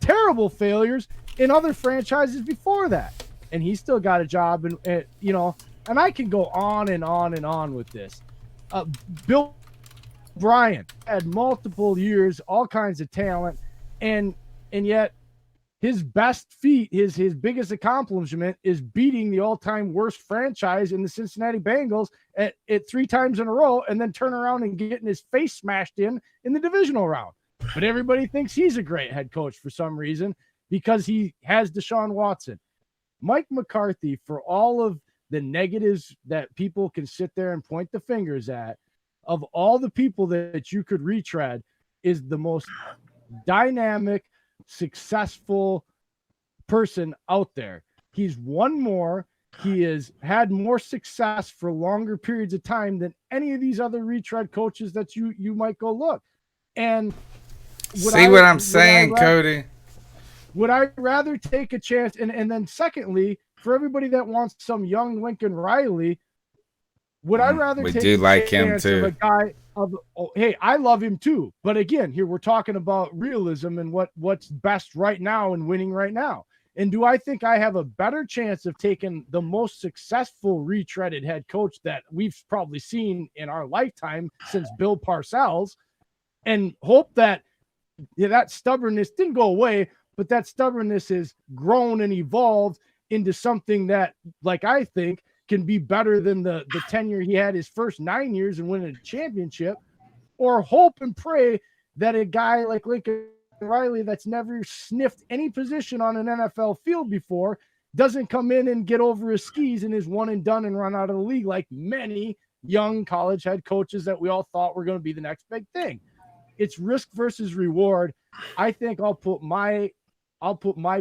[SPEAKER 11] terrible failures in other franchises before that. And he's still got a job. And you know, and I can go on and on and on with this. Bill Bryant had multiple years, all kinds of talent, and yet his best feat, his biggest accomplishment is beating the all-time worst franchise in the Cincinnati Bengals at 3 times in a row and then turn around and getting his face smashed in the divisional round. But everybody thinks he's a great head coach for some reason because he has Deshaun Watson. Mike McCarthy, for all of the negatives that people can sit there and point the fingers at, of all the people that you could retread, is the most dynamic, successful person out there. He's won more. He has had more success for longer periods of time than any of these other retread coaches that you might go look. And
[SPEAKER 2] see what I'm saying, Cody?
[SPEAKER 11] Would I rather take a chance? And then secondly, for everybody that wants some young Lincoln Riley, would I rather take a chance of a guy hey, I love him too. But again, here we're talking about realism and what's best right now and winning right now. And do I think I have a better chance of taking the most successful retreaded head coach that we've probably seen in our lifetime since Bill Parcells, and hope that that stubbornness didn't go away, but that stubbornness has grown and evolved into something that, like, I think can be better than the tenure he had his first 9 years and winning a championship, or hope and pray that a guy like Lincoln Riley that's never sniffed any position on an NFL field before doesn't come in and get over his skis and is one and done and run out of the league like many young college head coaches that we all thought were going to be the next big thing. It's risk versus reward. I think I'll put my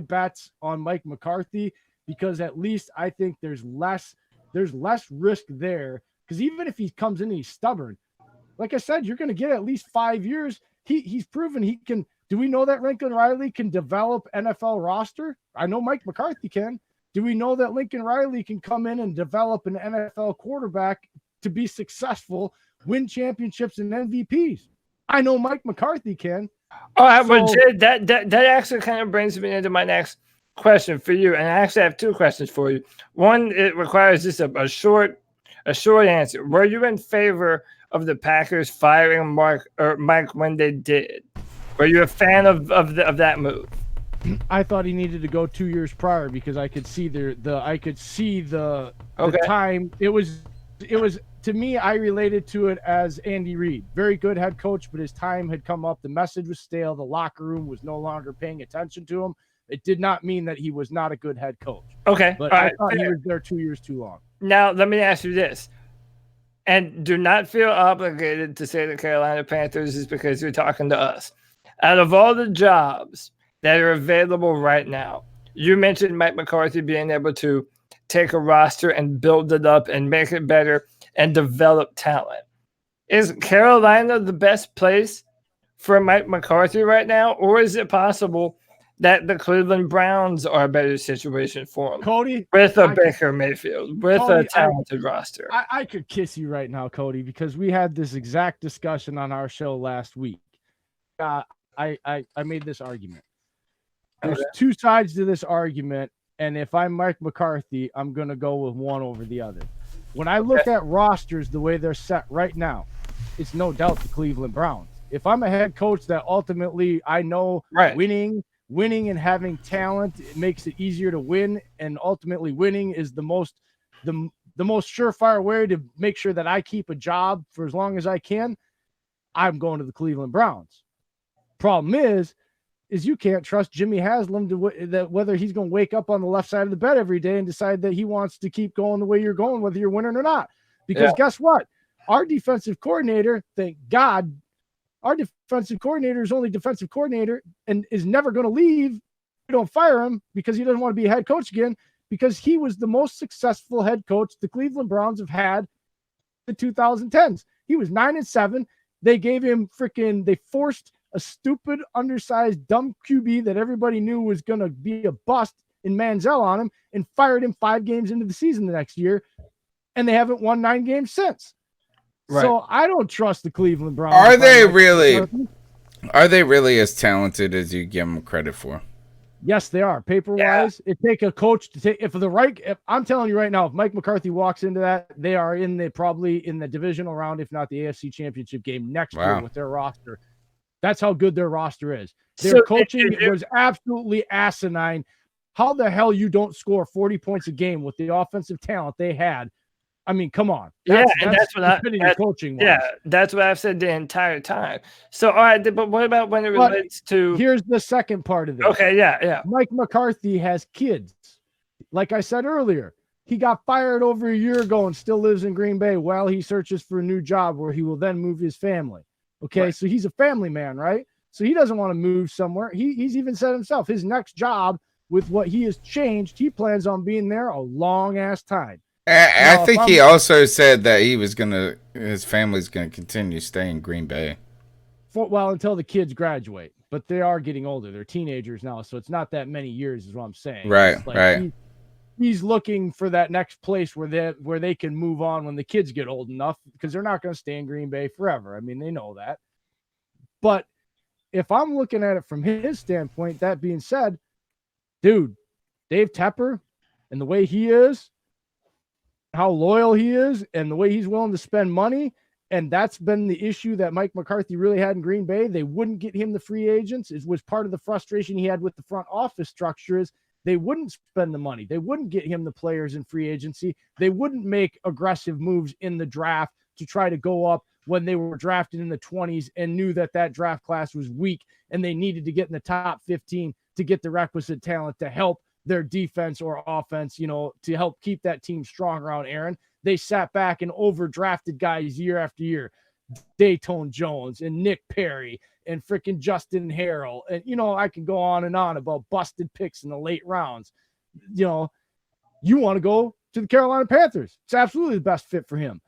[SPEAKER 11] bets on Mike McCarthy because at least I think there's less risk there, because even if he comes in and he's stubborn, like I said, you're going to get at least 5 years. He's proven he can. Do we know that Lincoln Riley can develop NFL roster? I know Mike McCarthy can. Do we know that Lincoln Riley can come in and develop an NFL quarterback to be successful, win championships and MVPs? I know Mike McCarthy can.
[SPEAKER 4] All right, but Jed, that actually kind of brings me into my next question for you, and I actually have 2 questions for you. One, it requires just a short answer. Were you in favor of the Packers firing Mike when they did? Were you a fan of that move?
[SPEAKER 11] I thought he needed to go 2 years prior because I could see the time. It was to me, I related to it as Andy Reid, very good head coach, but his time had come up. The message was stale. The locker room was no longer paying attention to him. It did not mean that he was not a good head coach.
[SPEAKER 4] Okay.
[SPEAKER 11] But I thought he was there 2 years too long.
[SPEAKER 4] Now, let me ask you this. And do not feel obligated to say the Carolina Panthers is because you're talking to us. Out of all the jobs that are available right now, you mentioned Mike McCarthy being able to take a roster and build it up and make it better and develop talent. Is Carolina the best place for Mike McCarthy right now, or is it possible that the Cleveland Browns are a better situation for him?
[SPEAKER 11] Cody,
[SPEAKER 4] with Baker Mayfield, with a talented roster.
[SPEAKER 11] I could kiss you right now, Cody, because we had this exact discussion on our show last week. I made this argument. There's 2 sides to this argument, and if I'm Mike McCarthy, I'm going to go with one over the other. When I look at rosters the way they're set right now, it's no doubt the Cleveland Browns. If I'm a head coach that ultimately I know winning and having talent, it makes it easier to win, and ultimately winning is the most surefire way to make sure that I keep a job for as long as I can, I'm going to the Cleveland Browns. Problem is you can't trust Jimmy Haslam that whether he's going to wake up on the left side of the bed every day and decide that he wants to keep going the way you're going, whether you're winning or not. Because guess what? Our defensive coordinator, thank God, our defensive coordinator is only defensive coordinator and is never going to leave don't fire him because he doesn't want to be a head coach again, because he was the most successful head coach the Cleveland Browns have had in the 2010s. He was 9-7. They gave him they forced a stupid, undersized, dumb QB that everybody knew was going to be a bust in Manziel on him and fired him 5 games into the season the next year. And they haven't won 9 games since. Right. So I don't trust the Cleveland Browns.
[SPEAKER 2] Are they really as talented as you give them credit for?
[SPEAKER 11] Yes, they are. Paper-wise, it take a coach to take if I'm telling you right now, if Mike McCarthy walks into that, they are probably in the divisional round, if not the AFC Championship game next year with their roster. That's how good their roster is. Their coaching was absolutely asinine. How the hell you don't score 40 points a game with the offensive talent they had? I mean, come on.
[SPEAKER 4] That's what
[SPEAKER 11] coaching was.
[SPEAKER 4] Yeah, that's what I've said the entire time. So, all right, but what about when it relates to?
[SPEAKER 11] Here's the second part of this.
[SPEAKER 4] Okay, yeah.
[SPEAKER 11] Mike McCarthy has kids. Like I said earlier, he got fired over a year ago and still lives in Green Bay while he searches for a new job where he will then move his family. Okay, right. So he's a family man, right? So he doesn't want to move somewhere. He's even said himself, his next job, with what he has changed, he plans on being there a long ass time.
[SPEAKER 2] I think he also said that his family's gonna continue staying in Green Bay.
[SPEAKER 11] Until the kids graduate, but they are getting older. They're teenagers now, so it's not that many years, is what I'm saying.
[SPEAKER 2] Right, right.
[SPEAKER 11] He's looking for that next place where they can move on when the kids get old enough, because they're not going to stay in Green Bay forever. I mean, they know that. But if I'm looking at it from his standpoint, that being said, dude, Dave Tepper and the way he is, how loyal he is, and the way he's willing to spend money, and that's been the issue that Mike McCarthy really had in Green Bay. They wouldn't get him the free agents. It was part of the frustration he had with the front office structure is they wouldn't spend the money. They wouldn't get him the players in free agency. They wouldn't make aggressive moves in the draft to try to go up when they were drafted in the 20s and knew that draft class was weak and they needed to get in the top 15 to get the requisite talent to help their defense or offense, to help keep that team strong around Aaron. They sat back and overdrafted guys year after year. Dayton Jones and Nick Perry and freaking Justin Harrell. And, I can go on and on about busted picks in the late rounds. You want to go to the Carolina Panthers. It's absolutely the best fit for him.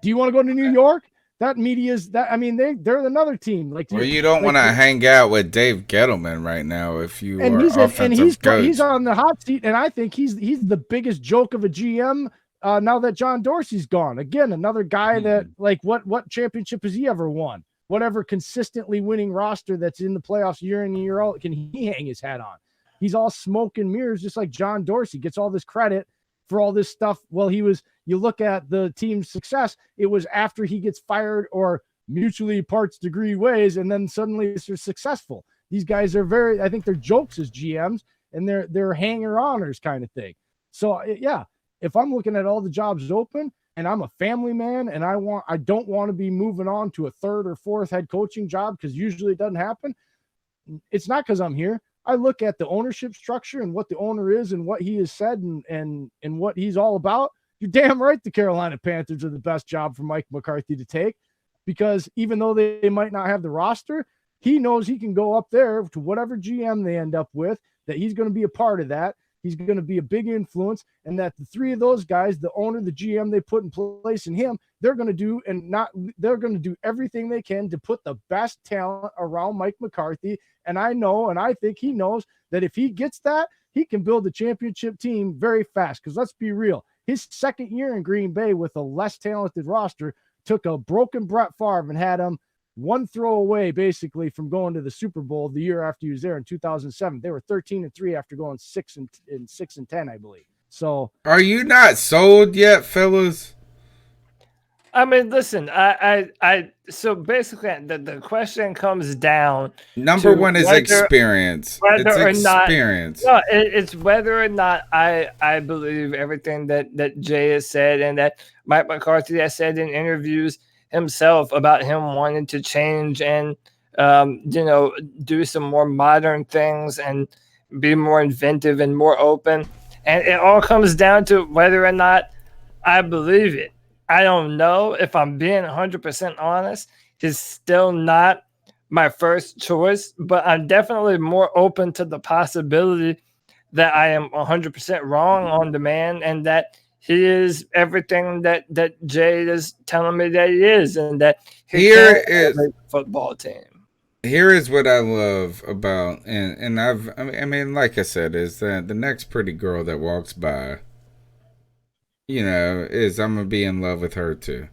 [SPEAKER 11] Do you want to go to New York? That media's that. I mean, they're another team.
[SPEAKER 2] You don't want to hang out with Dave Gettleman right now if you are offensive coach.
[SPEAKER 11] He's on the hot seat, and I think he's the biggest joke of a GM now that John Dorsey's gone. Again, another guy that what championship has he ever won? Whatever consistently winning roster that's in the playoffs year in and year out can he hang his hat on? He's all smoke and mirrors, just like John Dorsey gets all this credit for all this stuff. Well, you look at the team's success, it was after he gets fired or mutually parts degree ways, and then suddenly they're successful. These guys are I think they're jokes as GMs, and they're hanger-oners kind of thing. So, yeah, if I'm looking at all the jobs open and I'm a family man and I don't want to be moving on to a third or fourth head coaching job, because usually it doesn't happen, it's not because I'm here. I look at the ownership structure and what the owner is and what he has said and what he's all about. You're damn right the Carolina Panthers are the best job for Mike McCarthy to take, because even though they might not have the roster, he knows he can go up there to whatever GM they end up with, that he's going to be a part of that. He's going to be a big influence, and that the three of those guys, the owner, the GM they put in place in him, they're going to do everything they can to put the best talent around Mike McCarthy. And I think he knows that if he gets that, he can build a championship team very fast. Because let's be real, his second year in Green Bay with a less talented roster took a broken Brett Favre and had him one throw away basically from going to the Super Bowl the year after he was there in 2007. They were 13-3 after going 6-10, I believe. So,
[SPEAKER 2] are you not sold yet, fellas?
[SPEAKER 4] I mean, listen, so basically the question comes down
[SPEAKER 2] number one is experience.
[SPEAKER 4] It's whether or not I believe everything that Jay has said and that Mike McCarthy has said in interviews himself about him wanting to change and do some more modern things and be more inventive and more open. And it all comes down to whether or not I believe it. I don't know. If I'm being 100% honest, he's still not my first choice, but I'm definitely more open to the possibility that I am 100% wrong on the man and that he is everything that Jay is telling me that he is, and that he can elevate the football team.
[SPEAKER 2] Here is what I love about, and I mean, like I said, is that the next pretty girl that walks by, you know, is I'm going to be in love with her too.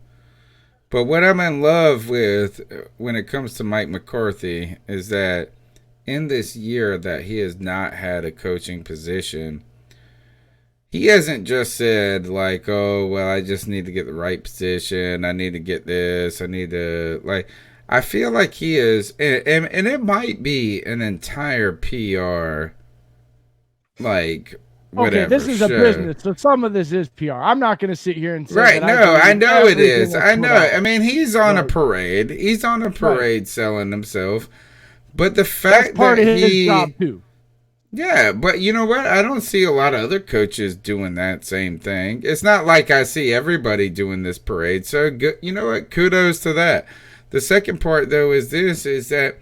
[SPEAKER 2] But what I'm in love with when it comes to Mike McCarthy is that in this year that he has not had a coaching position, he hasn't just said like, oh, well, I just need to get the right position. I need to get this. I need to, like, I feel like he is, and it might be an entire PR, like, whatever.
[SPEAKER 11] Okay, this is a business, so some of this is PR. I'm not going to sit here and say
[SPEAKER 2] right. No, I know it is. I know. I mean, he's on a parade. He's on a parade selling himself. But the fact
[SPEAKER 11] part
[SPEAKER 2] that
[SPEAKER 11] of his job too.
[SPEAKER 2] Yeah, but you know what? I don't see a lot of other coaches doing that same thing. It's not like I see everybody doing this parade. So you know what? Kudos to that. The second part though is that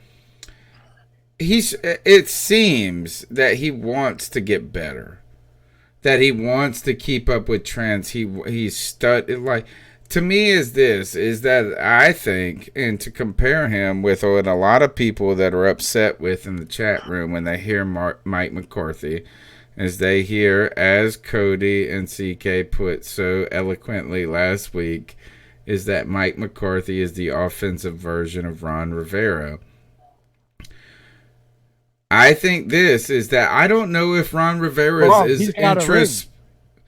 [SPEAKER 2] it seems that he wants to get better. That he wants to keep up with trends. He's like, to me is that I think, and to compare him with what a lot of people that are upset with in the chat room when they hear Mike McCarthy, as they hear, as Cody and CK put so eloquently last week, is that Mike McCarthy is the offensive version of Ron Rivera. I think this is that I don't know if Ron Rivera's interest.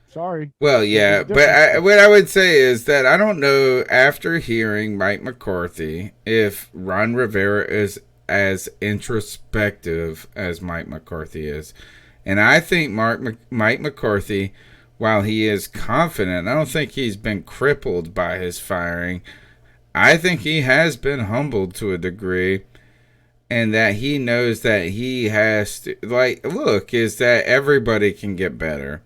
[SPEAKER 11] Sorry.
[SPEAKER 2] Well, yeah, but what I would say is that I don't know, after hearing Mike McCarthy, if Ron Rivera is as introspective as Mike McCarthy is. And I think Mike McCarthy, while he is confident, I don't think he's been crippled by his firing. I think he has been humbled to a degree. And that he knows that he has to, like, look, is that everybody can get better.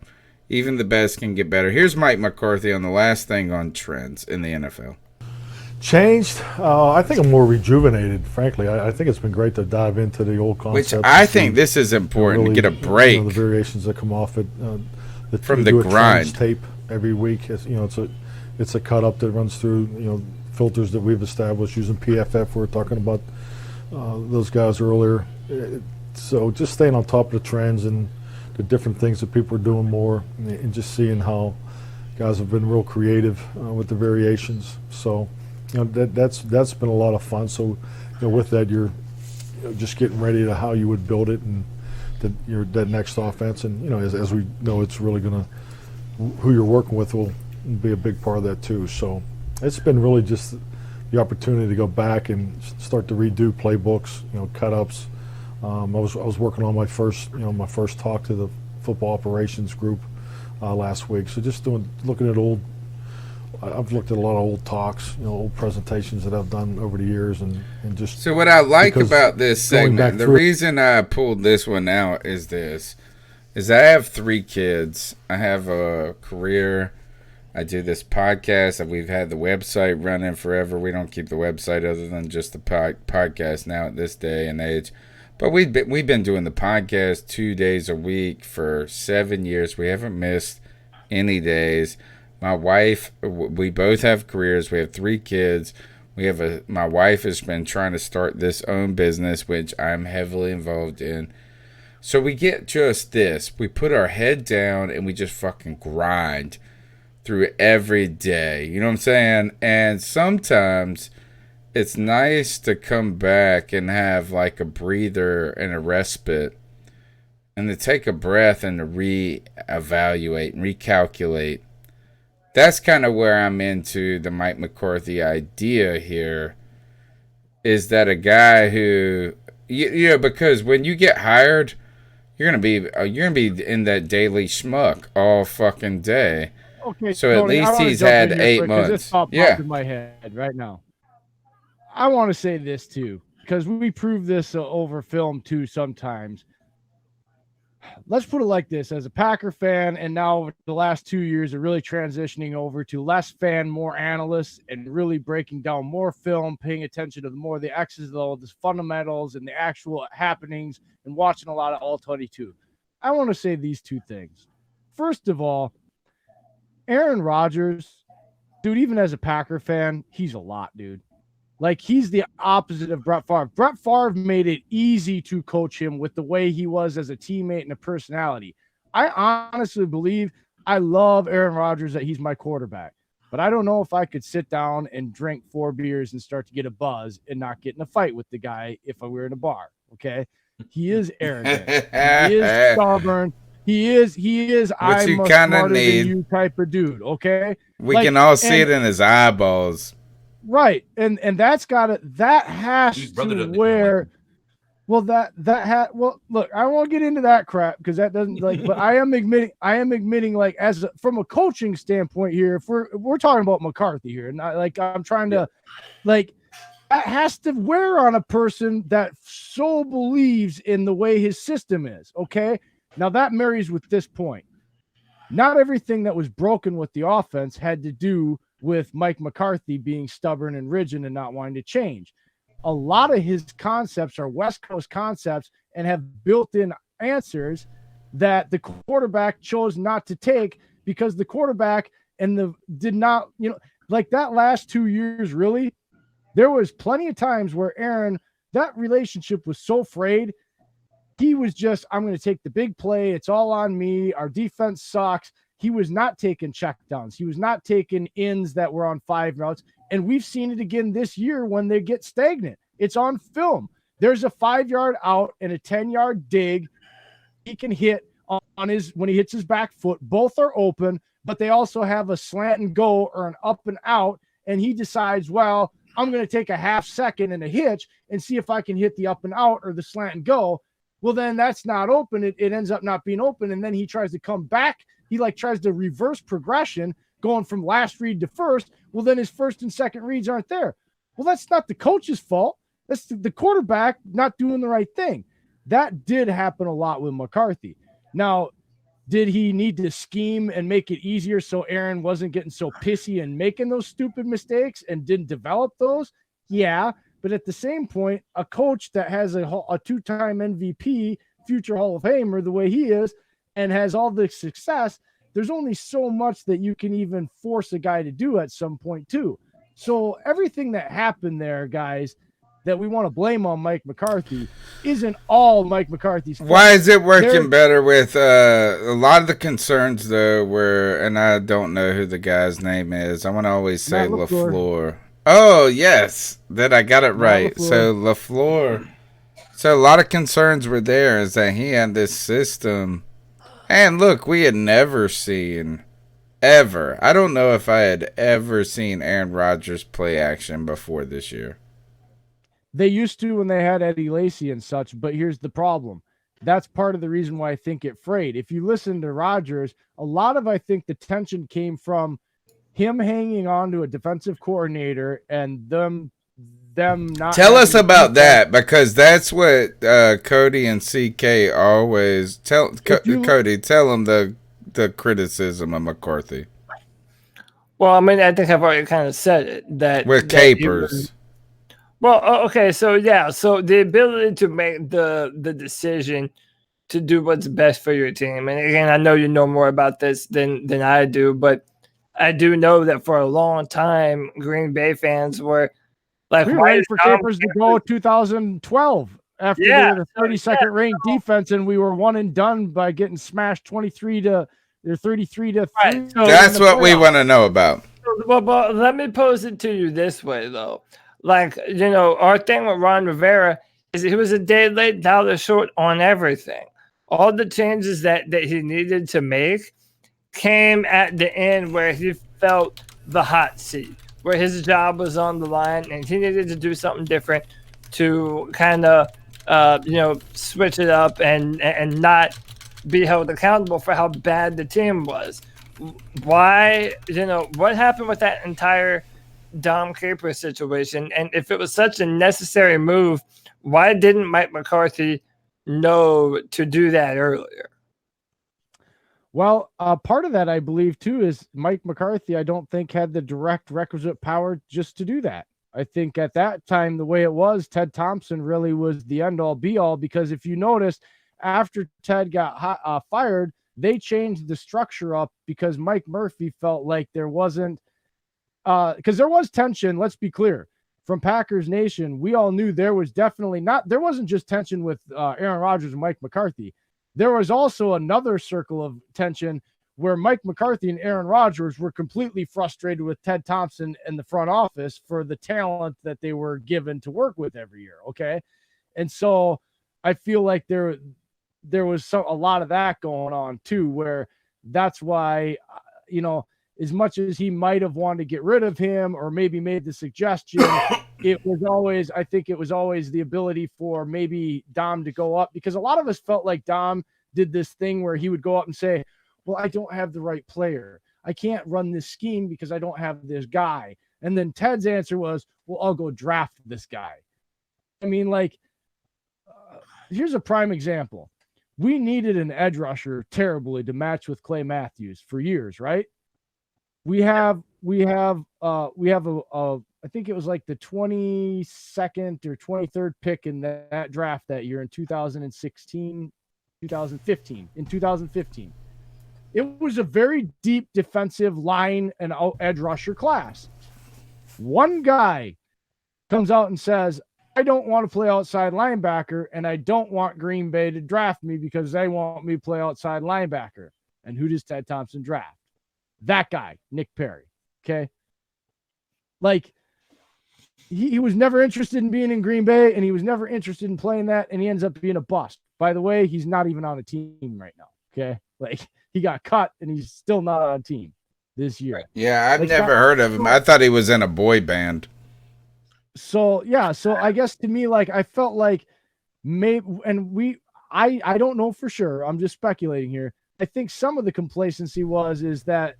[SPEAKER 2] Even the best can get better. Here's Mike McCarthy on the last thing on trends in the NFL.
[SPEAKER 10] Changed? I think I'm more rejuvenated, frankly. I think it's been great to dive into the old concepts.
[SPEAKER 2] Which I think this is important, really, to get a break.
[SPEAKER 10] The variations that come off it.
[SPEAKER 2] From the grind.
[SPEAKER 10] Tape every week. It's a cut up that runs through, filters that we've established using PFF. We were talking about those guys earlier. So just staying on top of the trends and the different things that people are doing more, and just seeing how guys have been real creative with the variations. So, that's been a lot of fun. So, with that, you're just getting ready to how you would build it and that next offense. And as we know, it's really who you're working with will be a big part of that too. So, it's been really just the opportunity to go back and start to redo playbooks, cut ups. I was working on my first talk to the football operations group last week. So just looking at I've looked at a lot of old talks, old presentations that I've done over the years, and just.
[SPEAKER 2] So what I like about this segment, the reason I pulled this one out is I have 3 kids. I have a career. I do this podcast. We've had the website running forever. We don't keep the website other than just the podcast now at this day and age. But we've been doing the podcast 2 days a week for 7 years. We haven't missed any days. My wife, we both have careers. We have 3 kids. My wife has been trying to start this own business, which I'm heavily involved in. So we get just this. We put our head down and we just fucking grind through every day. You know what I'm saying? And sometimes it's nice to come back and have like a breather and a respite, and to take a breath and to reevaluate and recalculate. That's kind of where I'm into the Mike McCarthy idea here, is that a guy who, because when you get hired, you're gonna be in that daily schmuck all fucking day.
[SPEAKER 11] Okay,
[SPEAKER 2] so Tony, at least he's had 8 months.
[SPEAKER 11] This popped in my head right now. I want to say this too, because we prove this over film too sometimes. let's put it like this: as a Packer fan, and now the last 2 years are really transitioning over to less fan, more analysts, and really breaking down more film, paying attention to more of the X's, the fundamentals, and the actual happenings, and watching a lot of All 22. I want to say these two things. First of all, Aaron Rodgers, dude, even as a Packer fan, he's a lot, dude. Like, he's the opposite of Brett Favre. Brett Favre made it easy to coach him with the way he was as a teammate and a personality. I honestly believe, I love Aaron Rodgers, that he's my quarterback. But I don't know if I could sit down and drink 4 beers and start to get a buzz and not get in a fight with the guy if I were in a bar, okay? He is arrogant. He is stubborn. He is I'm a smarter than you type of dude, okay?
[SPEAKER 2] We can all see it in his eyeballs.
[SPEAKER 11] Right. And that's that has to where look, I won't get into that crap because that doesn't but I am admitting like from a coaching standpoint here, if we're talking about McCarthy here, and I'm trying to that has to wear on a person that so believes in the way his system is. Okay. Now that marries with this point. Not everything that was broken with the offense had to do with Mike McCarthy being stubborn and rigid and not wanting to change. A lot of his concepts are West Coast concepts and have built-in answers that the quarterback chose not to take because the quarterback did not, like that last 2 years, really, there was plenty of times where Aaron, that relationship was so frayed. He was just, I'm going to take the big play. It's all on me. Our defense sucks. He was not taking checkdowns. He was not taking ins that were on 5 routes. And we've seen it again this year when they get stagnant. It's on film. There's a 5-yard out and a 10-yard dig he can hit on when he hits his back foot. Both are open, but they also have a slant and go or an up and out. And he decides, well, I'm going to take a half second and a hitch and see if I can hit the up and out or the slant and go. Well, then that's not open. It ends up not being open. And then he tries to come back. He tries to reverse progression going from last read to first. Well, then his first and second reads aren't there. Well, that's not the coach's fault. That's the quarterback not doing the right thing. That did happen a lot with McCarthy. Now, did he need to scheme and make it easier so Aaron wasn't getting so pissy and making those stupid mistakes and didn't develop those? Yeah. But at the same point, a coach that has a 2-time MVP, future Hall of Famer, the way he is, and has all the success, there's only so much that you can even force a guy to do at some point too. So everything that happened there, guys, that we want to blame on Mike McCarthy isn't all Mike McCarthy's fault.
[SPEAKER 2] Why is it working better with a lot of the concerns though were, and I don't know who the guy's name is. I want to always say LaFleur. Oh yes, that I got it right. So LaFleur. So a lot of concerns were there is that he had this system. And look, we had never seen, ever. I don't know if I had ever seen Aaron Rodgers play action before this year.
[SPEAKER 11] They used to when they had Eddie Lacy and such, but here's the problem. That's part of the reason why I think it frayed. If you listen to Rodgers, a lot of, I think, the tension came from him hanging on to a defensive coordinator and them not.
[SPEAKER 2] Tell us about that, because that's what Cody and CK always tell. Cody, tell them the criticism of McCarthy.
[SPEAKER 4] Well, I mean, I think I've already kind of said it that
[SPEAKER 2] with capers.
[SPEAKER 4] Well, okay, so yeah, so the ability to make the decision to do what's best for your team, and again, I know you know more about this than I do, but I do know that for a long time, Green Bay fans were like,
[SPEAKER 11] we were ready for Capers to go 2012 after they were the 32nd ranked defense, and we were one and done by getting smashed 23 to 33 to 3.
[SPEAKER 2] Right. So that's what we want to know about.
[SPEAKER 4] Well, but let me pose it to you this way, though. Like, our thing with Ron Rivera is he was a day late, dollar short on everything. All the changes that he needed to make came at the end where he felt the hot seat, where his job was on the line and he needed to do something different to kind of, switch it up and not be held accountable for how bad the team was. Why, what happened with that entire Dom Capers situation? And if it was such a necessary move, why didn't Mike McCarthy know to do that earlier?
[SPEAKER 11] Well, part of that, I believe, too, is Mike McCarthy, I don't think, had the direct requisite power just to do that. I think at that time, the way it was, Ted Thompson really was the end-all, be-all, because if you notice, after Ted got fired, they changed the structure up because Mike Murphy felt like there wasn't because there was tension, let's be clear. From Packers Nation, we all knew there was definitely there wasn't just tension with Aaron Rodgers and Mike McCarthy. There was also another circle of tension where Mike McCarthy and Aaron Rodgers were completely frustrated with Ted Thompson and the front office for the talent that they were given to work with every year. Okay. And so I feel like there was a lot of that going on too, where that's why, as much as he might have wanted to get rid of him or maybe made the suggestion, I think it was always the ability for maybe Dom to go up, because a lot of us felt like Dom did this thing where he would go up and say, well, I don't have the right player. I can't run this scheme because I don't have this guy. And then Ted's answer was, well, I'll go draft this guy. I mean, here's a prime example. We needed an edge rusher terribly to match with Clay Matthews for years, right? We have I think it was like the 22nd or 23rd pick in that draft that year in 2015. It was a very deep defensive line and edge rusher class. One guy comes out and says, I don't want to play outside linebacker, and I don't want Green Bay to draft me because they want me to play outside linebacker. And who does Ted Thompson draft? That guy, Nick Perry. Okay. He was never interested in being in Green Bay, and he was never interested in playing that, and he ends up being a bust. By the way, he's not even on a team right now. Okay. He got cut, and he's still not on a team this year.
[SPEAKER 2] Yeah, I've never heard of him. I thought he was in a boy band.
[SPEAKER 11] So I guess to me, I felt like maybe, and I don't know for sure. I'm just speculating here. I think some of the complacency is that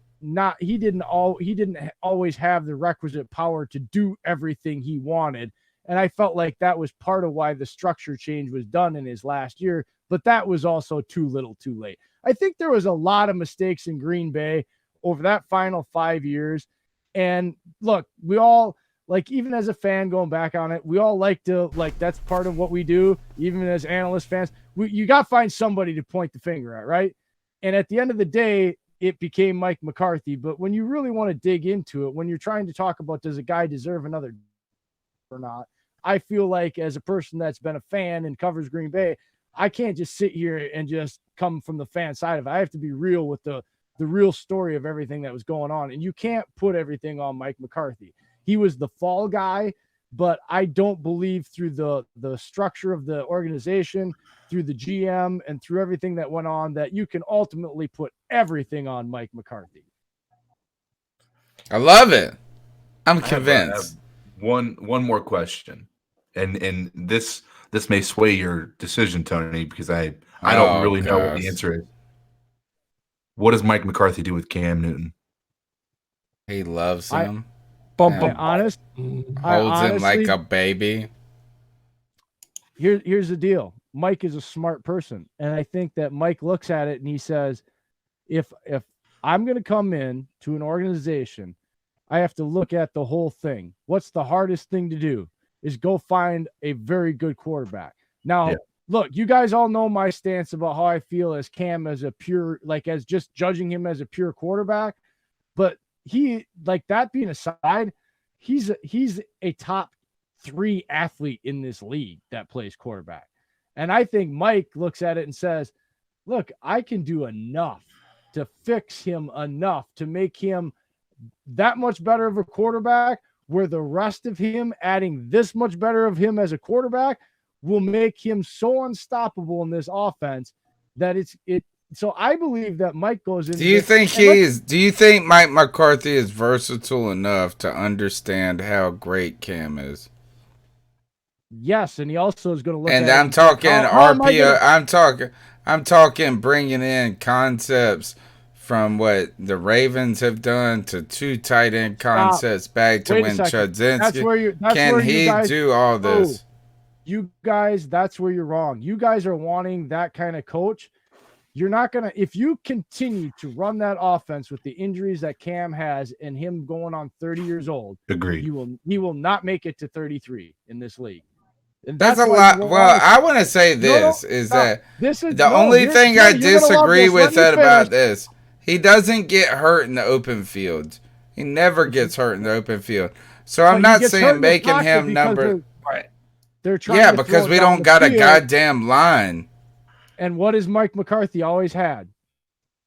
[SPEAKER 11] he didn't always have the requisite power to do everything he wanted. And I felt like that was part of why the structure change was done in his last year, but that was also too little too late. I think there was a lot of mistakes in Green Bay over that final 5 years. And look, we all, even as a fan going back on it, we all that's part of what we do. Even as analyst fans, you got to find somebody to point the finger at, right? And at the end of the day, it became Mike McCarthy. But when you really want to dig into it, when you're trying to talk about does a guy deserve another or not, I feel like as a person that's been a fan and covers Green Bay, I can't just sit here and just come from the fan side of it. I have to be real with the real story of everything that was going on. And you can't put everything on Mike McCarthy. He was the fall guy, but I don't believe through the structure of the organization, through the GM, and through everything that went on, that you can ultimately put everything on Mike McCarthy.
[SPEAKER 2] I love it. I'm convinced.
[SPEAKER 5] I have one more question, and this may sway your decision, Tony, because I don't really know what the answer is. What does Mike McCarthy do with Cam Newton?
[SPEAKER 2] He loves him.
[SPEAKER 11] Holds
[SPEAKER 2] him like a baby.
[SPEAKER 11] Here's the deal. Mike is a smart person, and I think that Mike looks at it and he says, if I'm going to come in to an organization, I have to look at the whole thing. What's the hardest thing to do is go find a very good quarterback. Now, Look, you guys all know my stance about how I feel as Cam as a pure, as just judging him as a pure quarterback. But that being aside, he's a top 3 athlete in this league that plays quarterback. And I think Mike looks at it and says, look, I can do enough to fix him enough to make him that much better of a quarterback, where the rest of him adding this much better of him as a quarterback will make him so unstoppable in this offense that so I believe that Mike goes in.
[SPEAKER 2] Do you think Mike McCarthy is versatile enough to understand how great Cam is?
[SPEAKER 11] Yes, and he also is going to look
[SPEAKER 2] at. And
[SPEAKER 11] I'm
[SPEAKER 2] talking RPO. I'm talking bringing in concepts from what the Ravens have done to 2 tight end concepts back to when Chudzinski. Can he do all this?
[SPEAKER 11] You guys, that's where you're wrong. You guys are wanting that kind of coach. You're not going to, if you continue to run that offense with the injuries that Cam has and him going on 30 years old,
[SPEAKER 5] agreed.
[SPEAKER 11] He will not make it to 33 in this league. And
[SPEAKER 2] that's a lot. Well, I want to say this is that this is the only thing I disagree with that about this. He doesn't get hurt in the open field. He never gets hurt in the open field. So I'm not saying making him number.
[SPEAKER 11] They're trying
[SPEAKER 2] because we don't got a goddamn line.
[SPEAKER 11] And what has Mike McCarthy always had?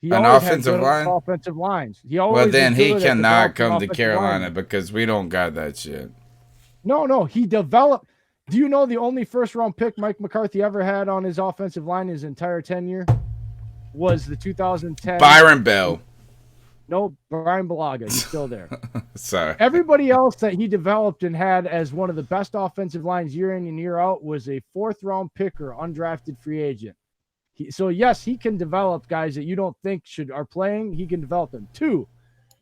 [SPEAKER 11] He
[SPEAKER 2] An
[SPEAKER 11] always
[SPEAKER 2] offensive
[SPEAKER 11] had
[SPEAKER 2] line?
[SPEAKER 11] offensive lines. He always
[SPEAKER 2] then he cannot come to Carolina
[SPEAKER 11] line.
[SPEAKER 2] because we don't got that shit.
[SPEAKER 11] No, he developed. Do you know the only first-round pick Mike McCarthy ever had on his offensive line his entire tenure was the 2010
[SPEAKER 2] Byron Bell.
[SPEAKER 11] No, Brian Balaga. He's still there.
[SPEAKER 2] Sorry.
[SPEAKER 11] Everybody else that he developed and had as one of the best offensive lines year in and year out was a fourth-round pick or undrafted free agent. So, yes, he can develop guys that you don't think are playing. He can develop them. 2,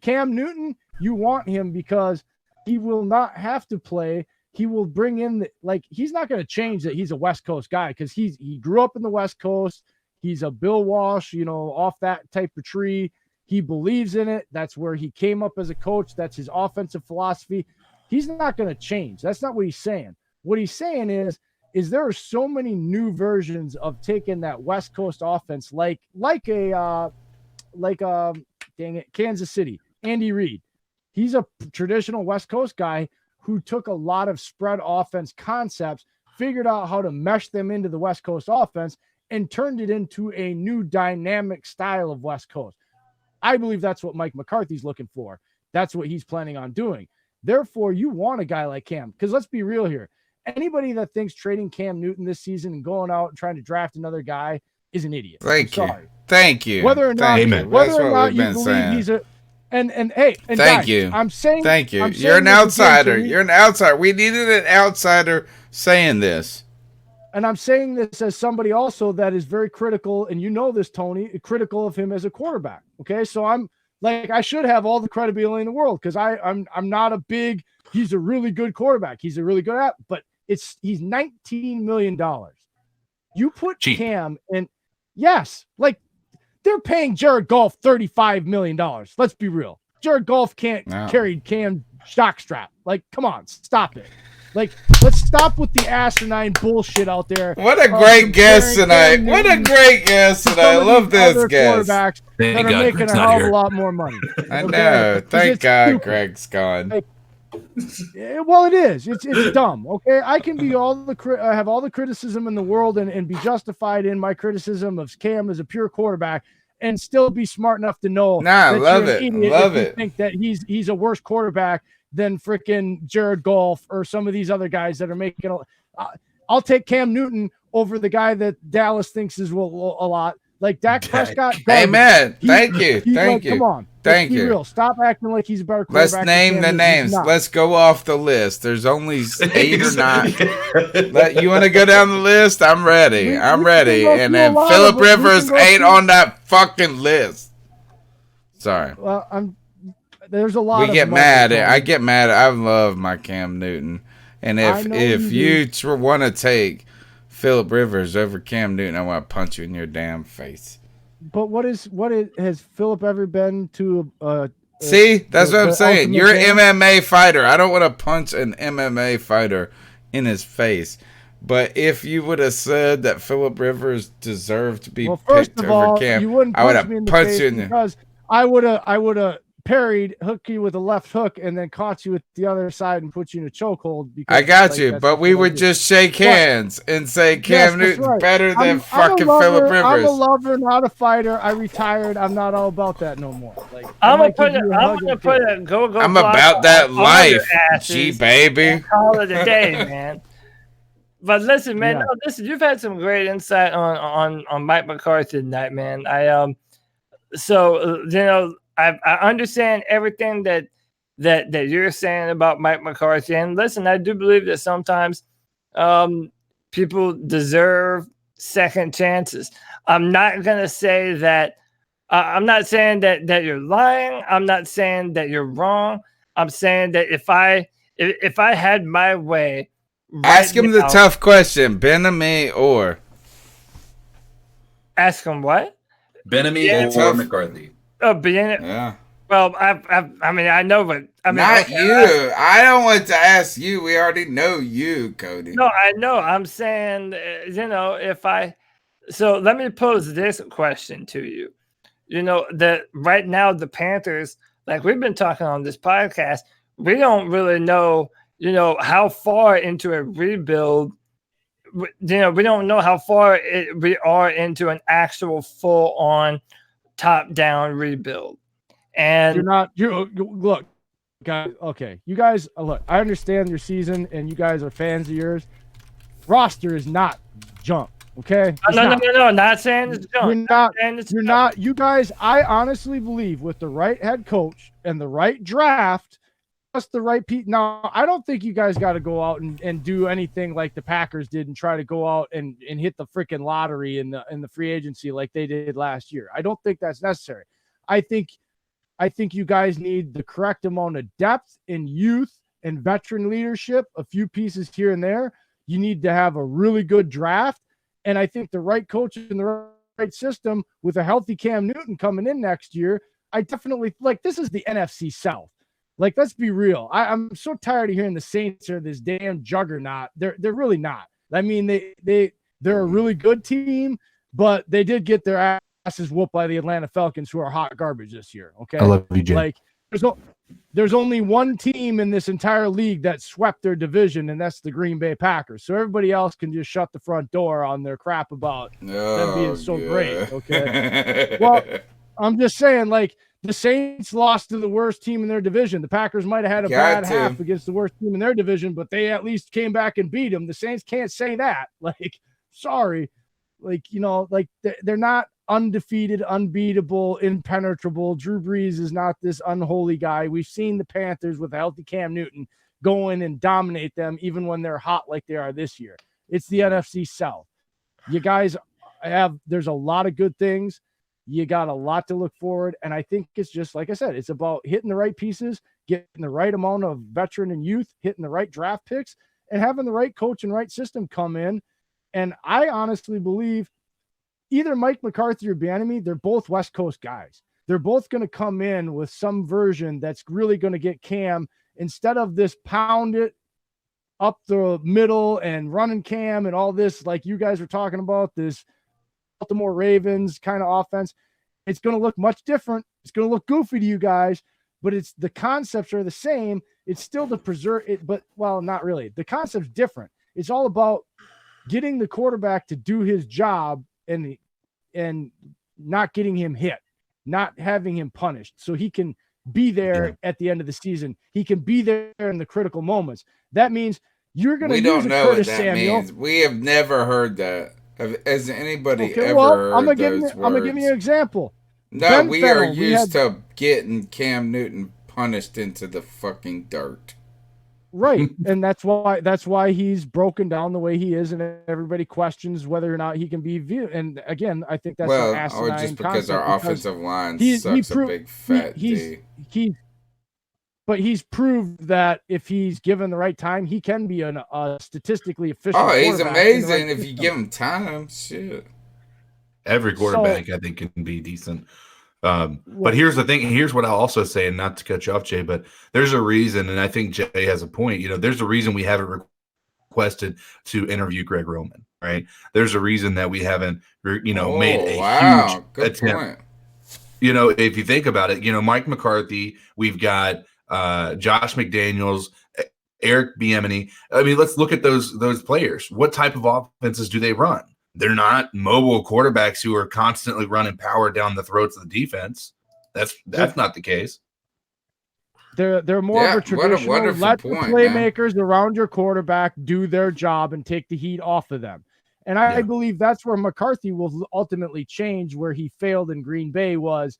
[SPEAKER 11] Cam Newton, you want him because he will not have to play. He will bring in, he's not going to change that he's a West Coast guy because he grew up in the West Coast. He's a Bill Walsh, off that type of tree. He believes in it. That's where he came up as a coach. That's his offensive philosophy. He's not going to change. That's not what he's saying. What he's saying is there are so many new versions of taking that West Coast offense, Kansas City, Andy Reid. He's a traditional West Coast guy who took a lot of spread offense concepts, figured out how to mesh them into the West Coast offense, and turned it into a new dynamic style of West Coast. I believe that's what Mike McCarthy's looking for. That's what he's planning on doing. Therefore, you want a guy like Cam, because let's be real here. Anybody that thinks trading Cam Newton this season and going out and trying to draft another guy is an idiot.
[SPEAKER 2] Thank you.
[SPEAKER 11] Whether or not,
[SPEAKER 2] you
[SPEAKER 11] believe he's a
[SPEAKER 2] thank you.
[SPEAKER 11] I'm saying
[SPEAKER 2] thank you. You're an outsider. You're an outsider. We needed an outsider saying this.
[SPEAKER 11] And I'm saying this as somebody also that is very critical, and you know this, Tony, critical of him as a quarterback. Okay, so I'm like, I should have all the credibility in the world because I'm not a big. He's a really good quarterback. He's a really good at, but he's $19 million. You put
[SPEAKER 5] cheap.
[SPEAKER 11] Cam in, yes, they're paying Jared Goff $35 million. Let's be real. Jared Goff can't carry Cam jockstrap. Come on, stop it. Let's stop with the asinine bullshit out there.
[SPEAKER 2] What a great guest tonight. What a great guest tonight. I love this guest.
[SPEAKER 11] Quarterbacks that are making a hell of a lot more money.
[SPEAKER 2] I know. Thank God stupid. Greg's gone.
[SPEAKER 11] Well, it is. It's dumb. Okay, I can be have all the criticism in the world and be justified in my criticism of Cam as a pure quarterback, and still be smart enough to know.
[SPEAKER 2] I love it. Love it.
[SPEAKER 11] Think that he's a worse quarterback than freaking Jared Goff or some of these other guys that are making. I'll take Cam Newton over the guy that Dallas thinks is a lot. Like Dak Prescott.
[SPEAKER 2] Amen. Thank you. Thank you.
[SPEAKER 11] Come on.
[SPEAKER 2] Thank you.
[SPEAKER 11] Real. Stop acting like he's a better quarterback.
[SPEAKER 2] Let's name the names. Let's go off the list. There's only 8 or 9. You want to go down the list? I'm ready. And then Phillip Rivers ain't on that fucking list. Sorry.
[SPEAKER 11] Well, there's a lot.
[SPEAKER 2] We get mad. I get mad. I love my Cam Newton. And if you want to take Phillip Rivers over Cam Newton, I want to punch you in your damn face.
[SPEAKER 11] But has Phillip ever been to
[SPEAKER 2] See, that's what I'm saying. You're an MMA fighter. I don't want to punch an MMA fighter in his face. But if you would have said that Phillip Rivers deserved to be picked over Cam, I would have punched you in the
[SPEAKER 11] because I would have parried, hook you with a left hook, and then caught you with the other side and put you in a chokehold.
[SPEAKER 2] I got you, but we would just shake hands and say Cam Newton's better than fucking Phillip Rivers.
[SPEAKER 11] I'm a lover, not a fighter. I retired. I'm not all about that no more.
[SPEAKER 4] I'm gonna put a go.
[SPEAKER 2] I'm about that life, G baby.
[SPEAKER 4] Call it a day, man. But listen, man. No, listen. You've had some great insight on Mike McCarthy tonight, man. I understand everything that you're saying about Mike McCarthy. And listen, I do believe that sometimes people deserve second chances. I'm not going to say that I'm not saying that you're lying. I'm not saying that you're wrong. I'm saying that if I had my way,
[SPEAKER 2] ask him the tough question, Bieniemy or
[SPEAKER 4] ask him what?
[SPEAKER 5] Bieniemy or McCarthy?
[SPEAKER 4] Bieniemy.
[SPEAKER 2] Yeah.
[SPEAKER 4] Well, I mean, I know, but I mean,
[SPEAKER 2] not you. I don't want to ask you. We already know you, Cody.
[SPEAKER 4] No, I know. I'm saying, so let me pose this question to you. That right now the Panthers, like we've been talking on this podcast, we don't really know, how far into a rebuild. We don't know how far we are into an actual full-on top-down rebuild. And
[SPEAKER 11] look, guys. Okay, you guys look. I understand your season, and you guys are fans of yours. Roster is not junk. Okay.
[SPEAKER 4] No. Not saying it's junk.
[SPEAKER 11] You're not. You guys. I honestly believe with the right head coach and the right draft, plus the right people. Now, I don't think you guys got to go out and do anything like the Packers did and try to go out and hit the freaking lottery in the free agency like they did last year. I don't think that's necessary. I think you guys need the correct amount of depth and youth and veteran leadership, a few pieces here and there. You need to have a really good draft. And I think the right coach and the right system with a healthy Cam Newton coming in next year, I definitely this is the NFC South. Like, let's be real. I'm so tired of hearing the Saints are this damn juggernaut. They're really not. I mean, they're a really good team, but they did get their asses whooped by the Atlanta Falcons, who are hot garbage this year. Okay.
[SPEAKER 5] I love you, Jay.
[SPEAKER 11] Like, there's only one team in this entire league that swept their division, and that's the Green Bay Packers. So everybody else can just shut the front door on their crap about them being so great. Okay. Well, I'm just saying, like, the Saints lost to the worst team in their division. The Packers might have had a bad half against the worst team in their division, but they at least came back and beat them. The Saints can't say that. Like, sorry. Like, they're not undefeated, unbeatable, impenetrable. Drew Brees is not this unholy guy. We've seen the Panthers with a healthy Cam Newton go in and dominate them even when they're hot like they are this year. It's the NFC South. You guys there's a lot of good things. You got a lot to look forward. And I think it's just, like I said, it's about hitting the right pieces, getting the right amount of veteran and youth, hitting the right draft picks, and having the right coach and right system come in. And I honestly believe either Mike McCarthy or Bieniemy, they're both West Coast guys. They're both going to come in with some version that's really going to get Cam, instead of this pound it up the middle and running Cam and all this, like you guys were talking about, this Baltimore Ravens kind of offense. It's going to look much different. It's going to look goofy to you guys, but the concepts are the same. It's still to preserve it, but not really. The concept's different. It's all about getting the quarterback to do his job and not getting him hit, not having him punished, so he can be there at the end of the season. He can be there in the critical moments. That means you're going to use a Curtis Samuel.
[SPEAKER 2] Means. We have never heard that. Has anybody ever heard
[SPEAKER 11] I'm
[SPEAKER 2] those words?
[SPEAKER 11] I'm going to give you an example.
[SPEAKER 2] No, we are used to getting Cam Newton punished into the fucking dirt.
[SPEAKER 11] Right. And that's why he's broken down the way he is, and everybody questions whether or not he can be viewed. And again, I think that's an asinine
[SPEAKER 2] or just because our offensive line sucks a big fat D.
[SPEAKER 11] But he's proved that if he's given the right time, he can be a statistically efficient.
[SPEAKER 2] Oh, he's amazing if you give him time. Shit.
[SPEAKER 5] Every quarterback, I think, can be decent. But here's the thing. Here's what I'll also say, and not to cut you off, Jay, but there's a reason, and I think Jay has a point. There's a reason we haven't requested to interview Greg Roman, right? There's a reason that we haven't, made a huge attempt. Point. If you think about it, Mike McCarthy, we've got Josh McDaniels, Eric Bieniemy. I mean, let's look at those players. What type of offenses do they run? They're not mobile quarterbacks who are constantly running power down the throats of the defense. That's not the case.
[SPEAKER 11] They're more of a traditional let the playmakers around your quarterback do their job and take the heat off of them. And I believe that's where McCarthy will ultimately change. Where he failed in Green Bay was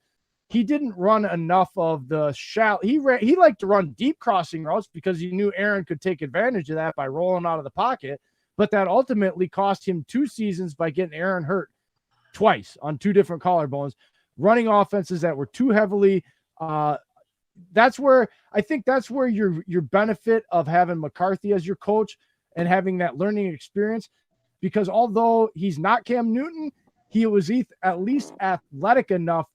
[SPEAKER 11] he didn't run enough of the shallow. He liked to run deep crossing routes because he knew Aaron could take advantage of that by rolling out of the pocket. But that ultimately cost him 2 seasons by getting Aaron hurt twice on 2 different collarbones, running offenses that were too heavily. That's where your benefit of having McCarthy as your coach and having that learning experience, because although he's not Cam Newton, he was at least athletic enough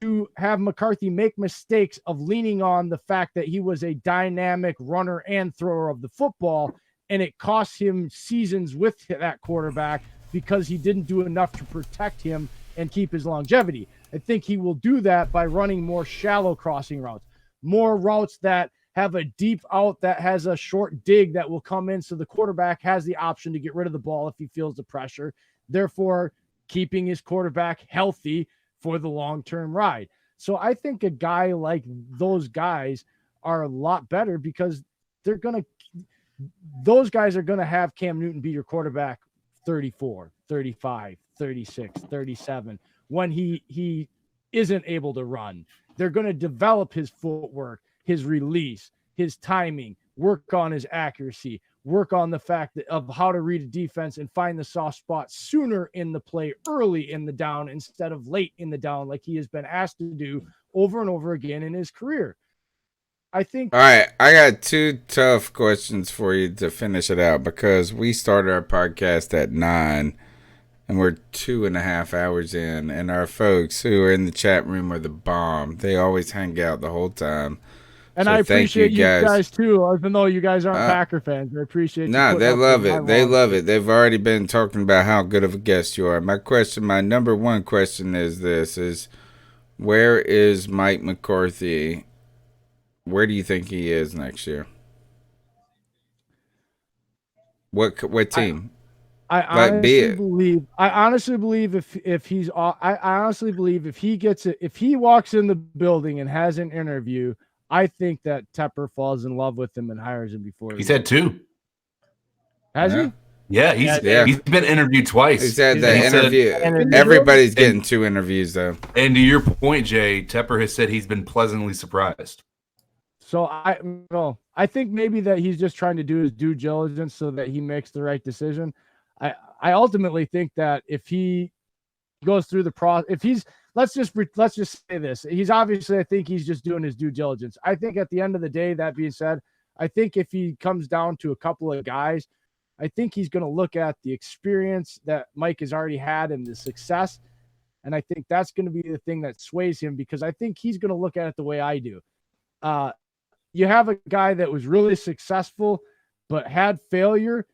[SPEAKER 11] to have McCarthy make mistakes of leaning on the fact that he was a dynamic runner and thrower of the football, and it cost him seasons with that quarterback because he didn't do enough to protect him and keep his longevity. I think he will do that by running more shallow crossing routes, more routes that have a deep out that has a short dig that will come in so the quarterback has the option to get rid of the ball if he feels the pressure, therefore keeping his quarterback healthy for the long-term ride. So I think a guy like those guys are a lot better because those guys are going to have Cam Newton be your quarterback 34, 35, 36, 37 when he isn't able to run. They're going to develop his footwork, his release, his timing, work on his accuracy, work on the fact of how to read a defense and find the soft spot sooner in the play, early in the down instead of late in the down, like he has been asked to do over and over again in his career. I think.
[SPEAKER 2] All right, I got two tough questions for you to finish it out because we started our podcast at 9 and we're 2.5 hours in, and our folks who are in the chat room are the bomb. They always hang out the whole time.
[SPEAKER 11] And so I appreciate you guys too, even though you guys aren't Packer fans. I appreciate you.
[SPEAKER 2] No, they love it. They love it. They've already been talking about how good of a guest you are. My number one question is this: where is Mike McCarthy? Where do you think he is next year? What team?
[SPEAKER 11] I honestly believe if he walks in the building and has an interview, I think that Tepper falls in love with him and hires him before.
[SPEAKER 5] He's had 2.
[SPEAKER 11] Has he?
[SPEAKER 5] Yeah, he's been interviewed twice.
[SPEAKER 2] He's had the interview. Everybody's getting 2 interviews though.
[SPEAKER 5] And to your point, Jay, Tepper has said he's been pleasantly surprised.
[SPEAKER 11] So I think maybe that he's just trying to do his due diligence so that he makes the right decision. I ultimately think that if he goes through the process, if he's let's just say this, he's obviously, I think he's just doing his due diligence. I think at the end of the day, that being said, I think if he comes down to a couple of guys, I think he's going to look at the experience that Mike has already had and the success. And I think that's going to be the thing that sways him because I think he's going to look at it the way I do. You have a guy that was really successful, but had failure,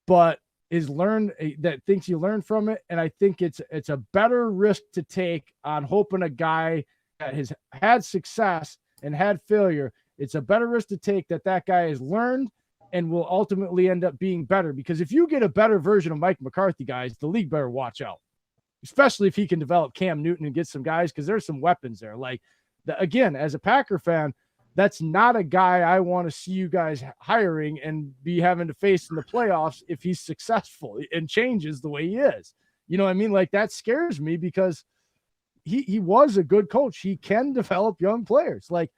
[SPEAKER 11] but that thinks you learn from it. And I think it's a better risk to take on hoping a guy that has had success and had failure. It's a better risk to take that guy has learned and will ultimately end up being better. Because if you get a better version of Mike McCarthy, guys, the league better watch out, especially if he can develop Cam Newton and get some guys, because there's some weapons there. Like, again, as a Packer fan, that's not a guy I want to see you guys hiring and be having to face in the playoffs if he's successful and changes the way he is. You know what I mean? Like, that scares me because he was a good coach. He can develop young players. Like,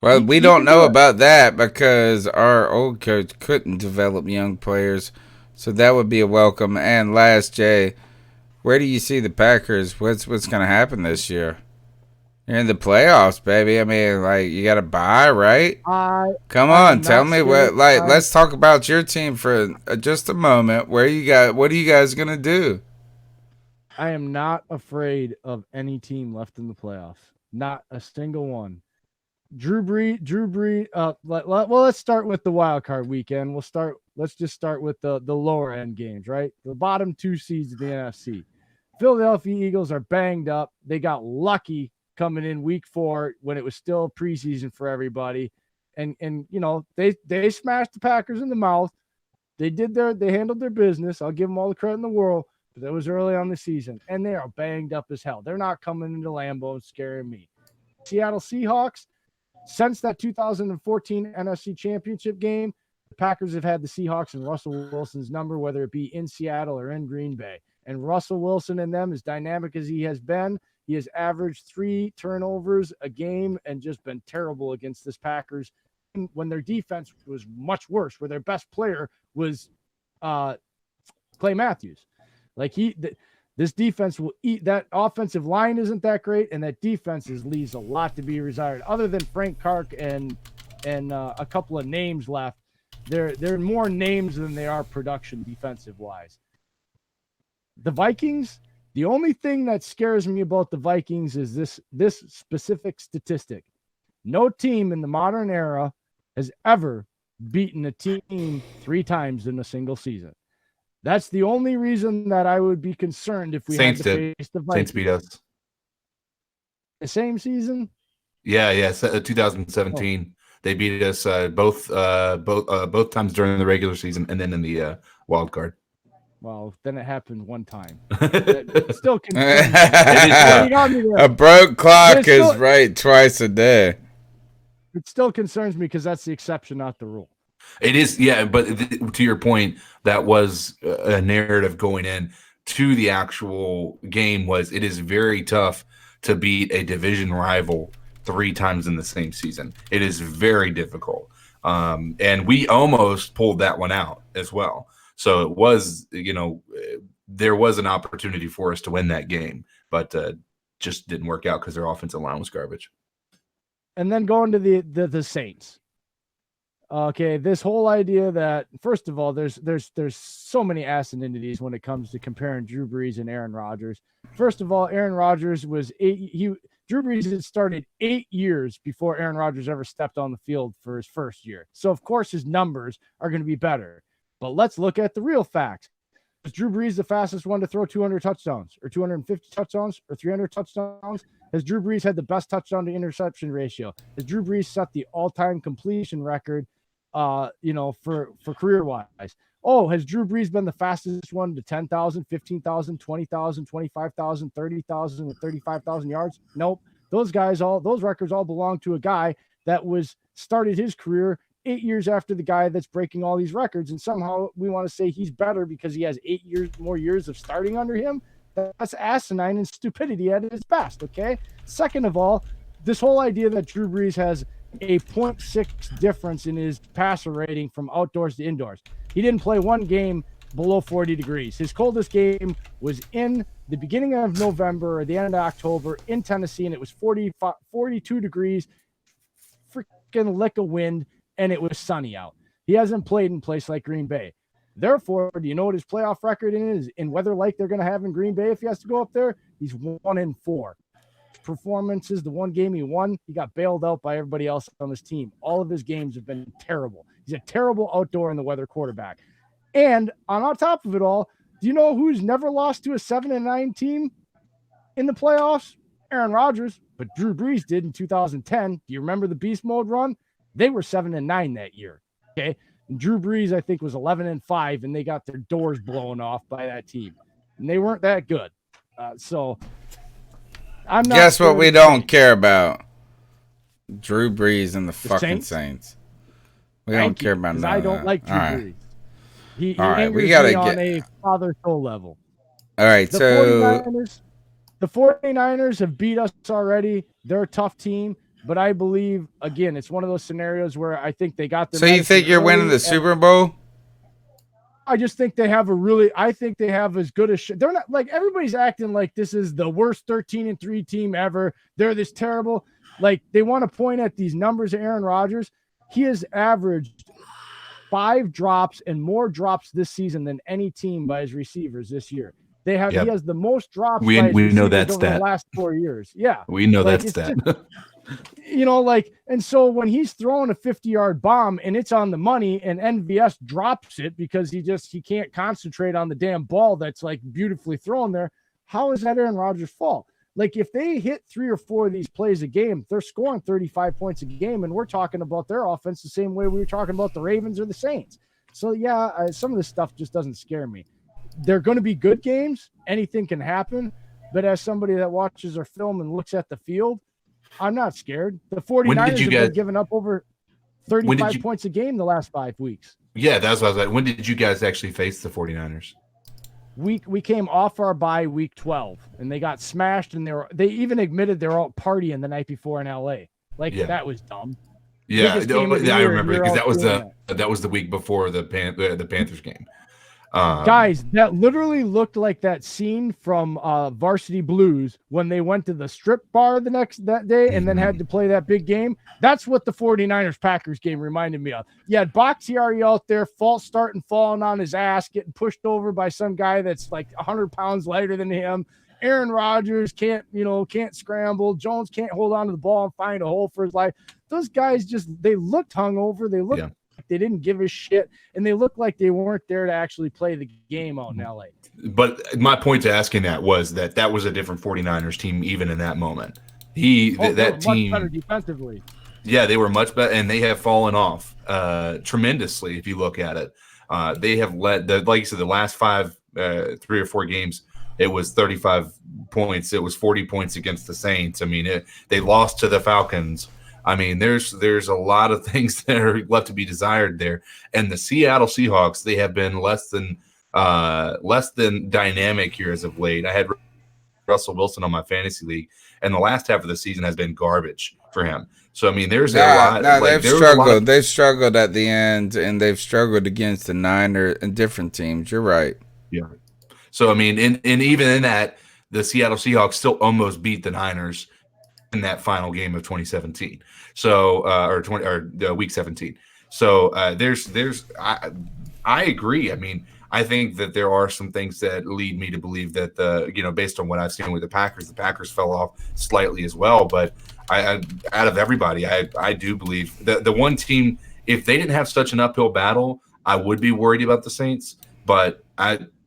[SPEAKER 2] well, we don't know about that because our old coach couldn't develop young players. So that would be a welcome. And last, Jay, where do you see the Packers? What's going to happen this year? You're in the playoffs, baby. I mean, like, you got to buy, right? Come on, tell me what. Like, let's talk about your team for just a moment. What are you guys gonna do?
[SPEAKER 11] I am not afraid of any team left in the playoffs. Not a single one. Drew Brees. Let's start with the wild card weekend. Let's just start with the lower end games, right? The bottom 2 seeds of the NFC. Philadelphia Eagles are banged up. They got lucky coming in week 4 when it was still preseason for everybody. And you know, they smashed the Packers in the mouth. They handled their business. I'll give them all the credit in the world, but that was early on the season. And they are banged up as hell. They're not coming into Lambeau and scaring me. Seattle Seahawks, since that 2014 NFC Championship game, the Packers have had the Seahawks and Russell Wilson's number, whether it be in Seattle or in Green Bay. And Russell Wilson and them, as dynamic as he has been, he has averaged 3 turnovers a game and just been terrible against this Packers when their defense was much worse, where their best player was Clay Matthews. Like, this defense will eat. That offensive line isn't that great, and that defense leaves a lot to be desired. Other than Frank Clark and a couple of names left, they're more names than they are production defensive wise. The Vikings, The only thing that scares me about the Vikings is this specific statistic. No team in the modern era has ever beaten a team 3 times in a single season. That's the only reason that I would be concerned if we had to face the Vikings.
[SPEAKER 5] Saints beat us.
[SPEAKER 11] The same season?
[SPEAKER 5] Yeah, 2017. They beat us both times during the regular season and then in the wild card.
[SPEAKER 11] Well, then it happened one time. It still
[SPEAKER 2] a broke clock is right twice a day.
[SPEAKER 11] It still concerns me because that's the exception, not the rule.
[SPEAKER 5] It is, yeah, but to your point, that was a narrative going in to the actual game. Was it is very tough to beat a division rival 3 times in the same season. It is very difficult, and we almost pulled that one out as well. So it was, there was an opportunity for us to win that game, but just didn't work out because their offensive line was garbage.
[SPEAKER 11] And then going to the Saints. Okay, this whole idea that, first of all, there's so many acidinities when it comes to comparing Drew Brees and Aaron Rodgers. First of all, Aaron Rodgers was Drew Brees had started 8 years before Aaron Rodgers ever stepped on the field for his first year. So of course his numbers are going to be better. But let's look at the real facts. Was Drew Brees the fastest one to throw 200 touchdowns or 250 touchdowns or 300 touchdowns? Has Drew Brees had the best touchdown to interception ratio? Has Drew Brees set the all-time completion record, for career-wise? Oh, has Drew Brees been the fastest one to 10,000, 15,000, 20,000, 25,000, 30,000, and 35,000 yards? Nope. Those records all belong to a guy that started his career 8 years after the guy that's breaking all these records, and somehow we want to say he's better because he has 8 more years of starting under him. That's asinine and stupidity at its best, okay? Second of all, this whole idea that Drew Brees has a 0.6 difference in his passer rating from outdoors to indoors. He didn't play one game below 40 degrees. His coldest game was in the beginning of November or the end of October in Tennessee, and it was 42 degrees, freaking lick of wind, and it was sunny out. He hasn't played in a place like Green Bay. Therefore, do you know what his playoff record is in weather like they're going to have in Green Bay if he has to go up there? He's 1-4. Performances, the one game he won, he got bailed out by everybody else on his team. All of his games have been terrible. He's a terrible outdoor in the weather quarterback. And on top of it all, do you know who's never lost to a 7-9 team in the playoffs? Aaron Rodgers, but Drew Brees did in 2010. Do you remember the beast mode run? They were 7-9 that year. Okay. And Drew Brees, I think, was 11-5, and they got their doors blown off by that team. And they weren't that good. So I'm not.
[SPEAKER 2] Guess what we don't care about? Drew Brees and the fucking Saints. We don't care about none.
[SPEAKER 11] I don't like Drew Brees. He
[SPEAKER 2] we gotta
[SPEAKER 11] me on a father-soul level.
[SPEAKER 2] All right,
[SPEAKER 11] the 49ers have beat us already. They're a tough team. But I believe, again, it's one of those scenarios where I think they got the.
[SPEAKER 2] So you think you're winning the Super Bowl?
[SPEAKER 11] I just think they have I think they have as good as they're not like everybody's acting like this is the worst 13-3 team ever. They're this terrible. Like they want to point at these numbers of Aaron Rodgers. He has averaged 5 drops and more drops this season than any team by his receivers this year. He has the most drops.
[SPEAKER 5] We know that
[SPEAKER 11] over
[SPEAKER 5] stat.
[SPEAKER 11] The last 4 years. Yeah.
[SPEAKER 5] We know that stat.
[SPEAKER 11] And so when he's throwing a 50-yard bomb and it's on the money and NVS drops it because he can't concentrate on the damn ball that's like beautifully thrown there, how is that Aaron Rodgers' fault? Like if they hit 3 or 4 of these plays a game, they're scoring 35 points a game, and we're talking about their offense the same way we were talking about the Ravens or the Saints. So some of this stuff just doesn't scare me. They're going to be good games. Anything can happen. But as somebody that watches our film and looks at the field, I'm not scared. The 49ers have been giving up over 35 points a game the last 5 weeks.
[SPEAKER 5] Yeah, that's what I was like. When did you guys actually face the 49ers?
[SPEAKER 11] We came off our bye week 12, and they got smashed, and they even admitted they were out partying the night before in LA. That was dumb.
[SPEAKER 5] Yeah, I remember because that was the week before the Panthers game.
[SPEAKER 11] Guys, that literally looked like that scene from Varsity Blues when they went to the strip bar that day and then had to play that big game. That's what the 49ers Packers game reminded me of. You had Bakhtiari out there, false start and falling on his ass, getting pushed over by some guy that's like 100 pounds lighter than him. Aaron Rodgers can't scramble. Jones can't hold on to the ball and find a hole for his life. Those guys they looked hungover. They looked like they didn't give a shit, and they looked like they weren't there to actually play the game out in LA.
[SPEAKER 5] But my point to asking that was that was a different 49ers team even in that moment. That team
[SPEAKER 11] much better defensively.
[SPEAKER 5] Yeah, they were much better, and they have fallen off tremendously if you look at it. They have led, like you said, the last 3 or 4 games, it was 35 points. It was 40 points against the Saints. I mean, they lost to the Falcons. I mean, there's a lot of things that are left to be desired there. And the Seattle Seahawks, they have been less than dynamic here as of late. I had Russell Wilson on my fantasy league, and the last half of the season has been garbage for him. So I mean, there's a lot.
[SPEAKER 2] They've struggled. They've struggled at the end, and they've struggled against the Niners and different teams. You're right.
[SPEAKER 5] Yeah. So I mean, and even in that, the Seattle Seahawks still almost beat the Niners in that final game of 2017. So week 17. So I agree. I mean, I think that there are some things that lead me to believe that based on what I've seen with the Packers fell off slightly as well. But I out of everybody, I do believe the one team, if they didn't have such an uphill battle, I would be worried about the Saints. But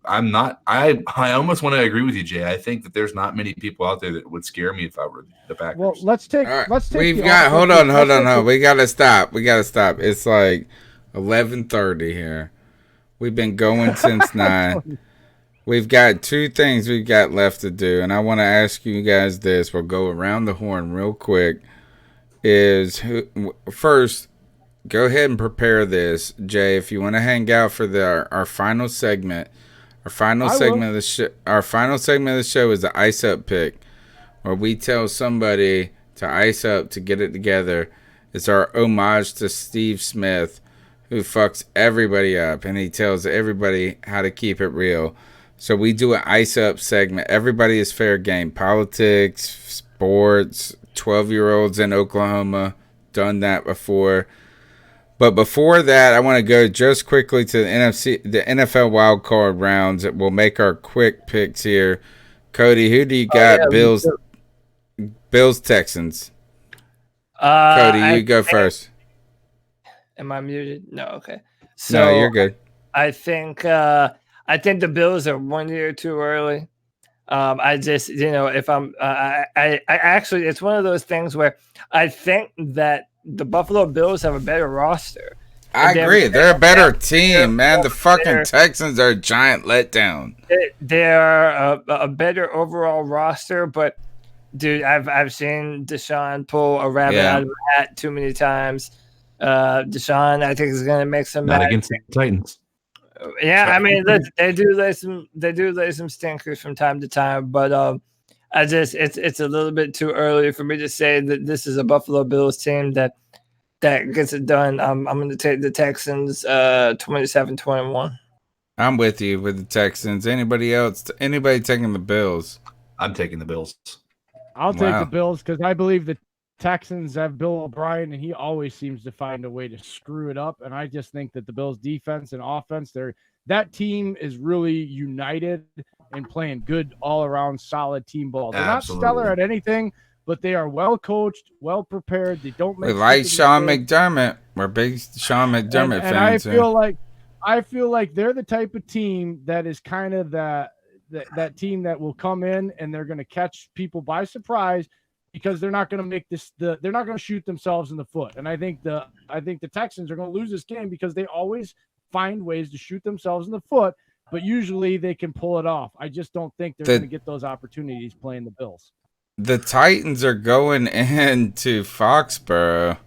[SPEAKER 5] I'm not. I almost want to agree with you, Jay. I think that there's not many people out there that would scare me if I were the Packers.
[SPEAKER 11] Well, let's take.
[SPEAKER 2] Hold on. We gotta stop. It's like 11:30 here. We've been going since 9. We've got 2 things we've got left to do, and I want to ask you guys this. We'll go around the horn real quick. First, go ahead and prepare this, Jay. If you want to hang out for our final segment. Our final segment of the show is the ice up pick, where we tell somebody to ice up to get it together. It's our homage to Steve Smith, who fucks everybody up, and he tells everybody how to keep it real. So we do an ice up segment. Everybody is fair game. Politics, sports, 12-year-olds in Oklahoma. Done that before. But before that, I want to go just quickly to the NFL wildcard rounds. We'll make our quick picks here. Cody, who do you got? Bills, Texans. Cody, you go first.
[SPEAKER 4] Am I muted? No, okay. So
[SPEAKER 2] no, you're good.
[SPEAKER 4] I think the Bills are 1 year too early. I just, if I actually, it's one of those things where I think that the Buffalo Bills have a better roster.
[SPEAKER 2] I agree. They're a better team, man. The fucking Texans are a giant letdown.
[SPEAKER 4] They're a better overall roster, but dude, I've seen Deshaun pull a rabbit out of a hat too many times. Deshaun, I think, is going to make some.
[SPEAKER 5] Not against the Titans.
[SPEAKER 4] Yeah, I mean, they do lay some stinkers from time to time, but it's a little bit too early for me to say that this is a Buffalo Bills team that gets it done. I'm going to take the Texans 27-21.
[SPEAKER 2] I'm with you with the Texans. Anybody else? Anybody taking the Bills?
[SPEAKER 5] I'm taking the Bills.
[SPEAKER 11] I'll take the Bills because I believe the Texans have Bill O'Brien, and he always seems to find a way to screw it up. And I just think that the Bills' defense and offense, that team is really united and playing good all-around solid team ball. They're not stellar at anything, but they are well coached, well prepared. They don't make.
[SPEAKER 2] We like Sean McDermott. We're big Sean McDermott fans.
[SPEAKER 11] And I feel like they're the type of team that is kind of that team that will come in and they're going to catch people by surprise because they're not going to make this. They're not going to shoot themselves in the foot. And I think the Texans are going to lose this game because they always find ways to shoot themselves in the foot. But usually they can pull it off. I just don't think they're going to get those opportunities playing the Bills.
[SPEAKER 2] The Titans are going into Foxborough.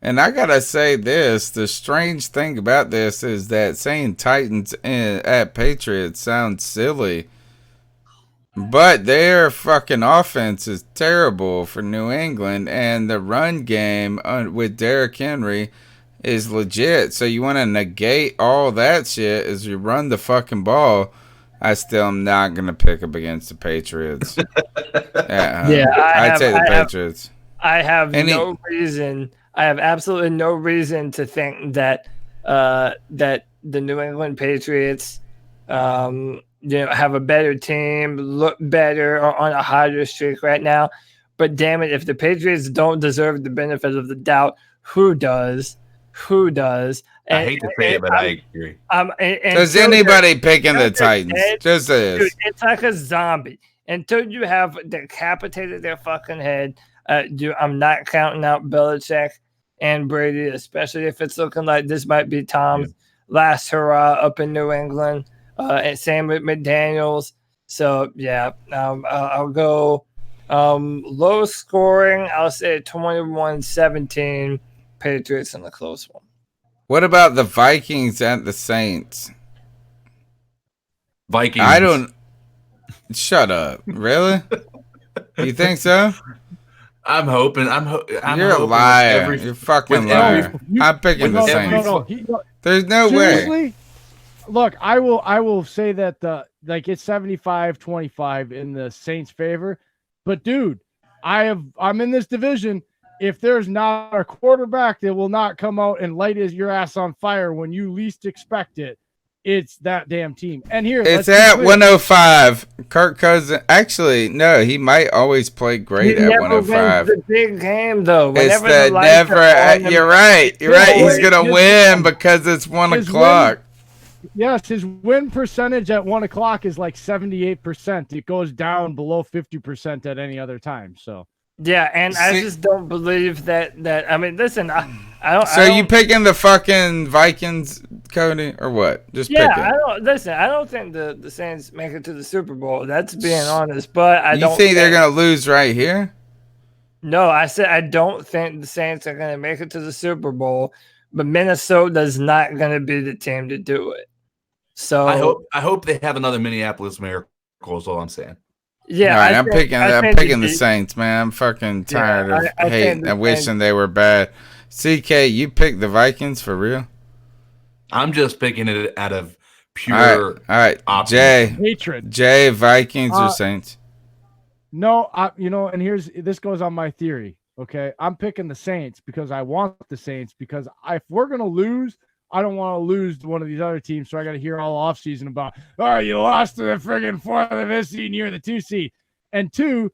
[SPEAKER 2] And I got to say this. The strange thing about this is that saying Titans at Patriots sounds silly. But their fucking offense is terrible for New England. And the run game with Derrick Henry is legit. So you want to negate all that shit as you run the fucking ball. I still am not going to pick up against the Patriots. I'd say the Patriots.
[SPEAKER 4] I have no reason. I have absolutely no reason to think that that the New England Patriots have a better team, look better, or on a hotter streak right now. But damn it, if the Patriots don't deserve the benefit of the doubt, who does? Who does?
[SPEAKER 5] I hate to say it, but I agree.
[SPEAKER 2] Does anybody picking the Titans? Just this.
[SPEAKER 4] Dude, it's like a zombie. Until you have decapitated their fucking head, I'm not counting out Belichick and Brady, especially if it's looking like this might be Tom's last hurrah up in New England. And same with McDaniels. So, yeah, I'll go low scoring. I'll say 21-17 Patriots in a close one.
[SPEAKER 2] What about the Vikings and the Saints?
[SPEAKER 5] Vikings.
[SPEAKER 2] I don't. Shut up. Really? You think so?
[SPEAKER 5] I'm hoping.
[SPEAKER 2] You're a liar. You're fucking liar. I'm picking the Saints. There's no way.
[SPEAKER 11] Look, I will say that it's 75-25 in the Saints' favor. But dude, I'm in this division. If there's not a quarterback that will not come out and light your ass on fire when you least expect it, it's that damn team. And here
[SPEAKER 2] it's at 105. Kirk Cousins. Actually, no, he might always play great at 105.
[SPEAKER 4] The big game though.
[SPEAKER 2] It's the never. You're right. You're right. He's gonna win because it's 1 o'clock.
[SPEAKER 11] Yes, his win percentage at 1 o'clock is like 78%. It goes down below 50% at any other time. So.
[SPEAKER 4] Yeah, and I just don't believe that. I mean, listen, I don't.
[SPEAKER 2] So you picking the fucking Vikings, Cody, or what? Just
[SPEAKER 4] yeah.
[SPEAKER 2] picking.
[SPEAKER 4] I don't think the Saints make it to the Super Bowl. That's being honest. But I don't.
[SPEAKER 2] You think they're gonna lose right here?
[SPEAKER 4] No, I said I don't think the Saints are gonna make it to the Super Bowl. But Minnesota is not gonna be the team to do it. So
[SPEAKER 5] I hope they have another Minneapolis Miracle. Is all I'm saying.
[SPEAKER 4] Yeah,
[SPEAKER 2] right, I'm picking the Saints, man. I'm fucking tired of hating and wishing they were bad. CK, you picked the Vikings for real?
[SPEAKER 5] I'm just picking it out of pure.
[SPEAKER 2] All right.
[SPEAKER 11] Hatred.
[SPEAKER 2] Jay, Vikings or Saints?
[SPEAKER 11] No, and this goes on my theory. Okay, I'm picking the Saints because I want the Saints because if we're gonna lose, I don't want to lose to one of these other teams, so I got to hear all offseason about, you lost to the friggin' 4th of this seed and you're the 2 seed. And 2,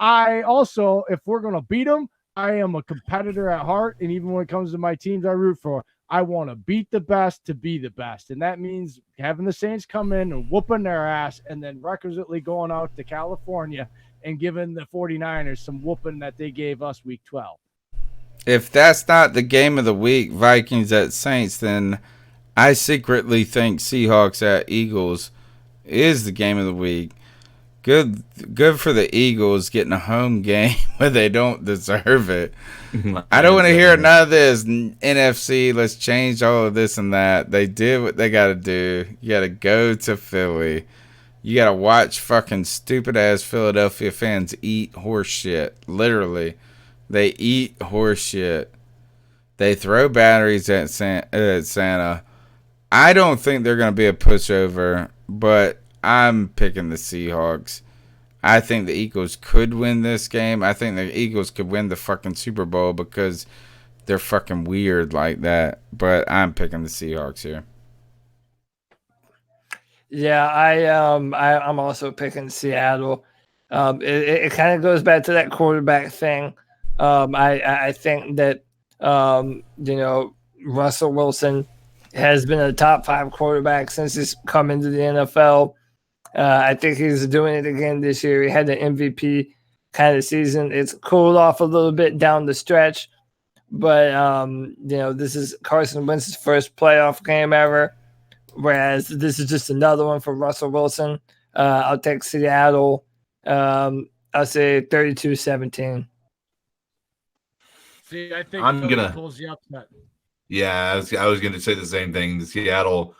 [SPEAKER 11] I also, if we're going to beat them, I am a competitor at heart, and even when it comes to my teams I root for, I want to beat the best to be the best. And that means having the Saints come in and whooping their ass and then requisitely going out to California and giving the 49ers some whooping that they gave us week 12.
[SPEAKER 2] If that's not the game of the week, Vikings at Saints, then I secretly think Seahawks at Eagles is the game of the week. Good for the Eagles getting a home game where they don't deserve it. I don't want to hear none of this NFC. Let's change all of this and that. They did what they got to do. You got to go to Philly. You got to watch fucking stupid ass Philadelphia fans eat horse shit. Literally. They eat horse shit. They throw batteries at Santa. I don't think they're going to be a pushover, but I'm picking the Seahawks. I think the Eagles could win this game. I think the Eagles could win the fucking Super Bowl because they're fucking weird like that. But I'm picking the Seahawks here.
[SPEAKER 4] Yeah, I'm also picking Seattle. It kind of goes back to that quarterback thing. I think that, Russell Wilson has been a top 5 quarterback since he's come into the NFL. I think he's doing it again this year. He had the MVP kind of season. It's cooled off a little bit down the stretch, but, this is Carson Wentz's first playoff game ever, whereas this is just another one for Russell Wilson. I'll take Seattle. I'll say 32-17.
[SPEAKER 11] See, I think pulls the upset.
[SPEAKER 5] Yeah, I was going to say the same thing. The Seattle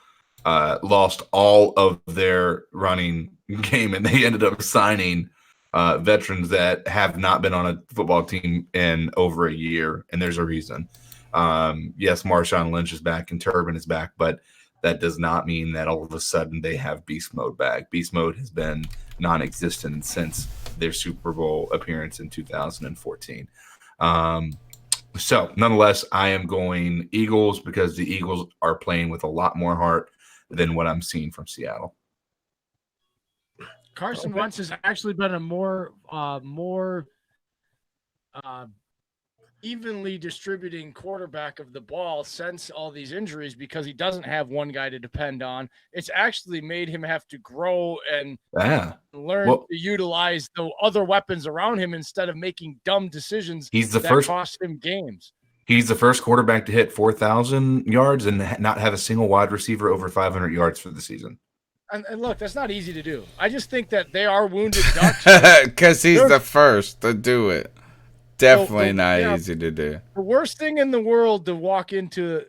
[SPEAKER 5] lost all of their running game, and they ended up signing veterans that have not been on a football team in over a year, and there's a reason. Yes, Marshawn Lynch is back and Turbin is back, but that does not mean that all of a sudden they have beast mode back. Beast mode has been non-existent since their Super Bowl appearance in 2014. So nonetheless, I am going Eagles because the Eagles are playing with a lot more heart than what I'm seeing from Seattle.
[SPEAKER 11] Carson Wentz has actually been a more evenly distributing quarterback of the ball since all these injuries because he doesn't have one guy to depend on. It's actually made him have to grow and learn to utilize the other weapons around him instead of making dumb decisions that cost him games.
[SPEAKER 5] He's the first quarterback to hit 4,000 yards and not have a single wide receiver over 500 yards for the season.
[SPEAKER 11] And look, that's not easy to do. I just think that they are wounded ducks.
[SPEAKER 2] Because he's the first to do it. Definitely not easy to do.
[SPEAKER 11] The worst thing in the world to walk into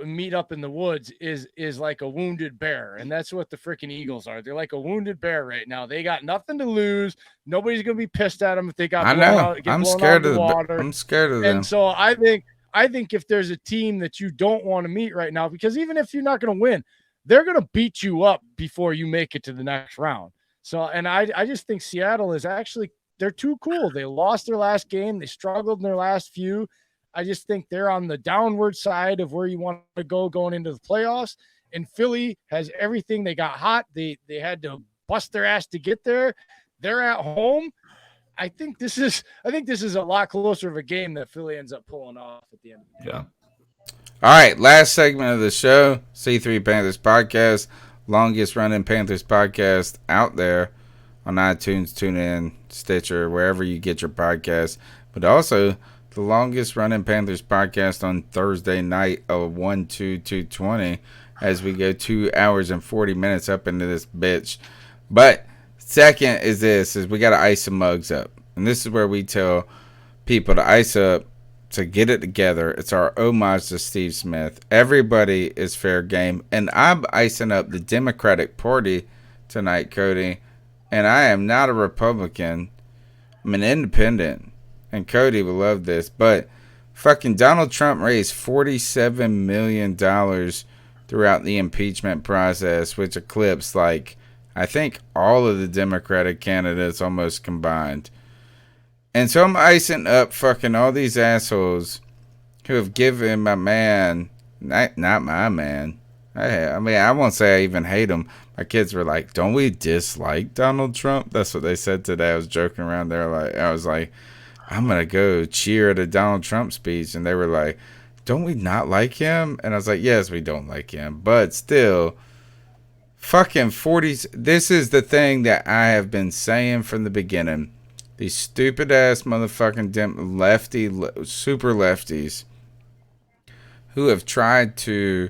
[SPEAKER 11] meet up in the woods is like a wounded bear, and that's what the freaking Eagles are. They're like a wounded bear right now. They got nothing to lose. Nobody's gonna be pissed at them if they got.
[SPEAKER 2] I'm scared of the water. I'm scared of them.
[SPEAKER 11] And so I think if there's a team that you don't want to meet right now, because even if you're not gonna win, they're gonna beat you up before you make it to the next round. So, and I just think Seattle is actually. They're too cool. They lost their last game. They struggled in their last few. I just think they're on the downward side of where you want to go going into the playoffs. And Philly has everything. They got hot. They had to bust their ass to get there. They're at home. I think this is a lot closer of a game that Philly ends up pulling off at the end of the game.
[SPEAKER 2] Yeah. All right, last segment of the show, C3 Panthers podcast, longest running Panthers podcast out there. On iTunes, TuneIn, Stitcher, wherever you get your podcasts. But also, the longest running Panthers podcast on Thursday night of 1-2-2-20 as we go 2 hours and 40 minutes up into this bitch. But second is we got to ice some mugs up. And this is where we tell people to ice up, to get it together. It's our homage to Steve Smith. Everybody is fair game. And I'm icing up the Democratic Party tonight, Cody. And I am not a Republican. I'm an independent. And Cody will love this. But fucking Donald Trump raised $47 million throughout the impeachment process, which eclipsed, I think all of the Democratic candidates almost combined. And so I'm icing up fucking all these assholes who have given my man, not my man. I mean, I won't say I even hate him. My kids were like, don't we dislike Donald Trump? That's what they said today. I was joking around there. I was like, I'm going to go cheer at a Donald Trump speech. And they were like, don't we not like him? And I was like, yes, we don't like him. But still, fucking 40s. This is the thing that I have been saying from the beginning. These stupid ass motherfucking super lefties who have tried to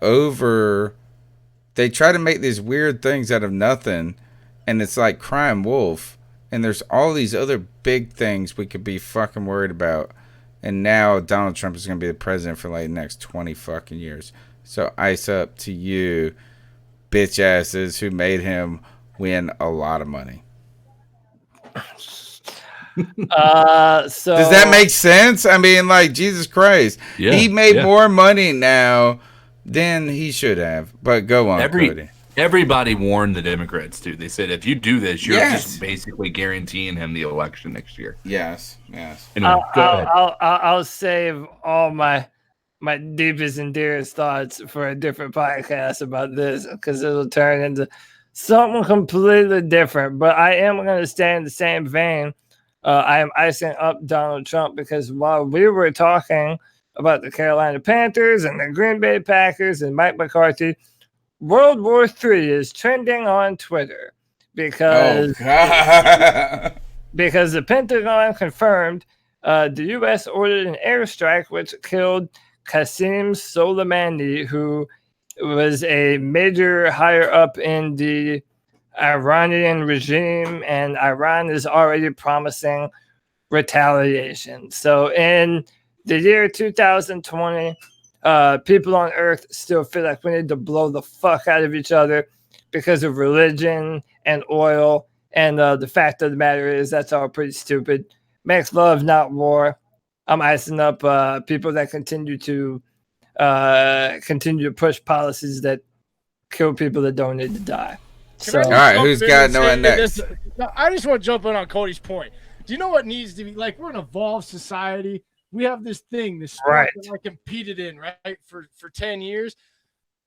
[SPEAKER 2] they try to make these weird things out of nothing, and it's like crying wolf, and there's all these other big things we could be fucking worried about, and now Donald Trump is going to be the president for the next 20 fucking years. So ice up to you bitch asses who made him win a lot of money.
[SPEAKER 4] So
[SPEAKER 2] does that make sense? I mean, Jesus Christ. Yeah, he made more money now than he should have. But go on, Cody.
[SPEAKER 5] Everybody warned the Democrats, too. They said, if you do this, you're just basically guaranteeing him the election next year.
[SPEAKER 2] Yes.
[SPEAKER 5] Anyway, go ahead.
[SPEAKER 4] I'll save all my deepest and dearest thoughts for a different podcast about this, because it'll turn into something completely different. But I am going to stay in the same vein. I am icing up Donald Trump because while we were talking about the Carolina Panthers and the Green Bay Packers and Mike McCarthy, World War III is trending on Twitter because the Pentagon confirmed the U.S. ordered an airstrike which killed Qasem Soleimani, who was a major higher up in the Iranian regime, and Iran is already promising retaliation. So in the year 2020, people on Earth still feel like we need to blow the fuck out of each other because of religion and oil. And the fact of the matter is that's all pretty stupid. Makes love, not war. I'm icing up people that continue to push policies that kill people that don't need to die. So,
[SPEAKER 2] all right, who's got no one next?
[SPEAKER 11] I just want to jump in on Cody's point. Do you know what needs to be like? We're an evolved society. We have this thing, this sport that I competed in, right, for 10 years.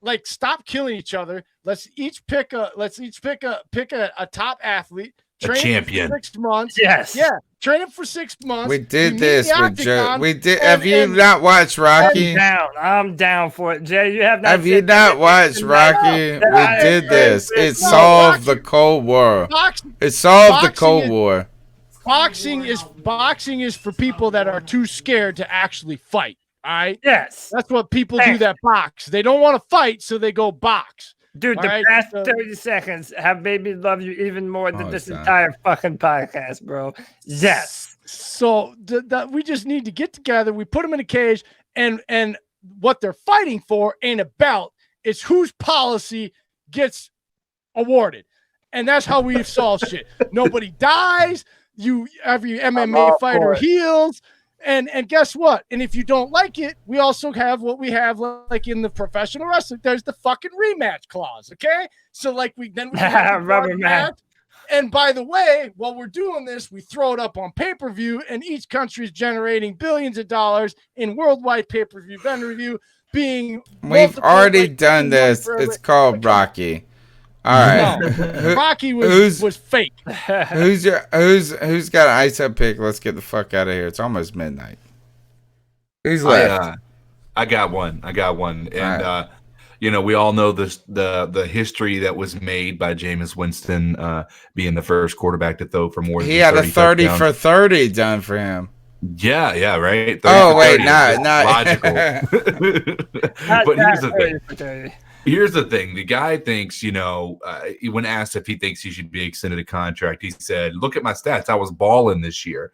[SPEAKER 11] Like, stop killing each other. Let's each pick a top athlete.
[SPEAKER 5] A champion.
[SPEAKER 11] For 6 months.
[SPEAKER 4] Yes.
[SPEAKER 11] Yeah. Train him for 6 months.
[SPEAKER 2] We did this with Joe. We did. Have you not watched Rocky?
[SPEAKER 4] I'm down for it, Jay. You have not.
[SPEAKER 2] Have you not watched Rocky? We did this. It solved the Cold War. It solved the Cold War.
[SPEAKER 11] Boxing is for people that are too scared to actually fight. All right.
[SPEAKER 4] Yes.
[SPEAKER 11] That's what people do that box. They don't want to fight, so they go box.
[SPEAKER 4] Dude, the past 30 seconds have made me love you even more than this entire fucking podcast, bro. Yes.
[SPEAKER 11] So we just need to get together. We put them in a cage, and what they're fighting for ain't a belt. It's whose policy gets awarded. And that's how we've solved shit. Nobody dies. Every MMA fighter heals. And guess what? And if you don't like it, we also have what we have like in the professional wrestling. There's the fucking rematch clause, okay? So like we
[SPEAKER 4] rubber match.
[SPEAKER 11] And by the way, while we're doing this, we throw it up on pay-per-view, and each country is generating billions of dollars in worldwide pay-per-view vendor review.
[SPEAKER 2] We've already done this. It's called Rocky. All right.
[SPEAKER 11] No, Rocky was fake.
[SPEAKER 2] Who's got an ice up pick? Let's get the fuck out of here. It's almost midnight. Who's left?
[SPEAKER 5] I got one. And we all know the history that was made by Jameis Winston being the first quarterback to throw for more than 30
[SPEAKER 2] touchdowns. He had a 30
[SPEAKER 5] touchdowns.
[SPEAKER 2] for 30 done for him.
[SPEAKER 5] Yeah, right.
[SPEAKER 2] Oh wait, not
[SPEAKER 5] logical. But here's the thing. The guy thinks, when asked if he thinks he should be extended a contract, he said, "Look at my stats. I was balling this year."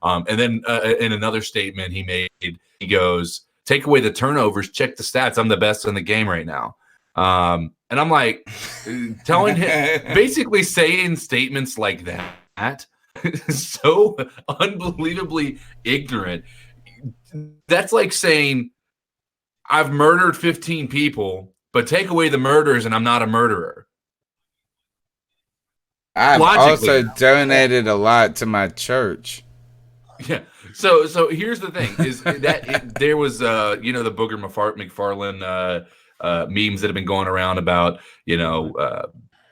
[SPEAKER 5] And then in another statement he made, he goes, "Take away the turnovers, check the stats. I'm the best in the game right now." And I'm like, telling him, basically saying statements like that, so unbelievably ignorant. That's like saying, "I've murdered 15 people. But take away the murders, and I'm not a murderer."
[SPEAKER 2] I've also donated a lot to my church.
[SPEAKER 5] Yeah. So here's the thing: is that there was the Booger McFarlane memes that have been going around about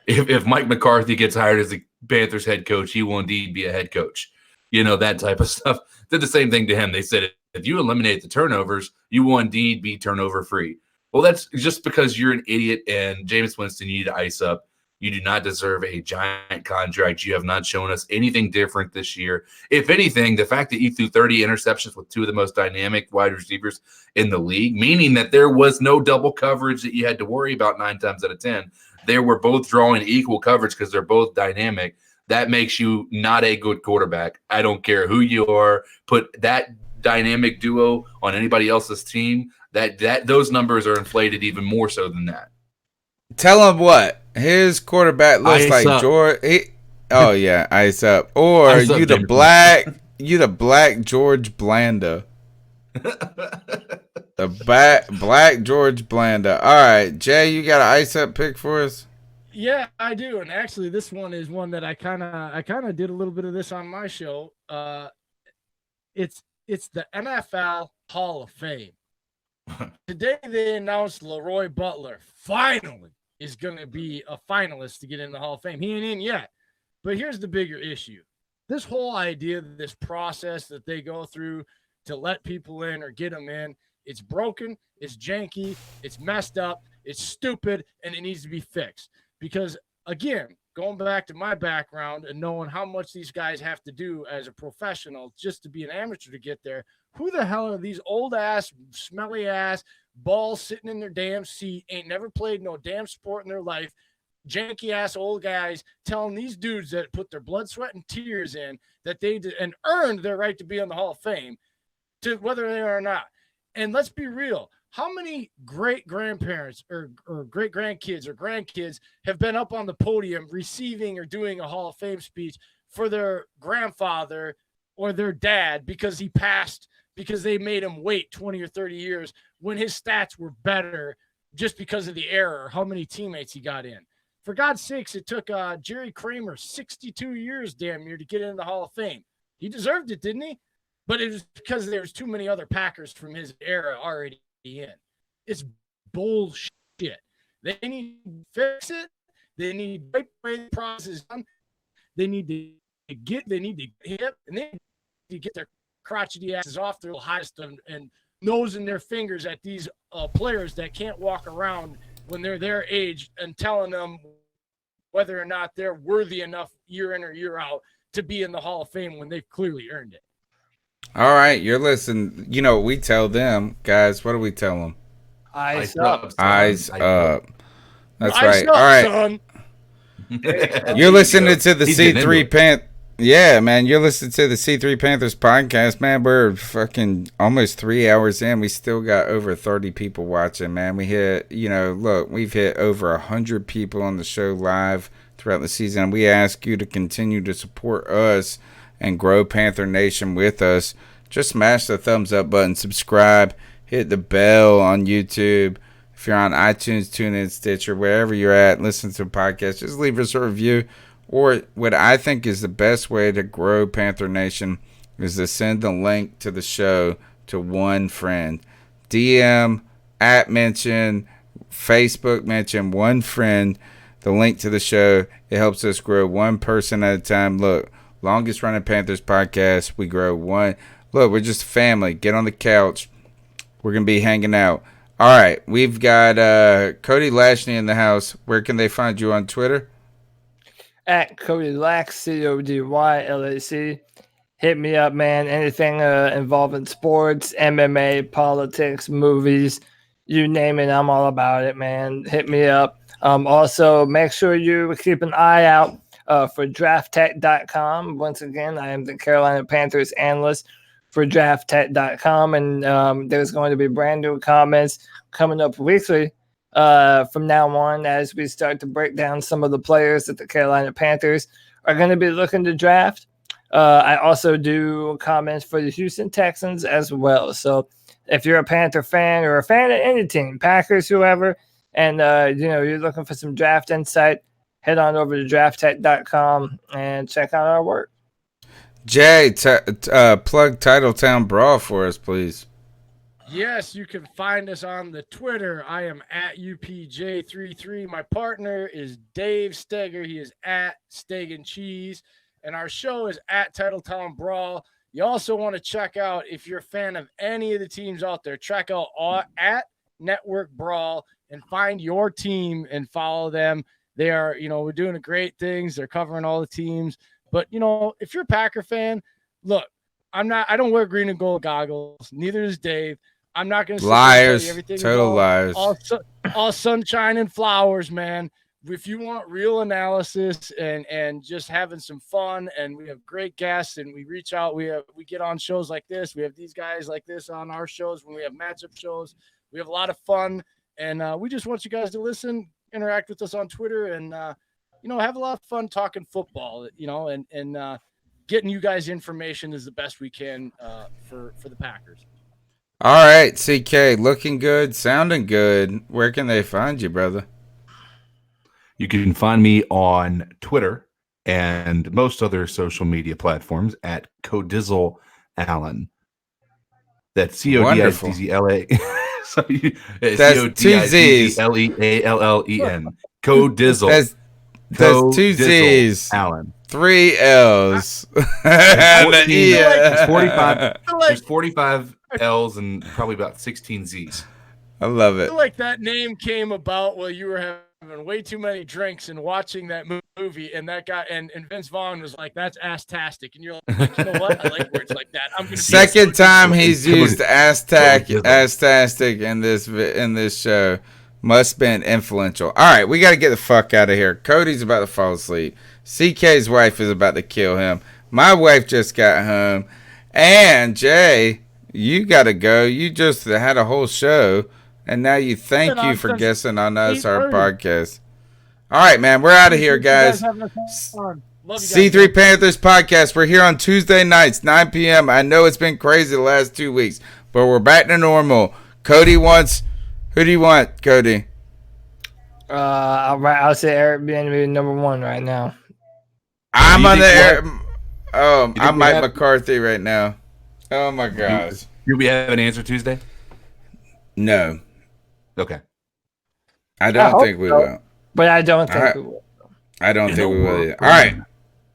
[SPEAKER 5] if Mike McCarthy gets hired as the Panthers head coach, he will indeed be a head coach. That type of stuff. Did the same thing to him. They said if you eliminate the turnovers, you will indeed be turnover free. Well, that's just because you're an idiot, and Jameis Winston, you need to ice up. You do not deserve a giant contract. You have not shown us anything different this year. If anything, the fact that you threw 30 interceptions with two of the most dynamic wide receivers in the league, meaning that there was no double coverage that you had to worry about 9 times out of 10. They were both drawing equal coverage because they're both dynamic. That makes you not a good quarterback. I don't care who you are. Put that dynamic duo on anybody else's team. That those numbers are inflated even more so than that.
[SPEAKER 2] Tell him what his quarterback looks like. George. Ice up. Or ice you up, the black George Blanda. The black George Blanda. All right, Jay, you got an ice up pick for us?
[SPEAKER 11] Yeah, I do. And actually, this one is one that I kind of did a little bit of this on my show. It's the NFL Hall of Fame. Today they announced Leroy Butler finally is going to be a finalist to get in the Hall of Fame. He ain't in yet. But here's the bigger issue. This whole idea, this process that they go through to let people in or get them in, it's broken, it's janky, it's messed up, it's stupid, and it needs to be fixed. Because, again, going back to my background and knowing how much these guys have to do as a professional just to be an amateur to get there, who the hell are these old-ass, smelly-ass, balls sitting in their damn seat, ain't never played no damn sport in their life, janky-ass old guys telling these dudes that put their blood, sweat, and tears in that they did and earned their right to be on the Hall of Fame, to whether they are or not. And let's be real. How many great-grandparents or great-grandkids or grandkids have been up on the podium receiving or doing a Hall of Fame speech for their grandfather or their dad because he passed because they made him wait 20 or 30 years when his stats were better just because of the error, how many teammates he got in. For God's sakes, it took Jerry Kramer 62 years damn near to get into the Hall of Fame. He deserved it, didn't he? But it was because there was too many other Packers from his era already in. It's bullshit. They need to fix it. They need to the process done. They need to get hip, and they need to get their crotchety asses off their highest and nosing their fingers at these players that can't walk around when they're their age and telling them whether or not they're worthy enough year in or year out to be in the Hall of Fame when they've clearly earned it.
[SPEAKER 2] All right, you're listening. You know what we tell them, guys? What do we tell them?
[SPEAKER 4] Eyes up.
[SPEAKER 2] Eyes up. That's
[SPEAKER 11] Eyes
[SPEAKER 2] right.
[SPEAKER 11] up,
[SPEAKER 2] All right.
[SPEAKER 11] son.
[SPEAKER 2] You're listening to the C3 Panthers. Yeah, man, you're listening to the C3 Panthers podcast, man. We're fucking almost 3 hours in. We still got over 30 people watching, man. We hit, we've hit over 100 people on the show live throughout the season. We ask you to continue to support us and grow Panther Nation with us. Just smash the thumbs up button, subscribe, hit the bell on YouTube. If you're on iTunes, TuneIn, Stitcher, wherever you're at, listen to a podcast, just leave us a review. Or what I think is the best way to grow Panther Nation is to send the link to the show to one friend. DM, @mention, Facebook mention, one friend, the link to the show. It helps us grow one person at a time. Look, longest running Panthers podcast, we grow one. Look, we're just a family. Get on the couch. We're going to be hanging out. All right, we've got Cody Lashney in the house. Where can they find you on Twitter?
[SPEAKER 4] At Cody Lack, CODYLAC. Hit me up, man. Anything involving sports, MMA, politics, movies, you name it, I'm all about it, man. Hit me up. Also, make sure you keep an eye out for drafttech.com. Once again, I am the Carolina Panthers analyst for drafttech.com, and there's going to be brand new comments coming up weekly from now on as we start to break down some of the players that the Carolina Panthers are going to be looking to draft. I also do comments for the Houston Texans as well. So if you're a Panther fan or a fan of any team, Packers, whoever, and you're looking for some draft insight, head on over to drafttech.com and check out our work.
[SPEAKER 2] Jay, plug Titletown Brawl for us, please.
[SPEAKER 11] Yes, you can find us on the Twitter. I am at UPJ33. My partner is Dave Steger. He is at Steak and Cheese. And our show is at Titletown Brawl. You also want to check out, if you're a fan of any of the teams out there, check out at Network Brawl and find your team and follow them. They are, we're doing great things. They're covering all the teams. But, if you're a Packer fan, look, I don't wear green and gold goggles. Neither does Dave. I'm not going to
[SPEAKER 2] liars,
[SPEAKER 11] everything
[SPEAKER 2] total liars.
[SPEAKER 11] All sunshine and flowers, man. If you want real analysis and just having some fun, and we have great guests, and we reach out, we get on shows like this. We have these guys like this on our shows when we have matchup shows. We have a lot of fun, and we just want you guys to listen, interact with us on Twitter, and have a lot of fun talking football. And getting you guys information is the best we can for the Packers.
[SPEAKER 2] All right, CK, looking good, sounding good. Where can they find you, brother?
[SPEAKER 5] You can find me on Twitter and most other social media platforms at Codizzle Allen. That's CODIZZLA.
[SPEAKER 2] That's two Z's.
[SPEAKER 5] CODIZZLEALLEN. Codizzle.
[SPEAKER 2] That's two Z's.
[SPEAKER 5] Allen.
[SPEAKER 2] 3 L's.
[SPEAKER 5] There's 45. There's 45 L's and probably about 16 Z's.
[SPEAKER 2] I love it.
[SPEAKER 11] I feel like that name came about while you were having way too many drinks and watching that movie, and that guy and Vince Vaughn was like, "That's ass-tastic," and you're like, "You know what? I like words like that."
[SPEAKER 2] Second time he's used ass-tastic in this show. Must have been influential. All right, we got to get the fuck out of here. Cody's about to fall asleep. CK's wife is about to kill him. My wife just got home. And, Jay, you got to go. You just had a whole show. And now you thank you for guessing on us, our podcast. All right, man. We're out of here, guys. C3 Panthers podcast. We're here on Tuesday nights, 9 p.m. I know it's been crazy the last 2 weeks, but we're back to normal. Cody wants. Who do you want, Cody?
[SPEAKER 4] I'll say Eric Bieniemy number 1 right now.
[SPEAKER 2] I'm on the air. Oh, I'm Mike McCarthy right now. Oh my gosh.
[SPEAKER 5] Do we have an answer Tuesday?
[SPEAKER 2] No.
[SPEAKER 5] Okay.
[SPEAKER 2] I don't think we will.
[SPEAKER 4] But I don't think we will.
[SPEAKER 2] I don't think we will either. All right.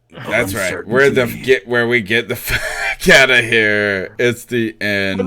[SPEAKER 2] That's right. Where we get the fuck out of here. It's the end.